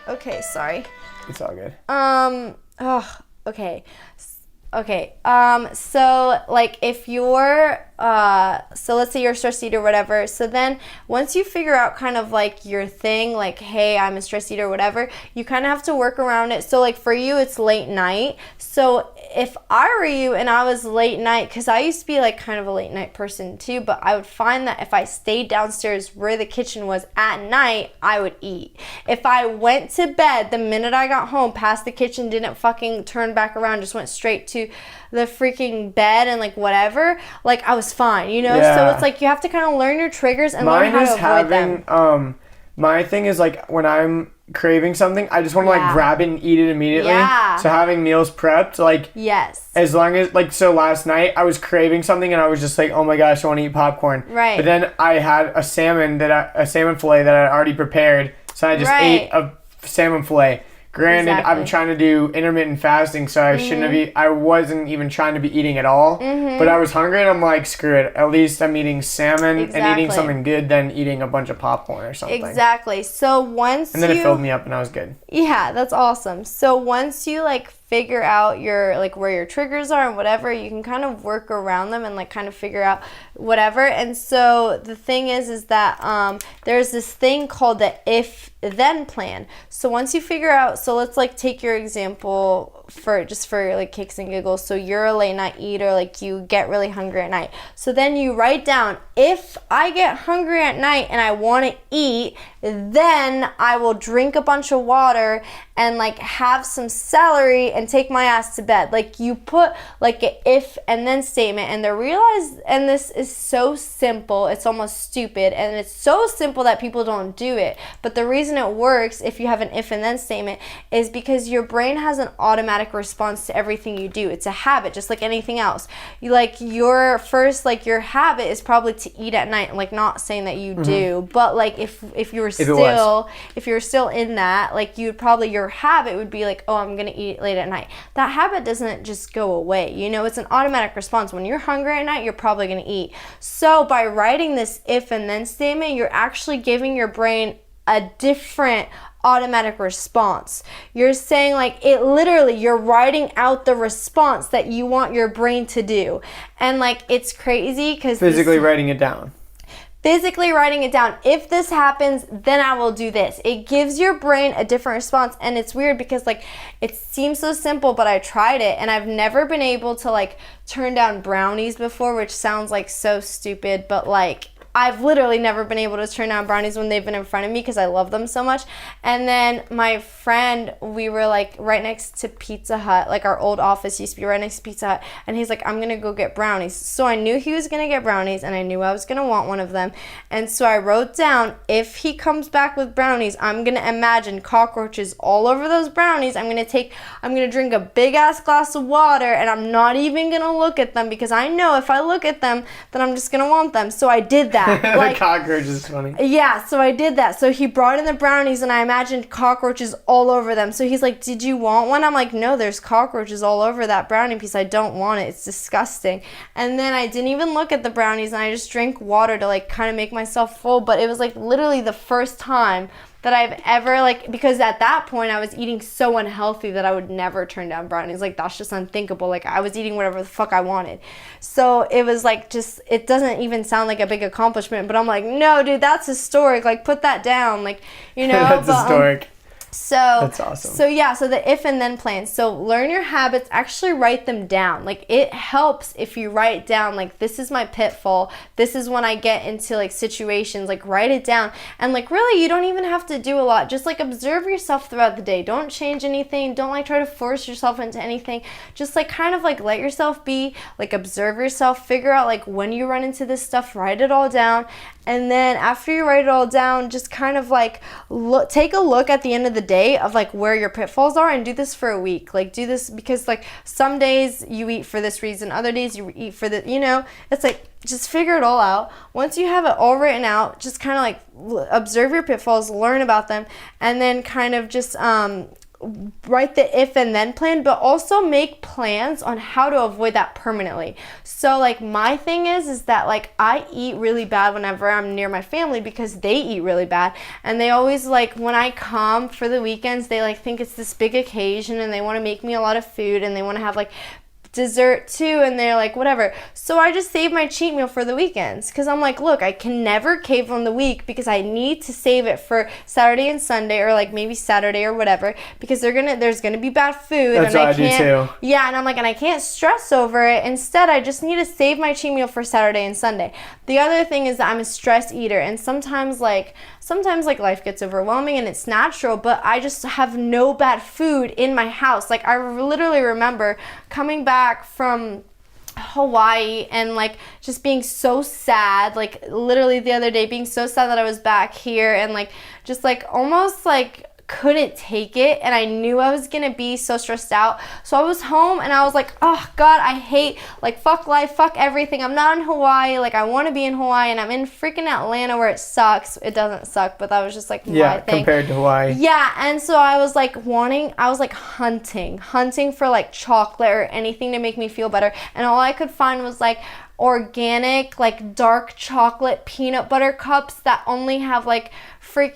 Okay. Sorry. It's all good. Okay. Okay, so, like, if you're, so let's say you're a stress eater or whatever, so then once you figure out kind of, like, your thing, like, hey, I'm a stress eater or whatever, you kind of have to work around it. So, like, for you, it's late night. So if I were you and I was late night, because I used to be, like, kind of a late night person too, but I would find that if I stayed downstairs where the kitchen was at night, I would eat. If I went to bed the minute I got home, past the kitchen, didn't fucking turn back around, just went straight to the freaking bed and, like, whatever, like, I was fine, you know? So it's like you have to kind of learn your triggers and learn how to avoid them. My thing is, like, when I'm craving something, I just want to, like, grab it and eat it immediately. So having meals prepped, like, as long as, like, so last night I was craving something and I was just like, oh my gosh, I want to eat popcorn. Right. But then I had a salmon fillet that I already prepared, so I just ate a salmon fillet. Granted, I'm trying to do intermittent fasting, so I shouldn't have I wasn't even trying to be eating at all. But I was hungry, and I'm like, screw it. At least I'm eating salmon and eating something good than eating a bunch of popcorn or something. Exactly. So once and then it filled me up, and I was good. Yeah, that's awesome. So once you, like, figure out your, like, where your triggers are and whatever, you can kind of work around them and, like, kind of figure out whatever. And so the thing is that there's this thing called the if-then plan. So once you figure out, so let's, like, take your example for like kicks and giggles. So you're a late night eater, like, you get really hungry at night. So then you write down, if I get hungry at night and I want to eat, then I will drink a bunch of water and, like, have some celery and take my ass to bed. Like, you put, like, an if and then statement, and and this is so simple, it's almost stupid, and it's so simple that people don't do it. But the reason it works, if you have an if and then statement, is because your brain has an automatic response to everything you do. It's a habit, just like anything else. You, like, your habit is probably to eat at night. I'm, like, not saying that you do, but, like, if you were still in that, like, you would probably, your habit would be like, oh, I'm gonna eat late at night. That habit doesn't just go away, you know? It's an automatic response. When you're hungry at night, you're probably gonna eat. So by writing this if and then statement, you're actually giving your brain a different automatic response. You're saying, like, it literally, you're writing out the response that you want your brain to do. And, like, it's crazy because physically writing it down. Physically writing it down. If this happens, then I will do this. It gives your brain a different response. And it's weird because, like, it seems so simple, but I tried it and I've never been able to, like, turn down brownies before, which sounds, like, so stupid, but, like, I've literally never been able to turn down brownies when they've been in front of me because I love them so much. And then my friend, we were like right next to Pizza Hut, like our old office used to be right next to Pizza Hut, and he's like, I'm gonna go get brownies. So I knew he was gonna get brownies, and I knew I was gonna want one of them. And so I wrote down, if he comes back with brownies, I'm gonna imagine cockroaches all over those brownies. I'm gonna drink a big ass glass of water, and I'm not even gonna look at them because I know if I look at them, then I'm just gonna want them. So I did that. The cockroach is funny. Yeah, so I did that. So he brought in the brownies, and I imagined cockroaches all over them. So he's like, did you want one? I'm like, no, there's cockroaches all over that brownie piece. I don't want it. It's disgusting. And then I didn't even look at the brownies, and I just drank water to like kind of make myself full. But it was like literally the first time that I've ever, like, because at that point I was eating so unhealthy that I would never turn down brownies. Like, that's just unthinkable. Like, I was eating whatever the fuck I wanted. So it was like, just, it doesn't even sound like a big accomplishment, but I'm like, no, dude, that's historic. Like, put that down. Like, you know. That's historic. So that's awesome. So yeah, so the if and then plans. So learn your habits, actually write them down. Like, it helps if you write down, like, this is my pitfall. This is when I get into like situations, like write it down. And like, really, you don't even have to do a lot. Just like observe yourself throughout the day. Don't change anything. Don't like try to force yourself into anything. Just like kind of like let yourself be, like observe yourself, figure out like when you run into this stuff, write it all down. And then after you write it all down, just kind of like take a look at the end of the day of like where your pitfalls are, and do this for a week. Like, do this because like some days you eat for this reason, other days you eat for the, you know, it's like, just figure it all out. Once you have it all written out, just kind of like observe your pitfalls, learn about them, and then kind of just write the if and then plan, but also make plans on how to avoid that permanently. So like my thing is that like I eat really bad whenever I'm near my family because they eat really bad, and they always like, when I come for the weekends, they like think it's this big occasion and they want to make me a lot of food and they want to have like dessert too, and they're like, whatever. So I just save my cheat meal for the weekends because I'm like, look, I can never cave on the week because I need to save it for Saturday and Sunday, or like maybe Saturday or whatever, because there's gonna be bad food. That's and what I do too. Yeah, and I'm like, and I can't stress over it. Instead, I just need to save my cheat meal for Saturday and Sunday. The other thing is that I'm a stress eater, and sometimes like life gets overwhelming and it's natural, but I just have no bad food in my house. Like, I literally remember coming back from Hawaii and like just being so sad, like literally the other day being so sad that I was back here, and like just like almost like couldn't take it, and I knew I was gonna be so stressed out. So I was home and I was like, oh God, I hate, like, fuck life, fuck everything. I'm not in Hawaii. Like, I want to be in Hawaii, and I'm in freaking Atlanta where it sucks. It doesn't suck, but that was just like my thing compared to Hawaii. Yeah. And so I was like hunting for like chocolate or anything to make me feel better, and all I could find was like organic, like dark chocolate peanut butter cups that only have like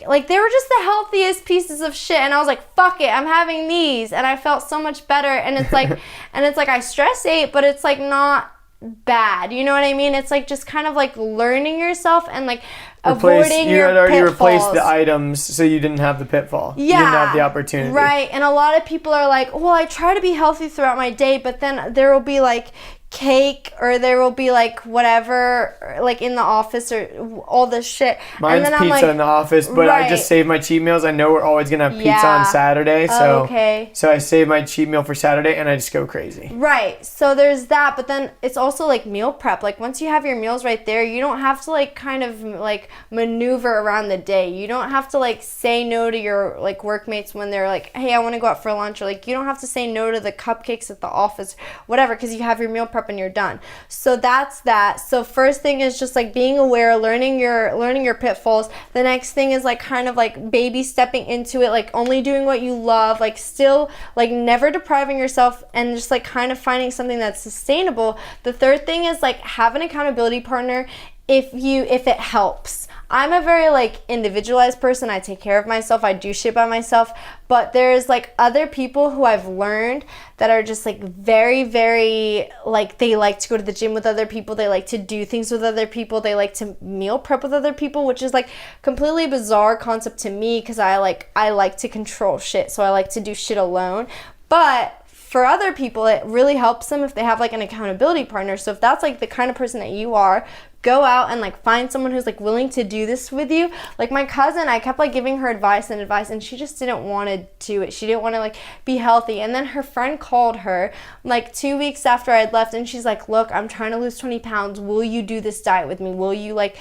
like they were just the healthiest pieces of shit, and I was like, fuck it, I'm having these, and I felt so much better. And it's like I stress ate, but it's like not bad, you know what I mean? It's like just kind of like learning yourself and like avoiding your pitfalls. You had already replaced the items so you didn't have the pitfall. Yeah, you didn't have the opportunity. Right. And a lot of people are like, well, I try to be healthy throughout my day, but then there will be like cake, or there will be like whatever, like in the office, or all this shit. Mine's and then pizza I'm like, in the office, but right. I just save my cheat meals. I know we're always gonna have pizza on Saturday, so okay. So I save my cheat meal for Saturday and I just go crazy. Right. So there's that, but then it's also like meal prep. Like, once you have your meals right there, you don't have to like kind of like maneuver around the day. You don't have to like say no to your like workmates when they're like, hey, I want to go out for lunch, or like you don't have to say no to the cupcakes at the office, whatever, because you have your meal prep and you're done. So that's that. So first thing is just like being aware, learning your pitfalls. The next thing is like kind of like baby stepping into it, like only doing what you love, like still like never depriving yourself, and just like kind of finding something that's sustainable. The third thing is like have an accountability partner if it helps. I'm a very like individualized person. I take care of myself. I do shit by myself. But there's like other people who I've learned that are just like very, very like, they like to go to the gym with other people. They like to do things with other people. They like to meal prep with other people, which is like completely bizarre concept to me because I like to control shit. So I like to do shit alone. But for other people, it really helps them if they have like an accountability partner. So if that's like the kind of person that you are, go out and like find someone who's like willing to do this with you. Like my cousin, I kept like giving her advice, and she just didn't want to do it. She didn't want to like be healthy. And then her friend called her like 2 weeks after I'd left, and she's like, look, I'm trying to lose 20 pounds. Will you do this diet with me? Will you like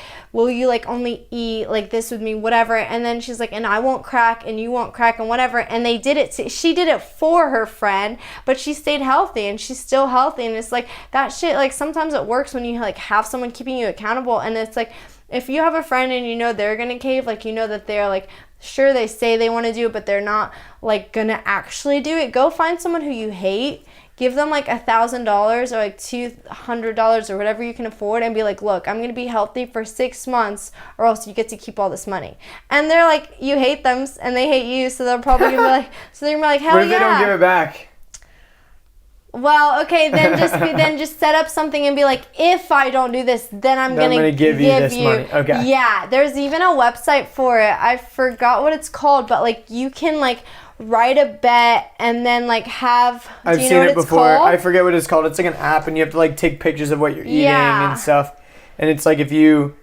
only eat like this with me, whatever? And then she's like, and I won't crack and you won't crack and whatever. And they did it. She did it for her friend, but she stayed healthy, and she's still healthy. And it's like that shit, like sometimes it works when you like have someone keeping you accountable. And it's like, if you have a friend and you know they're gonna cave, like you know that they're like, sure, they say they want to do it, but they're not like gonna actually do it, go find someone who you hate, give them like $1,000 or like $200 or whatever you can afford, and be like, look, I'm gonna be healthy for 6 months or else you get to keep all this money. And they're like, you hate them and they hate you, so they're probably gonna be like, so they're gonna be like, hell what if yeah. they don't give it back? Well, okay, then just set up something and be like, if I don't do this, then I'm gonna give you this money. Okay. Yeah, there's even a website for it. I forgot what it's called, but like you can like write a bet and then like have. I've seen it before. I forget what it's called. It's like an app, and you have to like take pictures of what you're eating and stuff. And it's like if you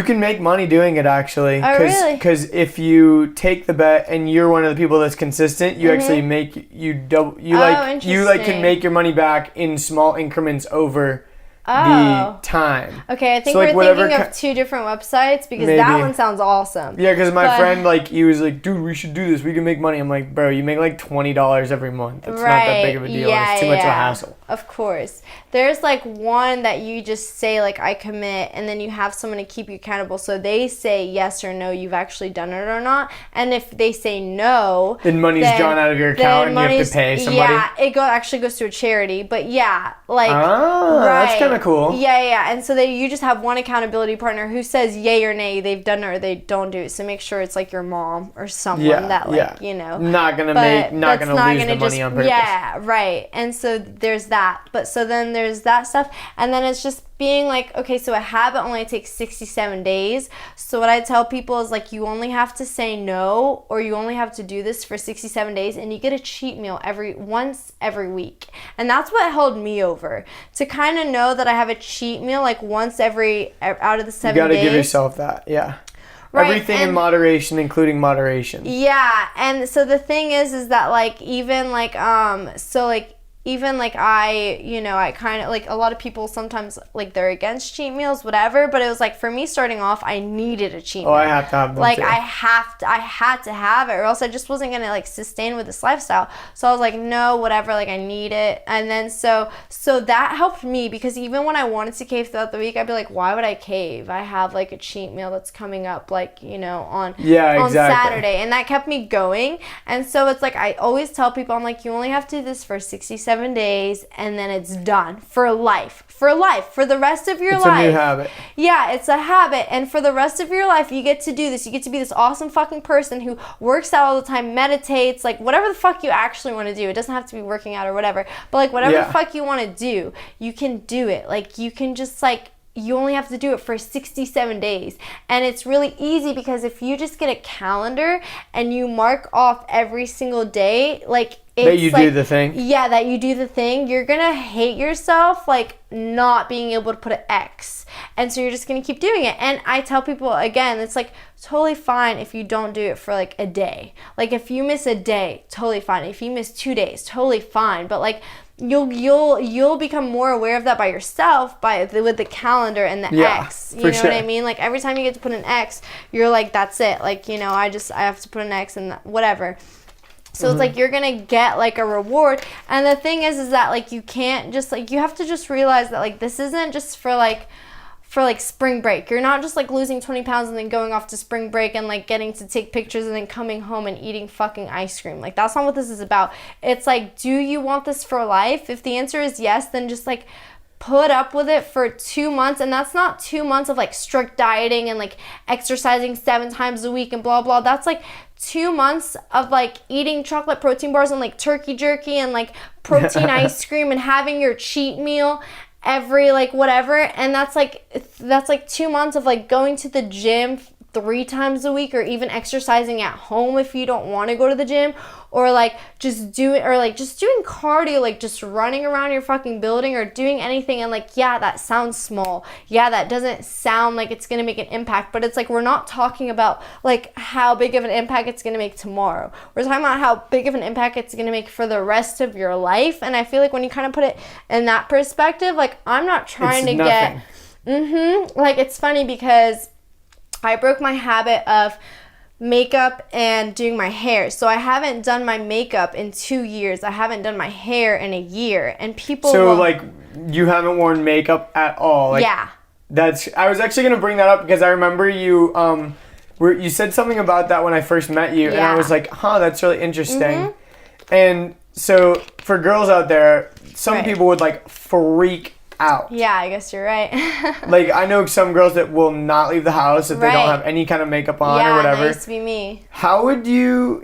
can make money doing it, actually. Oh, really? Because if you take the bet and you're one of the people that's consistent, you actually make you can make your money back in small increments over the time. Okay, I think so, like, we're thinking of two different websites, because that one sounds awesome. Yeah, because my friend, like, he was like, dude, we should do this. We can make money. I'm like, bro, you make like $20 every month. It's not that big of a deal. It's too much of a hassle. Of course. There's like one that you just say like, I commit, and then you have someone to keep you accountable. So they say yes or no, you've actually done it or not. And if they say no, then money's drawn out of your account and you have to pay somebody. Yeah, it actually goes to a charity. But yeah, like, that's kind of cool. Yeah. And so you just have one accountability partner who says yay or nay, they've done it or they don't do it. So make sure it's like your mom or someone that like, you know, not gonna lose the money on purpose. Yeah, right. And so there's that. But so then there's that stuff, and then it's just being like, okay, so a habit only takes 67 days. So what I tell people is like, you only have to say no, or you only have to do this for 67 days, and you get a cheat meal once every week. And that's what held me over, to kind of know that I have a cheat meal like once out of the 7 days. You gotta give yourself that, yeah. Right, everything in moderation, including moderation. Yeah, and so the thing is that like even like even like I kind of like, a lot of people sometimes like they're against cheat meals, whatever, but it was like for me starting off, I needed a cheat meal. I have to have them like too. I had to have it, or else I just wasn't gonna like sustain with this lifestyle. So I was like, no, whatever, like I need it. And then so that helped me, because even when I wanted to cave throughout the week, I'd be like, why would I cave? I have like a cheat meal that's coming up, like, on Saturday, and that kept me going. And so it's like I always tell people, I'm like, you only have to do this for 67 days, and then it's done for life, for the rest of your life. It's a new habit. Yeah, it's a habit, and for the rest of your life, you get to do this. You get to be this awesome fucking person who works out all the time, meditates, like whatever the fuck you actually want to do. It doesn't have to be working out or whatever, but like whatever the fuck you want to do, you can do it. Like you can just like, you only have to do it for 67 days. And it's really easy, because if you just get a calendar and you mark off every single day, like it's that you do the thing. Yeah, that you do the thing. You're gonna hate yourself like not being able to put an X. And so you're just gonna keep doing it. And I tell people again, it's like totally fine if you don't do it for like a day. Like if you miss a day, totally fine. If you miss 2 days, totally fine. But like you'll become more aware of that by yourself with the calendar and the X. You know what I mean? Like every time you get to put an X, you're like, that's it. Like, I have to put an X and whatever. So it's like you're gonna get like a reward. And the thing is that like you can't just like, you have to just realize that like this isn't just for like spring break. You're not just like losing 20 pounds and then going off to spring break and like getting to take pictures and then coming home and eating fucking ice cream. Like that's not what this is about. It's like, do you want this for life? If the answer is yes, then just like put up with it for 2 months. And that's not 2 months of like strict dieting and like exercising 7 times a week and blah blah. That's like 2 months of like eating chocolate protein bars and like turkey jerky and like protein ice cream and having your cheat meal every like whatever. And that's like 2 months of like going to the gym 3 times a week, or even exercising at home if you don't want to go to the gym, or like just doing cardio, like just running around your fucking building or doing anything. And like, yeah, that sounds small. Yeah, that doesn't sound like it's going to make an impact, but it's like, we're not talking about like how big of an impact it's going to make tomorrow. We're talking about how big of an impact it's going to make for the rest of your life. And I feel like when you kind of put it in that perspective, like, I'm not trying to get, like, it's funny because I broke my habit of makeup and doing my hair. So I haven't done my makeup in 2 years. I haven't done my hair in a year. And people like, you haven't worn makeup at all. Like, yeah. I was actually going to bring that up because I remember you you said something about that when I first met you, and I was like, that's really interesting. And so for girls out there, some people would like freak out. Yeah, I guess you're right. Like, I know some girls that will not leave the house if they don't have any kind of makeup on or whatever. Yeah, that used to be me. How would you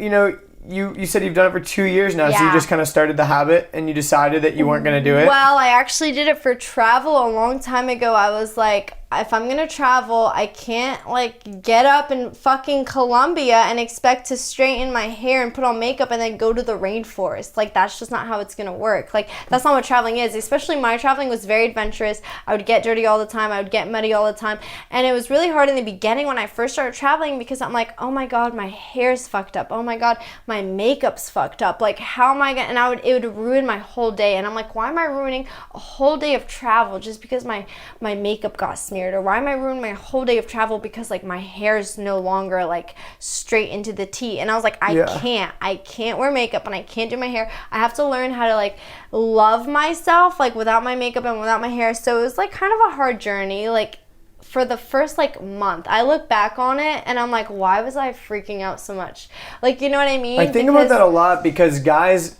said you've done it for 2 years now, so you just kind of started the habit and you decided that you weren't going to do it? Well, I actually did it for travel a long time ago. I was like, if I'm going to travel, I can't like get up in fucking Colombia and expect to straighten my hair and put on makeup and then go to the rainforest. Like, that's just not how it's going to work. Like, that's not what traveling is. Especially my traveling was very adventurous. I would get dirty all the time. I would get muddy all the time. And it was really hard in the beginning when I first started traveling because I'm like, oh my God, my hair's fucked up. Oh my God, my makeup's fucked up. Like, how am I going to, and it would ruin my whole day. And I'm like, why am I ruining a whole day of travel just because my makeup got smeared? Or why am I ruining my whole day of travel because like my hair is no longer like straight into the T? And I was like, I can't wear makeup and I can't do my hair. I have to learn how to like love myself like without my makeup and without my hair. So it was like kind of a hard journey. Like, for the first like month, I look back on it and I'm like, why was I freaking out so much? Like, you know what I mean? I think about that a lot because guys,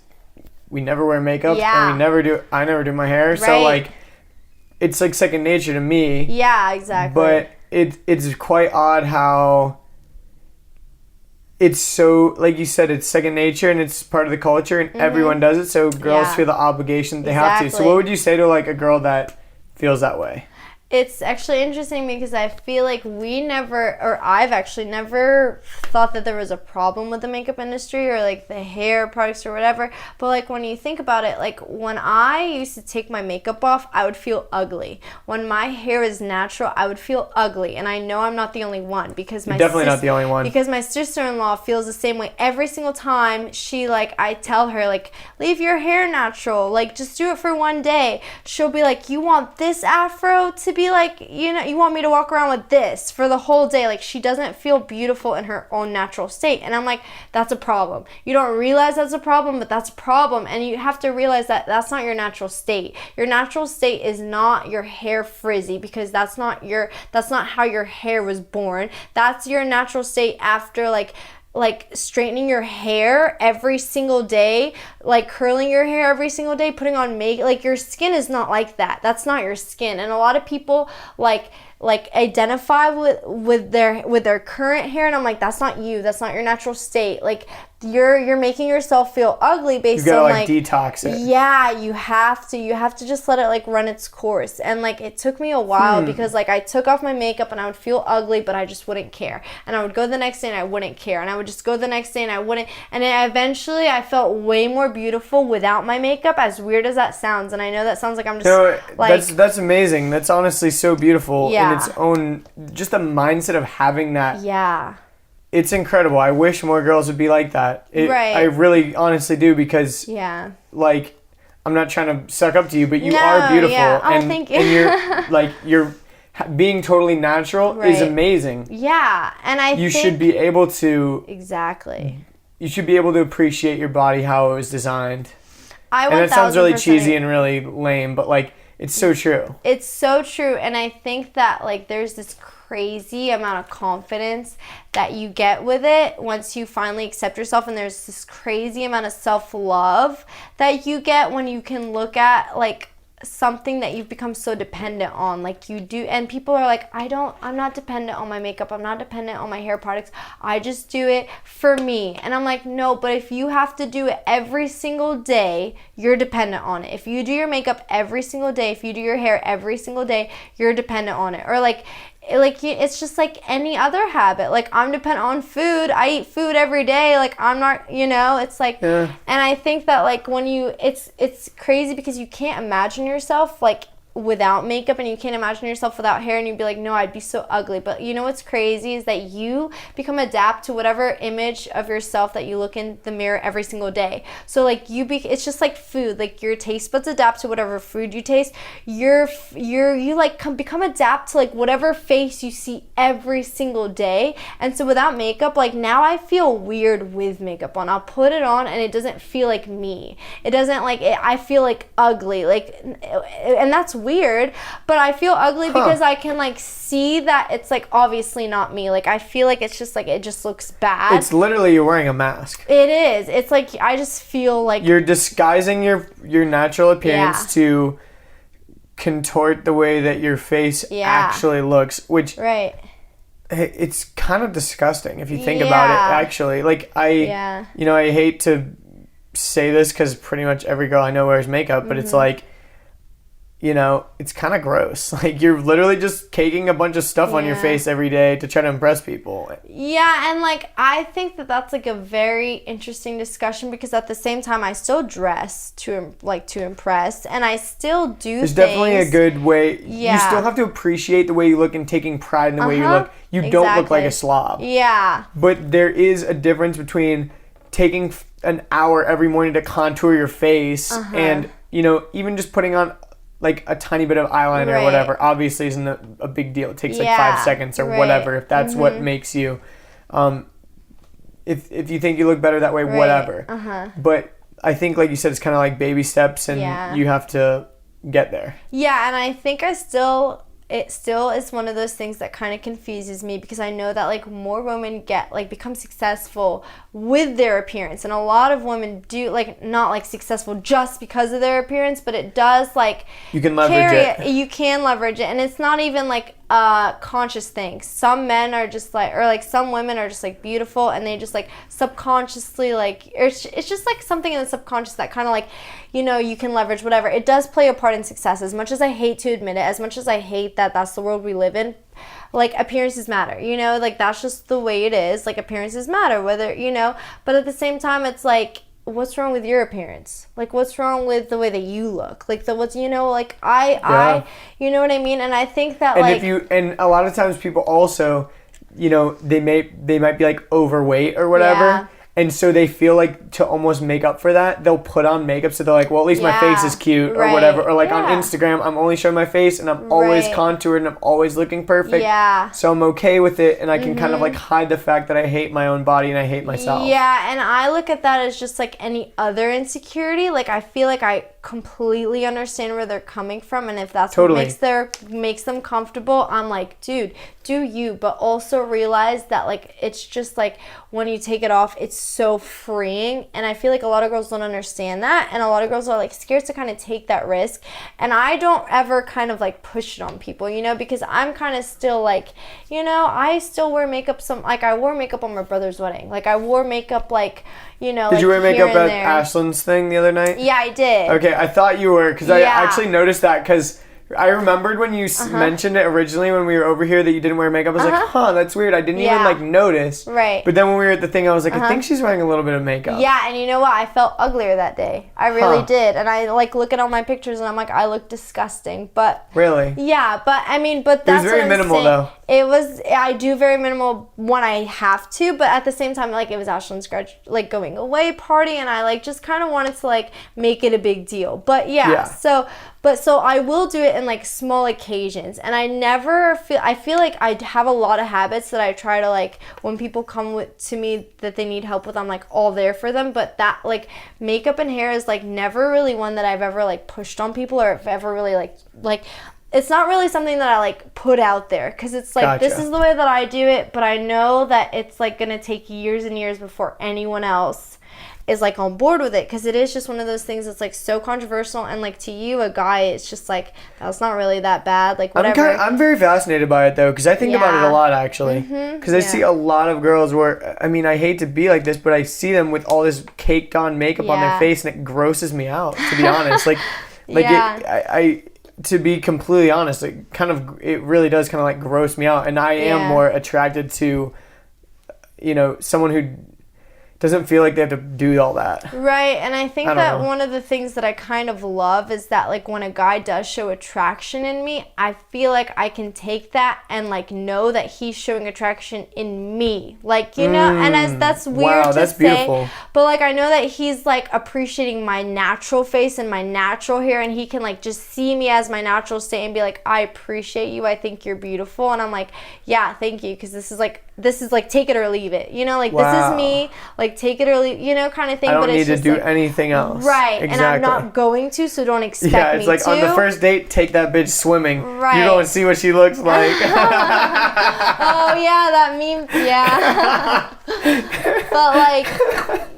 we never wear makeup and I never do my hair. So like, it's like second nature to me. Yeah, exactly. But it's quite odd how it's so, like you said, it's second nature and it's part of the culture and everyone does it. So girls feel the obligation that they have to. So what would you say to like a girl that feels that way? It's actually interesting because I feel like I've actually never thought that there was a problem with the makeup industry or like the hair products or whatever. But like, when you think about it, like when I used to take my makeup off, I would feel ugly. When my hair is natural, I would feel ugly. And I know I'm not the only one because You're definitely not the only one. Because my sister-in-law feels the same way. Every single time I tell her like, leave your hair natural, like just do it for one day. She'll be like, you want this afro to be like, you want me to walk around with this for the whole day? Like, she doesn't feel beautiful in her own natural state. And I'm like, that's a problem. You don't realize that's a problem, but that's a problem. And you have to realize that that's not your natural state. Your natural state is not your hair frizzy, because that's not how your hair was born. That's your natural state after like straightening your hair every single day, like curling your hair every single day, putting on makeup. Like, your skin is not like that. That's not your skin. And a lot of people like identify with their current hair, and I'm like, that's not you. That's not your natural state. Like, you're making yourself feel ugly based on like detox it. Yeah, you have to just let it like run its course. And like, it took me a while because like I took off my makeup and I would feel ugly, but I just wouldn't care. And I would go the next day and I wouldn't care. And I would just go the next day and I wouldn't. And then eventually I felt way more beautiful without my makeup, as weird as that sounds. And I know that sounds like I'm just that's amazing. That's honestly so beautiful in its own, just the mindset of having that. Yeah. It's incredible. I wish more girls would be like that. I really honestly do, because like, I'm not trying to suck up to you, but you are beautiful. Yeah. Oh, thank you. And you're being totally natural is amazing. Yeah. And you should be able to you should be able to appreciate your body how it was designed. And it sounds really cheesy and really lame, but like, it's so true. It's so true. And I think that like, there's this crazy amount of confidence that you get with it once you finally accept yourself, and there's this crazy amount of self-love that you get when you can look at like something that you've become so dependent on, like you do. And people are like, I'm not dependent on my makeup, I'm not dependent on my hair products, I just do it for me. And I'm like, no, but if you have to do it every single day, you're dependent on it. If you do your makeup every single day, if you do your hair every single day, you're dependent on it. Or like, it's just like any other habit. Like, I'm dependent on food. I eat food every day. Like, I'm not, it's like, and I think that, like, when it's crazy because you can't imagine yourself, like, without makeup, and you can't imagine yourself without hair, and you'd be like, no, I'd be so ugly. But you know what's crazy is that you adapt to whatever image of yourself that you look in the mirror every single day. So like it's just like food. Like, your taste buds adapt to whatever food you taste. You become adapt to like whatever face you see every single day. And so without makeup, like, now I feel weird with makeup on. I'll put it on and it doesn't feel like me. It doesn't like it, I feel like ugly, like, and that's weird, but I feel ugly because I can like see that it's like obviously not me. Like, I feel like it's just like it just looks bad. It's literally you're wearing a mask. It is. It's like I just feel like you're disguising your natural appearance to contort the way that your face actually looks, which it's kind of disgusting if you think about it, actually. Like, I hate to say this because pretty much every girl I know wears makeup, but it's like, it's kind of gross. Like, you're literally just caking a bunch of stuff on your face every day to try to impress people. Yeah, and like, I think that that's like a very interesting discussion because at the same time, I still dress to impress, and I still do There's definitely a good way. Yeah. You still have to appreciate the way you look and taking pride in the way you look. You don't look like a slob. Yeah. But there is a difference between taking an hour every morning to contour your face and, even just putting on like a tiny bit of eyeliner or whatever, obviously isn't a big deal. It takes like 5 seconds or whatever, if that's what makes you, if you think you look better that way, whatever. But I think, like you said, it's kind of like baby steps, and you have to get there. Yeah, and I think it still is one of those things that kind of confuses me because I know that like more women become successful with their appearance, and a lot of women do like not like successful just because of their appearance, but it does like you can leverage it. You can leverage it, and it's not even like a conscious thing. Some men are just like, or like some women are just like beautiful, and they just like subconsciously like it's just like something in the subconscious that kind of like you can leverage whatever. It does play a part in success. As much as I hate to admit it, as much as I hate that that's the world we live in, like, appearances matter, like, that's just the way it is. Like, appearances matter, whether, but at the same time, it's like, what's wrong with your appearance? Like, what's wrong with the way that you look? Like, what's, like, I, you know what I mean? And I think that, and and a lot of times people also, they might be, like, overweight or whatever. Yeah. And so they feel like to almost make up for that, they'll put on makeup so they're like, well, at least my face is cute or whatever. Or like on Instagram, I'm only showing my face and I'm always contoured and I'm always looking perfect. Yeah. So I'm okay with it, and I can kind of like hide the fact that I hate my own body and I hate myself. Yeah, and I look at that as just like any other insecurity. Like, I feel like I completely understand where they're coming from, and if that's what makes them comfortable, I'm like, dude, do you, but also realize that like it's just like when you take it off, it's so freeing. And I feel like a lot of girls don't understand that, and a lot of girls are like scared to kind of take that risk. And I don't ever kind of like push it on people, because I'm kind of still like, I still wear makeup. I wore makeup on my brother's wedding. Like, I wore makeup like, did you wear makeup at Ashlyn's thing the other night? Yeah, I did. Okay, I thought you were, because I actually noticed that, because I remembered when you mentioned it originally when we were over here that you didn't wear makeup. I was like, that's weird. I didn't even like notice. Right. But then when we were at the thing, I was like, I think she's wearing a little bit of makeup. Yeah, and you know what? I felt uglier that day. I really did. And I like look at all my pictures and I'm like, I look disgusting. But really? Yeah, but I mean, but that's it was very minimal though. I do very minimal when I have to, but at the same time, like, it was Ashlyn's going away party, and I like just kind of wanted to like make it a big deal. But so I will do it in like small occasions, and I feel like I have a lot of habits that I try to like, when people come to me that they need help with, I'm like all there for them. But that like makeup and hair is like never really one that I've ever like pushed on people, or if ever really like it's not really something that I like put out there, because it's like, this is the way that I do it, but I know that it's like gonna take years and years before anyone else is like on board with it, because it is just one of those things that's like so controversial, and like to you, a guy, it's just like, that's not really that bad, like whatever. I'm very fascinated by it though, because I think about it a lot actually, because I see a lot of girls where, I mean, I hate to be like this, but I see them with all this caked on makeup on their face, and it grosses me out, to be honest. Like to be completely honest, it really does kind of like gross me out, and I am more attracted to, someone who doesn't feel like they have to do all that. Right, and I think that one of the things that I kind of love is that, like, when a guy does show attraction in me, I feel like I can take that and, like, know that he's showing attraction in me. Like, and as that's weird to that's say, beautiful. But, like, I know that he's, like, appreciating my natural face and my natural hair, and he can, like, just see me as my natural state and be like, I appreciate you, I think you're beautiful, and I'm like, yeah, thank you, because this is like take it or leave it, this is me, like, take it or leave, kind of thing. I don't but it's need to just do like, anything else. right? Exactly. And I'm not going to, so don't expect me to. Yeah, it's like on the first date, take that bitch swimming. Right. You don't see what she looks like. Oh yeah, that meme. Yeah. But like,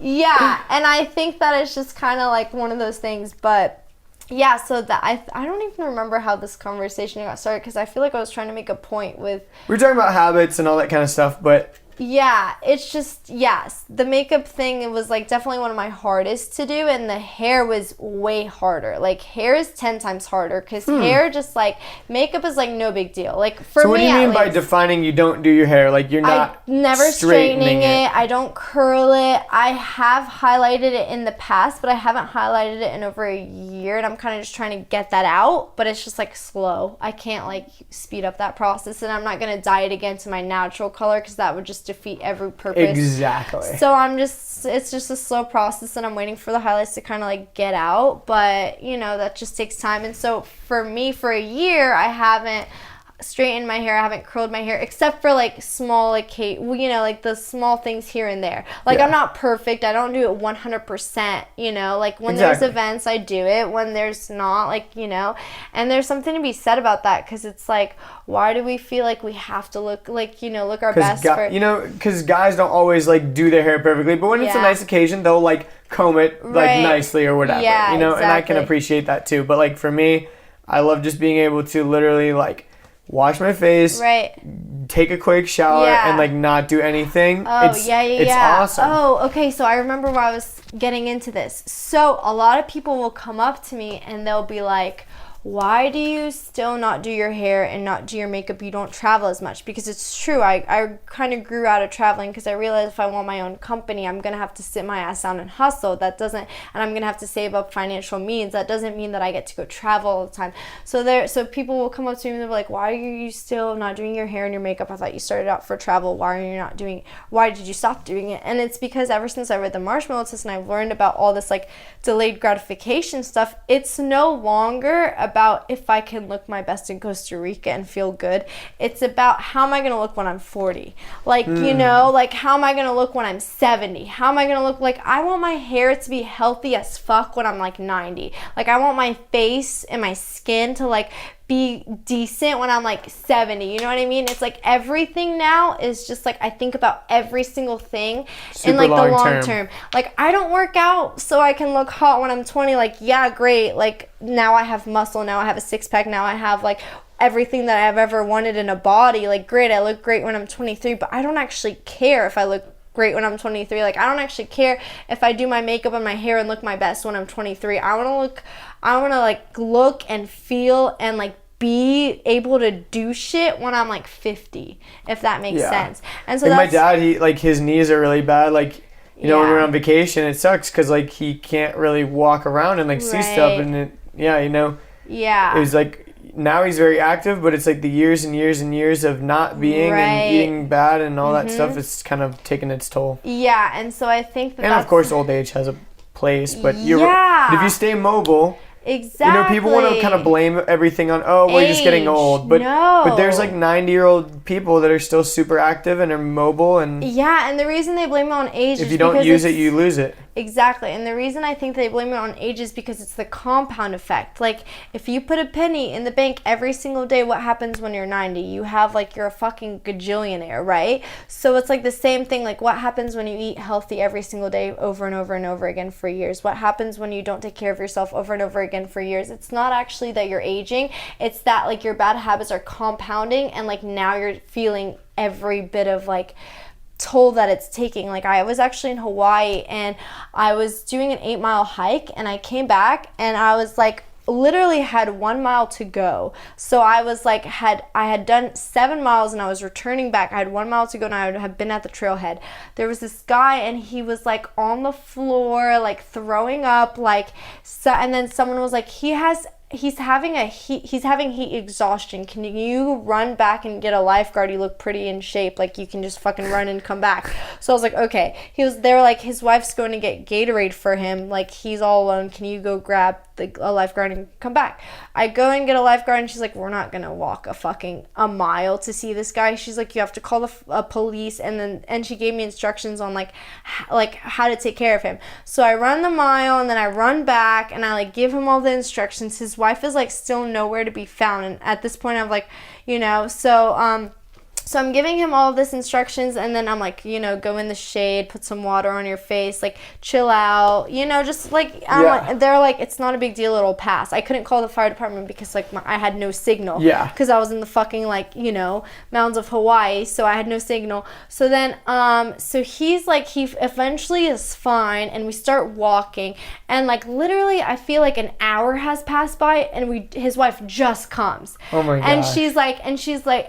yeah, and I think that it's just kind of like one of those things, but. Yeah, so that I don't even remember how this conversation got started, because I feel like I was trying to make a point with... We were talking about habits and all that kind of stuff, but... Yeah, it's just, yes, the makeup thing, it was like definitely one of my hardest to do, and the hair was way harder. Like, hair is 10 times harder, because hair just like, makeup is like no big deal. Like, for me, so what do you mean by defining you don't do your hair? Like, you're not never straightening it. I don't curl it. I have highlighted it in the past, but I haven't highlighted it in over a year, and I'm kind of just trying to get that out, but it's just like slow. I can't like speed up that process, and I'm not going to dye it again to my natural color, because that would just defeat every purpose. Exactly. So it's just a slow process, and I'm waiting for the highlights to kind of like get out, but that just takes time. And so for me, for a year, I haven't straightened my hair, I haven't curled my hair, except for like small, like like the small things here and there. Like, I'm not perfect, I don't do it 100%, like when there's events I do it, when there's not, like, and there's something to be said about that, because it's like, why do we feel like we have to look like, look our best because guys don't always like do their hair perfectly, but when it's a nice occasion, they'll like comb it like nicely or whatever, and I can appreciate that too. But like for me, I love just being able to literally like wash my face, take a quick shower, and like not do anything. It's awesome. Oh, okay, so I remember why I was getting into this. So a lot of people will come up to me and they'll be like, why do you still not do your hair and not do your makeup? You don't travel as much. Because it's true, I kind of grew out of traveling, because I realized if I want my own company, I'm going to have to sit my ass down and hustle. And I'm going to have to save up financial means. That doesn't mean that I get to go travel all the time. So people will come up to me and they're like, why are you still not doing your hair and your makeup? I thought you started out for travel. Why did you stop doing it? And it's because ever since I read the Marshmallow Test and I've learned about all this like delayed gratification stuff, it's no longer about if I can look my best in Costa Rica and feel good. It's about how am I going to look when I'm 40? Like, like how am I going to look when I'm 70? How am I going to look? Like, I want my hair to be healthy as fuck when I'm like 90. Like, I want my face and my skin to like be decent when I'm like 70. You know what I mean? It's like everything now is just like I think about every single thing in like the long term. Like, I don't work out so I can look hot when I'm 20. Like, yeah, great. Like, now I have muscle. Now I have a six pack. Now I have like everything that I've ever wanted in a body. Like, great. I look great when I'm 23, but I don't actually care if I look great when I'm 23. Like, I don't actually care if I do my makeup and my hair and look my best when I'm 23. I want to like look and feel and like be able to do shit when I'm like 50, if that makes sense. And so my dad, he like his knees are really bad. Like, when we're on vacation, it sucks because like he can't really walk around and like see stuff, and it was like, now he's very active, but it's like the years and years and years of not being and eating bad and all that stuff, it's kind of taking its toll. Yeah, and so I think that of course old age has a place, but but if you stay mobile. Exactly. People want to kind of blame everything on, we're just getting old. But there's like 90-year-old people that are still super active and are mobile. And and the reason they blame it on age is if you don't use it, you lose it. Exactly. And the reason I think they blame it on age is because it's the compound effect. Like, if you put a penny in the bank every single day, what happens when you're 90? You have, like, you're a fucking gajillionaire, right? So it's like the same thing. Like, what happens when you eat healthy every single day over and over and over again for years? What happens when you don't take care of yourself over and over again for years? It's not actually that you're aging. It's that, like, your bad habits are compounding, and, like, now you're feeling every bit of, like, toll that it's taking. Like, I was actually in Hawaii and I was doing an 8-mile hike, and I came back and I was like literally had 1 mile to go. So I was like, I had done 7 miles and I was returning back. I had 1 mile to go and I would have been at the trailhead. There was this guy and he was like on the floor, like throwing up, like, so, and then someone was like, he's having heat exhaustion. Can you run back and get a lifeguard? You look pretty in shape. Like, you can just fucking run and come back. So I was like, okay. They were like, his wife's going to get Gatorade for him. Like, he's all alone. Can you go grab a lifeguard and come back? I go and get a lifeguard and she's like, we're not gonna walk a mile to see this guy. She's like, you have to call the police. And she gave me instructions on like how to take care of him. So I run the mile and then I run back and I like give him all the instructions. His wife is like still nowhere to be found, and at this point I'm like, so I'm giving him all this instructions, and then I'm like, go in the shade, put some water on your face, like, chill out, just like, they're like, it's not a big deal, it'll pass. I couldn't call the fire department because, like, I had no signal. Yeah. Because I was in the fucking, like, mountains of Hawaii, so I had no signal. So then, so he's like, he eventually is fine, and we start walking, and, like, literally, I feel like an hour has passed by, and his wife just comes. Oh my god. And she's like,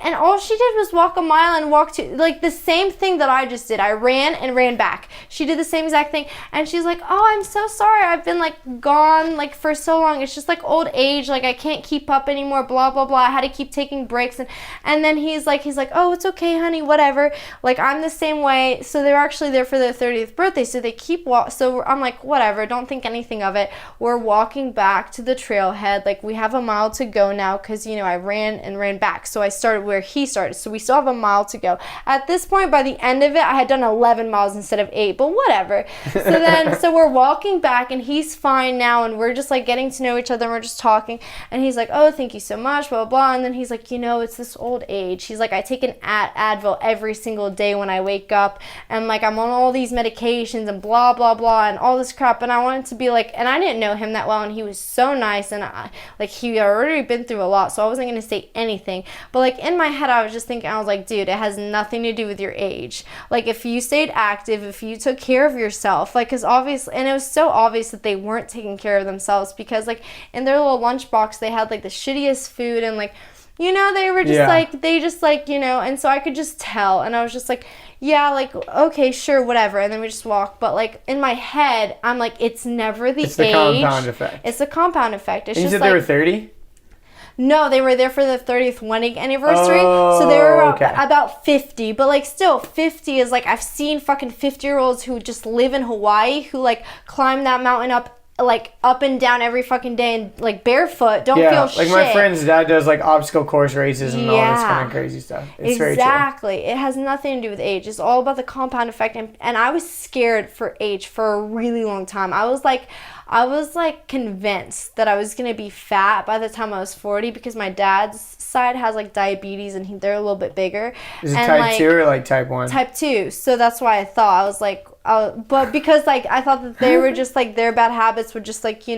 and all she did was walk a mile and walk to, like, the same thing that I just did. I ran and ran back. She did the same exact thing, and she's like, oh, I'm so sorry, I've been like gone like for so long, it's just like old age, like I can't keep up anymore, blah blah blah, I had to keep taking breaks. And then he's like, oh, it's okay, honey, whatever, like, I'm the same way. So they're actually there for their 30th birthday, so they keep so I'm like, whatever, don't think anything of it. We're walking back to the trailhead, like, we have a mile to go now, because I ran and ran back, so I started where he started, so we still have a mile to go. At this point, by the end of it, I had done 11 miles instead of 8, but whatever. So we're walking back, and he's fine now, and we're just like getting to know each other, and we're just talking, and he's like, oh, thank you so much, blah, blah, blah. And then he's like, it's this old age. He's like, I take an Advil every single day when I wake up, and like, I'm on all these medications and blah, blah, blah, and all this crap. And I wanted to be like, and I didn't know him that well, and he was so nice, and he had already been through a lot, so I wasn't going to say anything. But like, in my head, I was just thinking, I was like, dude, it has nothing to do with your age. Like, if you stayed active, if you took care of yourself, like, because obviously, and it was so obvious that they weren't taking care of themselves, because like, in their little lunchbox, they had like the shittiest food, and like, they were just and so I could just tell, and I was just like, yeah, like, okay, sure, whatever, and then we just walk. But like, in my head, I'm like, it's never the age. It's the compound effect. It's the compound effect. It's, and you said, like, they were 30? No, they were there for the 30th wedding anniversary, so they were about 50, but like, still, 50 is like, I've seen fucking 50-year-olds who just live in Hawaii, who like climb that mountain up and down every fucking day, and like barefoot, don't feel shit. Like, my friend's dad does like obstacle course races and all this kind of crazy stuff. It's exactly. It has nothing to do with age. It's all about the compound effect, and I was scared for age for a really long time. I was like convinced that I was going to be fat by the time I was 40, because my dad's side has like diabetes, and they're a little bit bigger. Is it type 2 or like type 1? Type 2. So that's why I thought, I was like, but because like, I thought that they were just like, their bad habits would just like, That's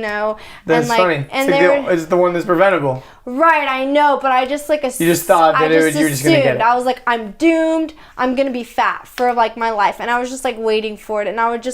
and, like, funny. And it's the one that's preventable. Right, I know, but I just like you just thought that you're just gonna get it. I was like, I'm doomed. I'm gonna be fat for like my life, and I was just like waiting for it. And I would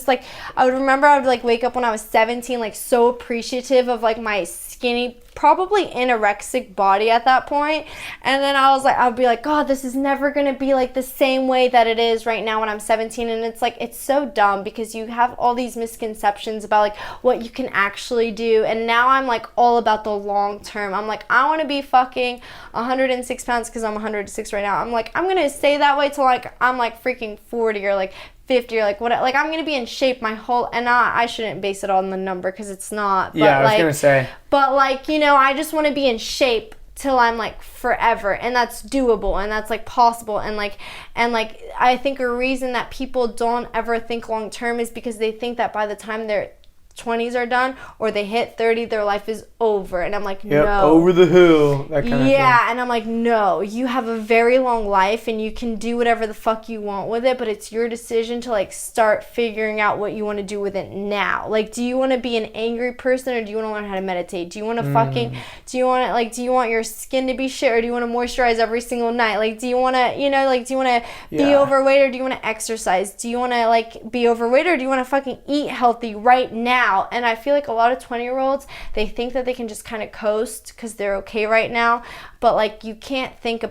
remember I would like wake up when I was 17, like so appreciative of like my skinny, probably anorexic body at that point. And then I'd be like, God, this is never gonna be like the same way that it is right now when I'm 17. And it's like, it's so dumb, because you have all these misconceptions about like what you can actually do. And now I'm like all about the long term. I'm like, I want to be fucking 106 pounds, because I'm 106 right now. I'm like, I'm gonna stay that way till like I'm like freaking 40 or like 50 or like what, like I'm gonna be in shape my whole, and I shouldn't base it on the number, because it's not, but yeah, I was gonna say, but like, I just want to be in shape till I'm like forever, and that's doable, and that's like possible, and like I think a reason that people don't ever think long term is because they think that by the time they're 20s are done, or they hit 30, their life is over. And I'm like, no, over the hill, that kind of thing. And I'm like, no, you have a very long life, and you can do whatever the fuck you want with it, but it's your decision to like start figuring out what you want to do with it now. Like, do you want to be an angry person, or do you want to learn how to meditate? Do you want to do you want your skin to be shit, or do you want to moisturize every single night? Like, do you want to, do you want to be overweight, or do you want to exercise? Do you want to like be overweight, or do you want to fucking eat healthy right now? now. And I feel like a lot of 20-year-olds, they think that they can just kind of coast because they're okay right now. But like, you can't think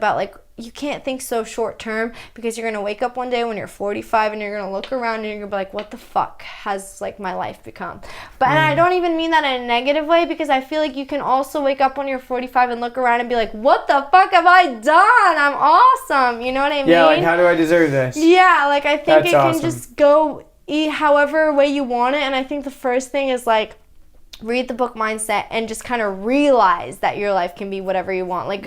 so short term, because you're going to wake up one day when you're 45 and you're going to look around and you're going to be like, what the fuck has like my life become? But and I don't even mean that in a negative way, because I feel like you can also wake up when you're 45 and look around and be like, what the fuck have I done? I'm awesome. You know what I mean? Yeah, like, how do I deserve this? Yeah, like, I think That's it can awesome. just go however way you want it. And I think the first thing is like, read the book Mindset and just kind of realize that your life can be whatever you want. Like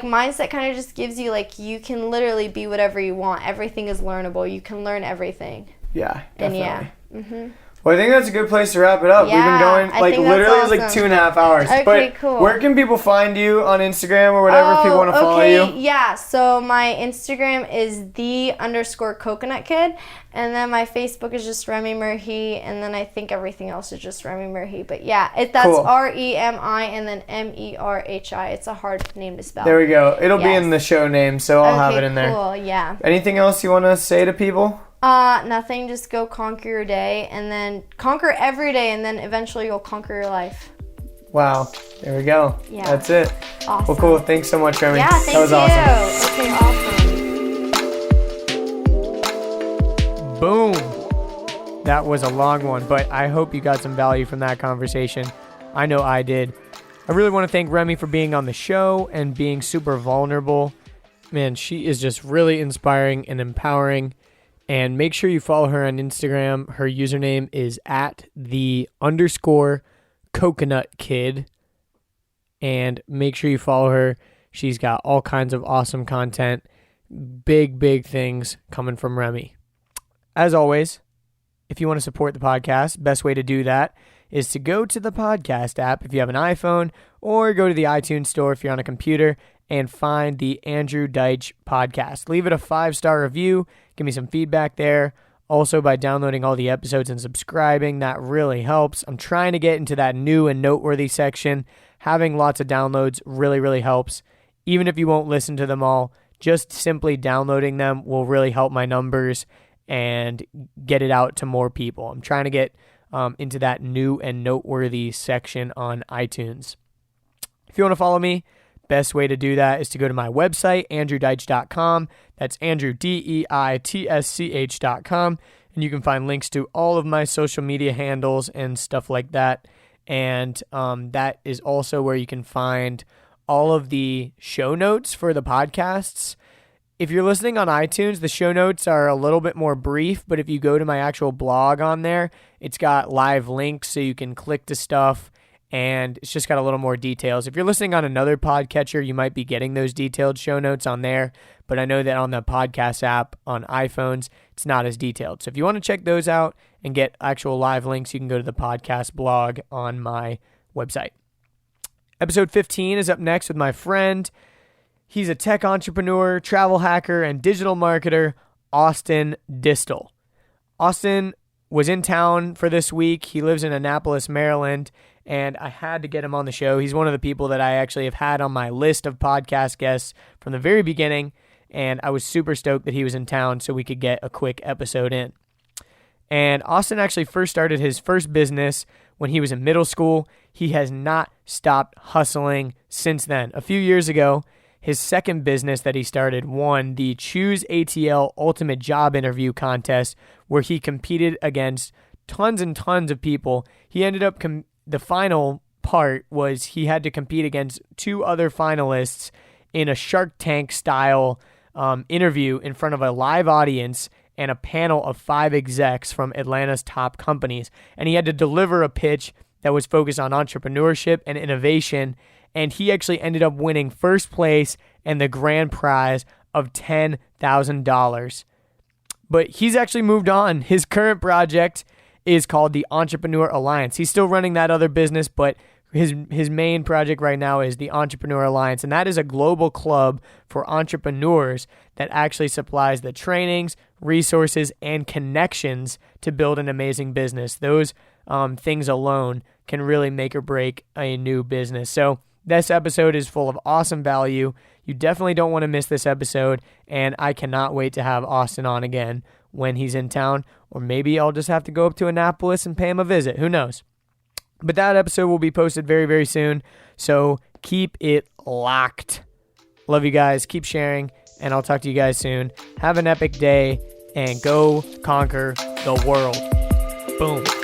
Mindset kind of just gives you, like, you can literally be whatever you want. Everything is learnable. You can learn everything. Yeah, definitely. And Well, I think that's a good place to wrap it up. Yeah, We've been going, like, literally awesome. like 2.5 hours. Okay, but cool. Where can people find you on Instagram or whatever if people want to follow you? Yeah, so my Instagram is _coconut kid, and then my Facebook is just Remi Merhi, and then I think everything else is just Remi Merhi. But yeah, that's cool. Remi and then Merhi. It's a hard name to spell. There we go. It'll be in the show name, so I'll have it in there. Cool, yeah. Anything else you want to say to people? Nothing. Just go conquer your day, and then conquer every day, and then eventually you'll conquer your life. Wow. There we go. Yeah. That's it. Awesome. Well, cool. Thanks so much, Remi. Yeah, thank you. That was awesome. Okay, awesome. Boom. That was a long one, but I hope you got some value from that conversation. I know I did. I really want to thank Remi for being on the show and being super vulnerable. Man, she is just really inspiring and empowering. And make sure you follow her on Instagram. Her username is @the_coconut kid. And make sure you follow her. She's got all kinds of awesome content. Big things coming from Remi. As always, if you want to support the podcast, best way to do that is to go to the podcast app if you have an iPhone, or go to the iTunes store if you're on a computer, and find the Andrew Deitch podcast. Leave it a 5-star review. Give me some feedback there. Also, by downloading all the episodes and subscribing, that really helps. I'm trying to get into that new and noteworthy section. Having lots of downloads really helps. Even if you won't listen to them all, just simply downloading them will really help my numbers and get it out to more people. I'm trying to get into that new and noteworthy section on iTunes. If you want to follow me, best way to do that is to go to my website, andrewdeitch.com. That's Andrew, DEITSCH.com. And you can find links to all of my social media handles and stuff like that. And that is also where you can find all of the show notes for the podcasts. If you're listening on iTunes, the show notes are a little bit more brief, but if you go to my actual blog on there, it's got live links so you can click to stuff, and it's just got a little more details. If you're listening on another podcatcher, you might be getting those detailed show notes on there, but I know that on the podcast app on iPhones, it's not as detailed. So if you want to check those out and get actual live links, you can go to the podcast blog on my website. Episode 15 is up next with my friend. He's a tech entrepreneur, travel hacker, and digital marketer, Austin Distel. Austin was in town for this week. He lives in Annapolis, Maryland, and I had to get him on the show. He's one of the people that I actually have had on my list of podcast guests from the very beginning, and I was super stoked that he was in town so we could get a quick episode in. And Austin actually first started his first business when he was in middle school. He has not stopped hustling since then. A few years ago, his second business that he started won the Choose ATL Ultimate Job Interview Contest, where he competed against tons and tons of people. He ended up, the final part was he had to compete against 2 other finalists in a Shark Tank style interview in front of a live audience and a panel of 5 execs from Atlanta's top companies. And he had to deliver a pitch that was focused on entrepreneurship and innovation. And he actually ended up winning first place and the grand prize of $10,000. But he's actually moved on. His current project is called the Entrepreneur Alliance. He's still running that other business, but his main project right now is the Entrepreneur Alliance, and that is a global club for entrepreneurs that actually supplies the trainings, resources, and connections to build an amazing business. Those things alone can really make or break a new business. So this episode is full of awesome value. You definitely don't want to miss this episode, and I cannot wait to have Austin on again when he's in town, or maybe I'll just have to go up to Annapolis and pay him a visit. Who knows? But that episode will be posted very, very soon, so keep it locked. Love you guys. Keep sharing, and I'll talk to you guys soon. Have an epic day, and go conquer the world. Boom.